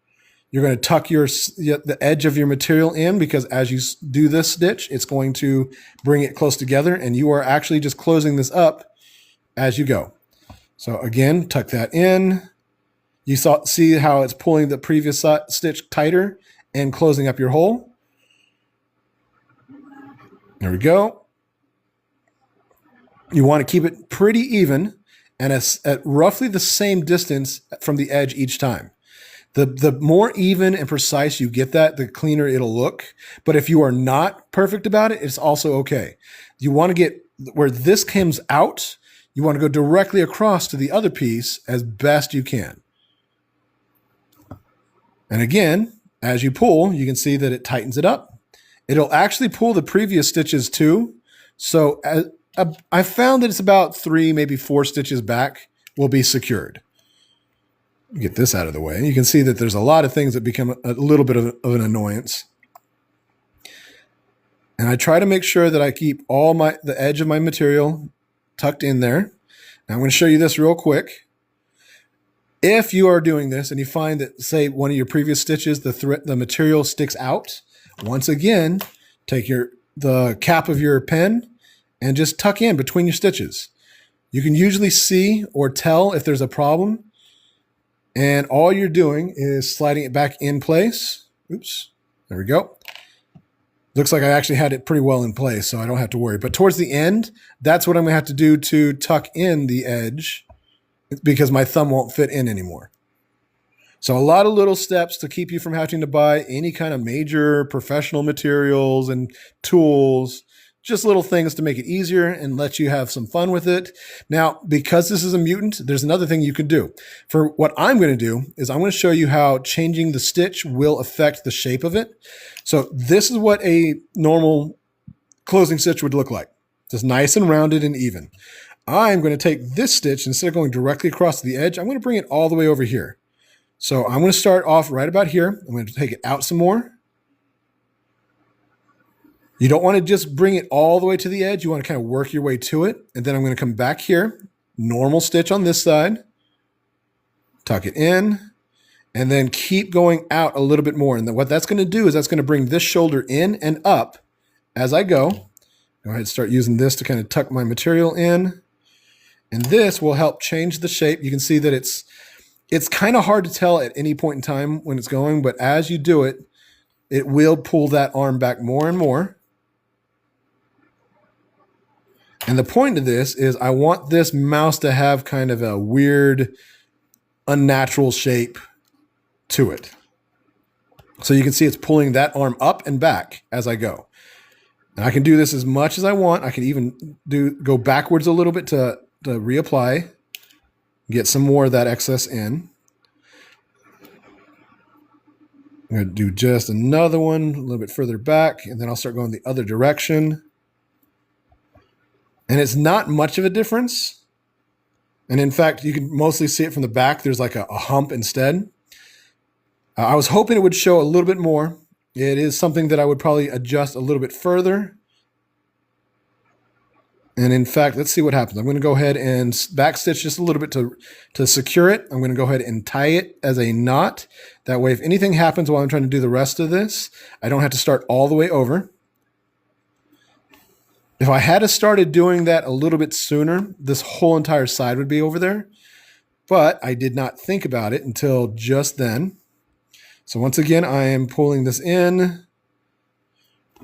You're going to tuck the edge of your material in, because as you do this stitch, it's going to bring it close together, and you are actually just closing this up as you go. So again, tuck that in. You see how it's pulling the previous stitch tighter and closing up your hole. There we go. You want to keep it pretty even and at roughly the same distance from the edge each time. The more even and precise you get that, the cleaner it'll look. But if you are not perfect about it, it's also okay. You want to get where this comes out, you want to go directly across to the other piece as best you can. And again, as you pull, you can see that it tightens it up. It'll actually pull the previous stitches too. So I found that it's about 3, maybe 4 stitches back will be secured. Get this out of the way. You can see that there's a lot of things that become a little bit of an annoyance. And I try to make sure that I keep the edge of my material tucked in there. Now I'm going to show you this real quick. If you are doing this and you find that, say, one of your previous stitches, the material sticks out, once again, take the cap of your pen and just tuck in between your stitches. You can usually see or tell if there's a problem, and all you're doing is sliding it back in place. Oops, there we go. Looks like I actually had it pretty well in place, so I don't have to worry. But towards the end, that's what I'm going to have to do to tuck in the edge, because my thumb won't fit in anymore. So a lot of little steps to keep you from having to buy any kind of major professional materials and tools, just little things to make it easier and let you have some fun with it. Now, because this is a mutant, there's another thing you can do. For what I'm going to do is I'm going to show you how changing the stitch will affect the shape of it. So this is what a normal closing stitch would look like. Just nice and rounded and even. I'm going to take this stitch, instead of going directly across the edge, I'm going to bring it all the way over here. So I'm going to start off right about here. I'm going to take it out some more. You don't want to just bring it all the way to the edge. You want to kind of work your way to it. And then I'm going to come back here, normal stitch on this side, tuck it in, and then keep going out a little bit more. And then what that's going to do is that's going to bring this shoulder in and up as I go. Go ahead and start using this to kind of tuck my material in. And this will help change the shape. You can see that it's kind of hard to tell at any point in time when it's going, but as you do it, it will pull that arm back more and more. And the point of this is I want this mouse to have kind of a weird, unnatural shape to it. So you can see it's pulling that arm up and back as I go. And I can do this as much as I want. I can even go backwards a little bit to reapply, get some more of that excess in. I'm going to do just another one a little bit further back, and then I'll start going the other direction. And it's not much of a difference. And in fact, you can mostly see it from the back. There's like a hump instead. I was hoping it would show a little bit more. It is something that I would probably adjust a little bit further. And in fact, let's see what happens. I'm going to go ahead and backstitch just a little bit to secure it. I'm going to go ahead and tie it as a knot. That way, if anything happens while I'm trying to do the rest of this, I don't have to start all the way over. If I had started doing that a little bit sooner, this whole entire side would be over there. But I did not think about it until just then. So once again, I am pulling this in.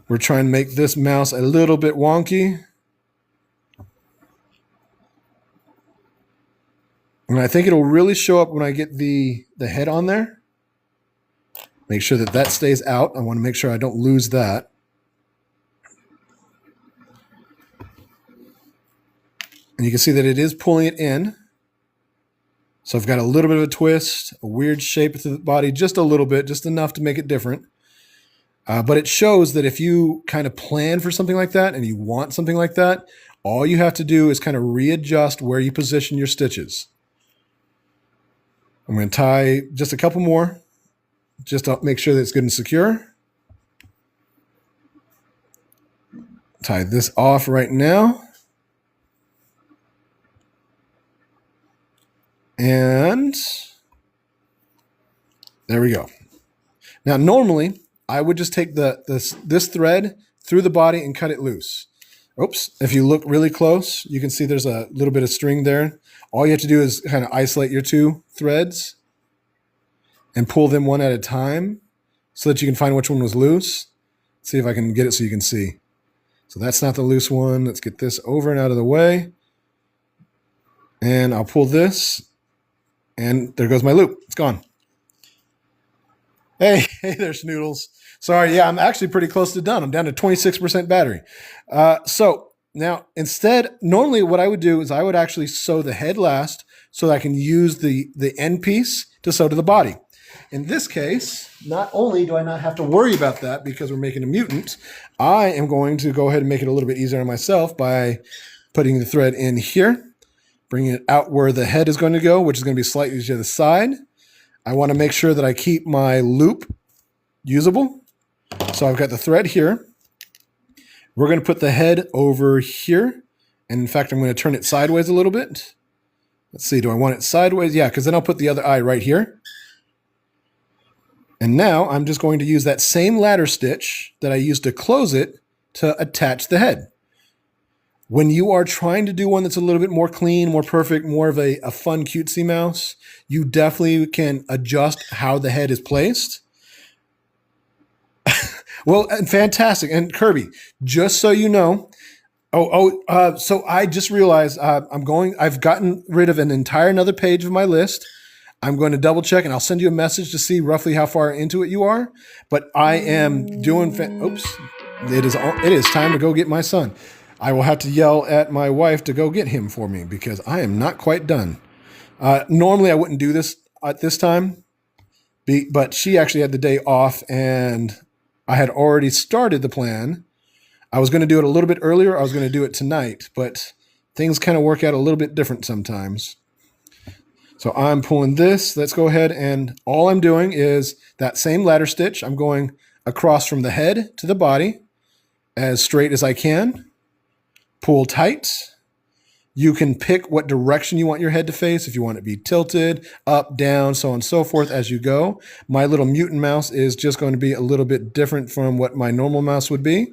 We're trying to make this mouse a little bit wonky. And I think it'll really show up when I get the head on there. Make sure that that stays out. I want to make sure I don't lose that. And you can see that it is pulling it in. So I've got a little bit of a twist, a weird shape to the body, just a little bit, just enough to make it different. But it shows that if you kind of plan for something like that and you want something like that, all you have to do is kind of readjust where you position your stitches. I'm going to tie just a couple more, just to make sure that it's good and secure. Tie this off right now. And there we go. Now, normally, I would just take this thread through the body and cut it loose. Oops. If you look really close, you can see there's a little bit of string there. All you have to do is kind of isolate your two threads and pull them one at a time so that you can find which one was loose. See if I can get it so you can see. So that's not the loose one. Let's get this over and out of the way. And I'll pull this, and there goes my loop. It's gone. Hey there's Noodles. Sorry, yeah, I'm actually pretty close to done. I'm down to 26% battery. So now instead, normally what I would do is I would actually sew the head last so that I can use the end piece to sew to the body. In this case, not only do I not have to worry about that because we're making a mutant, I am going to go ahead and make it a little bit easier on myself by putting the thread in here, bringing it out where the head is going to go, which is going to be slightly to the side. I want to make sure that I keep my loop usable. So I've got the thread here. We're going to put the head over here. And in fact, I'm going to turn it sideways a little bit. Let's see, do I want it sideways? Yeah, because then I'll put the other eye right here. And now I'm just going to use that same ladder stitch that I used to close it to attach the head. When you are trying to do one that's a little bit more clean, more perfect, more of a fun cutesy mouse, you definitely can adjust how the head is placed. Well, and fantastic. And Kirby, just so you know, so I just realized I've gotten rid of an entire another page of my list. I'm going to double check and I'll send you a message to see roughly how far into it you are. But I am doing, oops, it is time to go get my son. I will have to yell at my wife to go get him for me because I am not quite done. Normally I wouldn't do this at this time, but she actually had the day off and I had already started the plan. I was going to do it a little bit earlier. I was going to do it tonight, but things kind of work out a little bit different sometimes. So I'm pulling this. Let's go ahead and all I'm doing is that same ladder stitch. I'm going across from the head to the body as straight as I can. Pull tight. You can pick what direction you want your head to face. If you want it to be tilted, up, down, so on and so forth as you go. My little mutant mouse is just going to be a little bit different from what my normal mouse would be.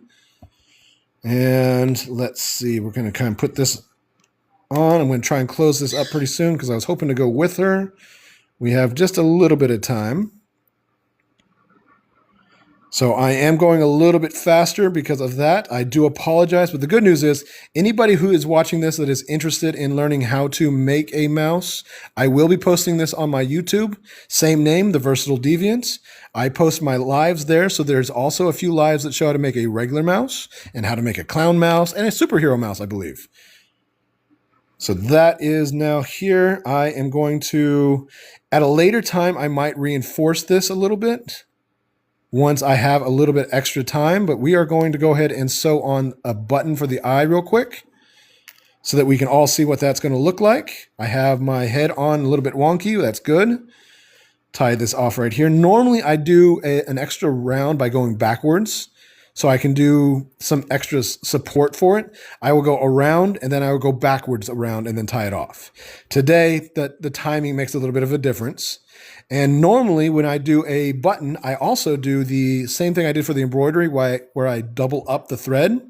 And let's see, we're going to kind of put this on. I'm going to try and close this up pretty soon because I was hoping to go with her. We have just a little bit of time. So I am going a little bit faster because of that. I do apologize, but the good news is anybody who is watching this that is interested in learning how to make a mouse, I will be posting this on my YouTube. Same name, The Versatile Deviants. I post my lives there, so there's also a few lives that show how to make a regular mouse and how to make a clown mouse and a superhero mouse, I believe. So that is now here. I am going to, at a later time, I might reinforce this a little bit once I have a little bit extra time, but we are going to go ahead and sew on a button for the eye real quick so that we can all see what that's going to look like. I have my head on a little bit wonky. That's good. Tie this off right here. Normally I do an extra round by going backwards so I can do some extra support for it. I will go around and then I will go backwards around and then tie it off. Today, the timing makes a little bit of a difference. And normally when I do a button, I also do the same thing I did for the embroidery where I double up the thread.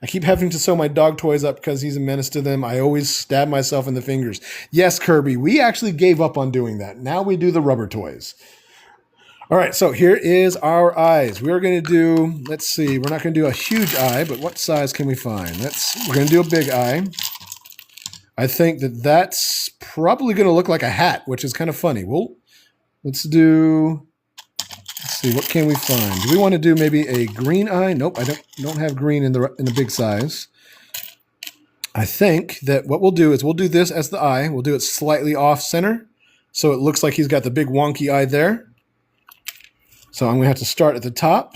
I keep having to sew my dog toys up because he's a menace to them. I always stab myself in the fingers. Yes, Kirby, we actually gave up on doing that. Now we do the rubber toys. All right, so here is our eyes. We're going to do, let's see, we're not going to do a huge eye, but what size can we find? We're going to do a big eye. I think that's probably going to look like a hat, which is kind of funny. Let's see, what can we find? Do we want to do maybe a green eye? Nope, I don't have green in the big size. I think that what we'll do is we'll do this as the eye. We'll do it slightly off center, so it looks like he's got the big wonky eye there. So I'm going to have to start at the top.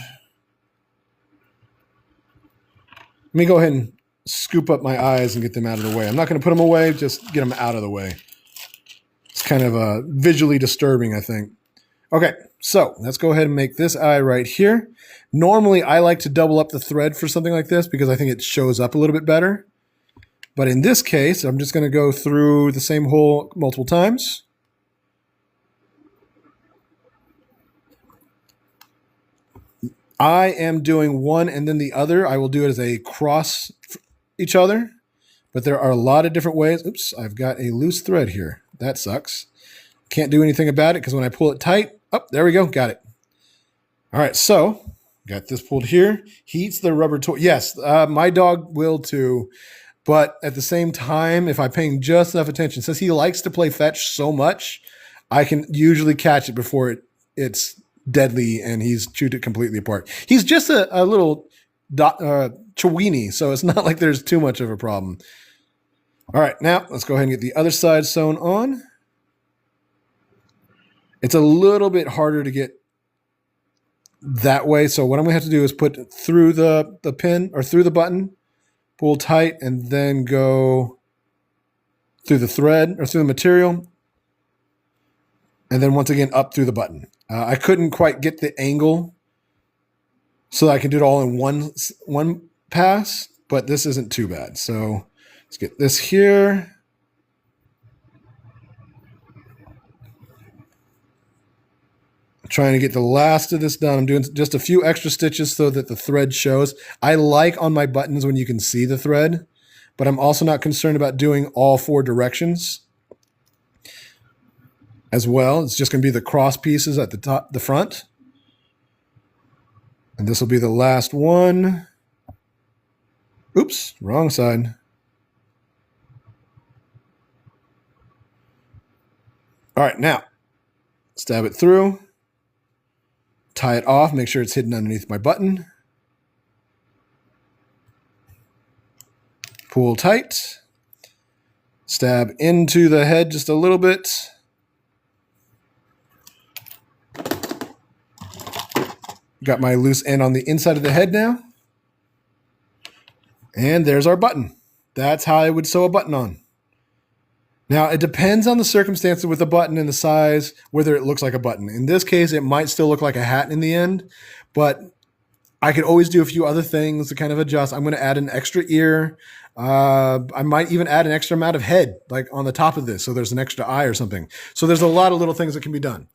Let me go ahead and scoop up my eyes and get them out of the way. I'm not going to put them away, just get them out of the way. It's kind of visually disturbing, I think. Okay, so let's go ahead and make this eye right here. Normally, I like to double up the thread for something like this because I think it shows up a little bit better. But in this case, I'm just going to go through the same hole multiple times. I am doing one and then the other. I will do it as a cross each other, but there are a lot of different ways. Oops, I've got a loose thread here. That sucks. Can't do anything about it because when I pull it tight, oh, there we go, got it. All right, so got this pulled here. He eats the rubber toy. Yes, my dog will too, but at the same time, if I'm paying just enough attention, since he likes to play fetch so much, I can usually catch it before it's deadly and he's chewed it completely apart. He's just a little chiweenie, so it's not like there's too much of a problem. All right, now let's go ahead and get the other side sewn on. It's a little bit harder to get that way, so what I'm going to have to do is put through the pin or through the button, pull tight, and then go through the thread or through the material, and then once again up through the button. I couldn't quite get the angle so that I can do it all in one pass, but this isn't too bad. So let's get this here. I'm trying to get the last of this done. I'm doing just a few extra stitches so that the thread shows. I like on my buttons when you can see the thread, but I'm also not concerned about doing all 4 directions as well. It's just going to be the cross pieces at the top, the front. And this will be the last one. Oops, wrong side. All right, now stab it through, tie it off, make sure it's hidden underneath my button. Pull tight, stab into the head just a little bit. Got my loose end on the inside of the head now. And there's our button. That's how I would sew a button on. Now, it depends on the circumstances with the button and the size, whether it looks like a button. In this case, it might still look like a hat in the end, but I could always do a few other things to kind of adjust. I'm going to add an extra ear. I might even add an extra amount of head, like on the top of this, so there's an extra eye or something. So there's a lot of little things that can be done.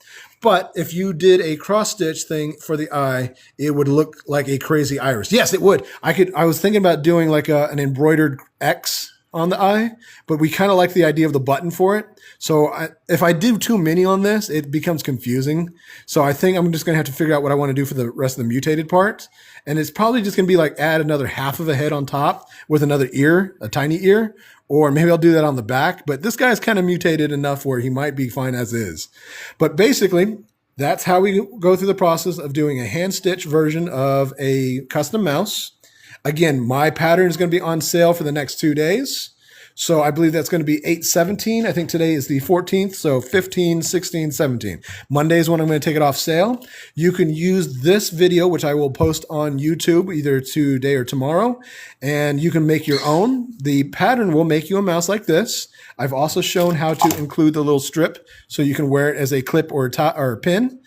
But if you did a cross stitch thing for the eye, it would look like a crazy iris. Yes, it would. I was thinking about doing like an embroidered X on the eye, but we kind of like the idea of the button for it. So if I do too many on this, it becomes confusing. So I think I'm just going to have to figure out what I want to do for the rest of the mutated part. And it's probably just going to be like add another half of a head on top with another ear, a tiny ear, or maybe I'll do that on the back. But this guy's kind of mutated enough where he might be fine as is. But basically, that's how we go through the process of doing a hand stitch version of a custom mouse. Again, my pattern is going to be on sale for the next 2 days. So I believe that's going to be 8/17. I think today is the 14th. So 15, 16, 17. Monday is when I'm going to take it off sale. You can use this video, which I will post on YouTube either today or tomorrow, and you can make your own. The pattern will make you a mouse like this. I've also shown how to include the little strip so you can wear it as a clip or a pin.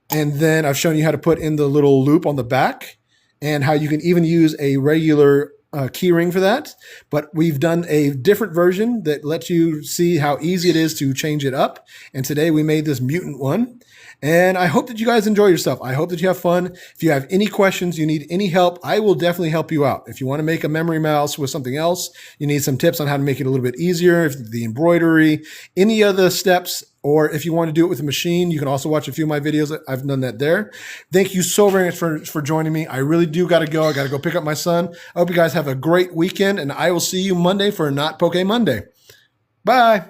And then I've shown you how to put in the little loop on the back, and how you can even use a regular key ring for that. But we've done a different version that lets you see how easy it is to change it up. And today we made this mutant one. And I hope that you guys enjoy yourself. I hope that you have fun. If you have any questions, you need any help, I will definitely help you out. If you want to make a memory mouse with something else, you need some tips on how to make it a little bit easier, if the embroidery, any other steps, or if you want to do it with a machine, you can also watch a few of my videos. I've done that there. Thank you so very much for joining me. I really do got to go. I got to go pick up my son. I hope you guys have a great weekend, and I will see you Monday for Not Poke Monday. Bye.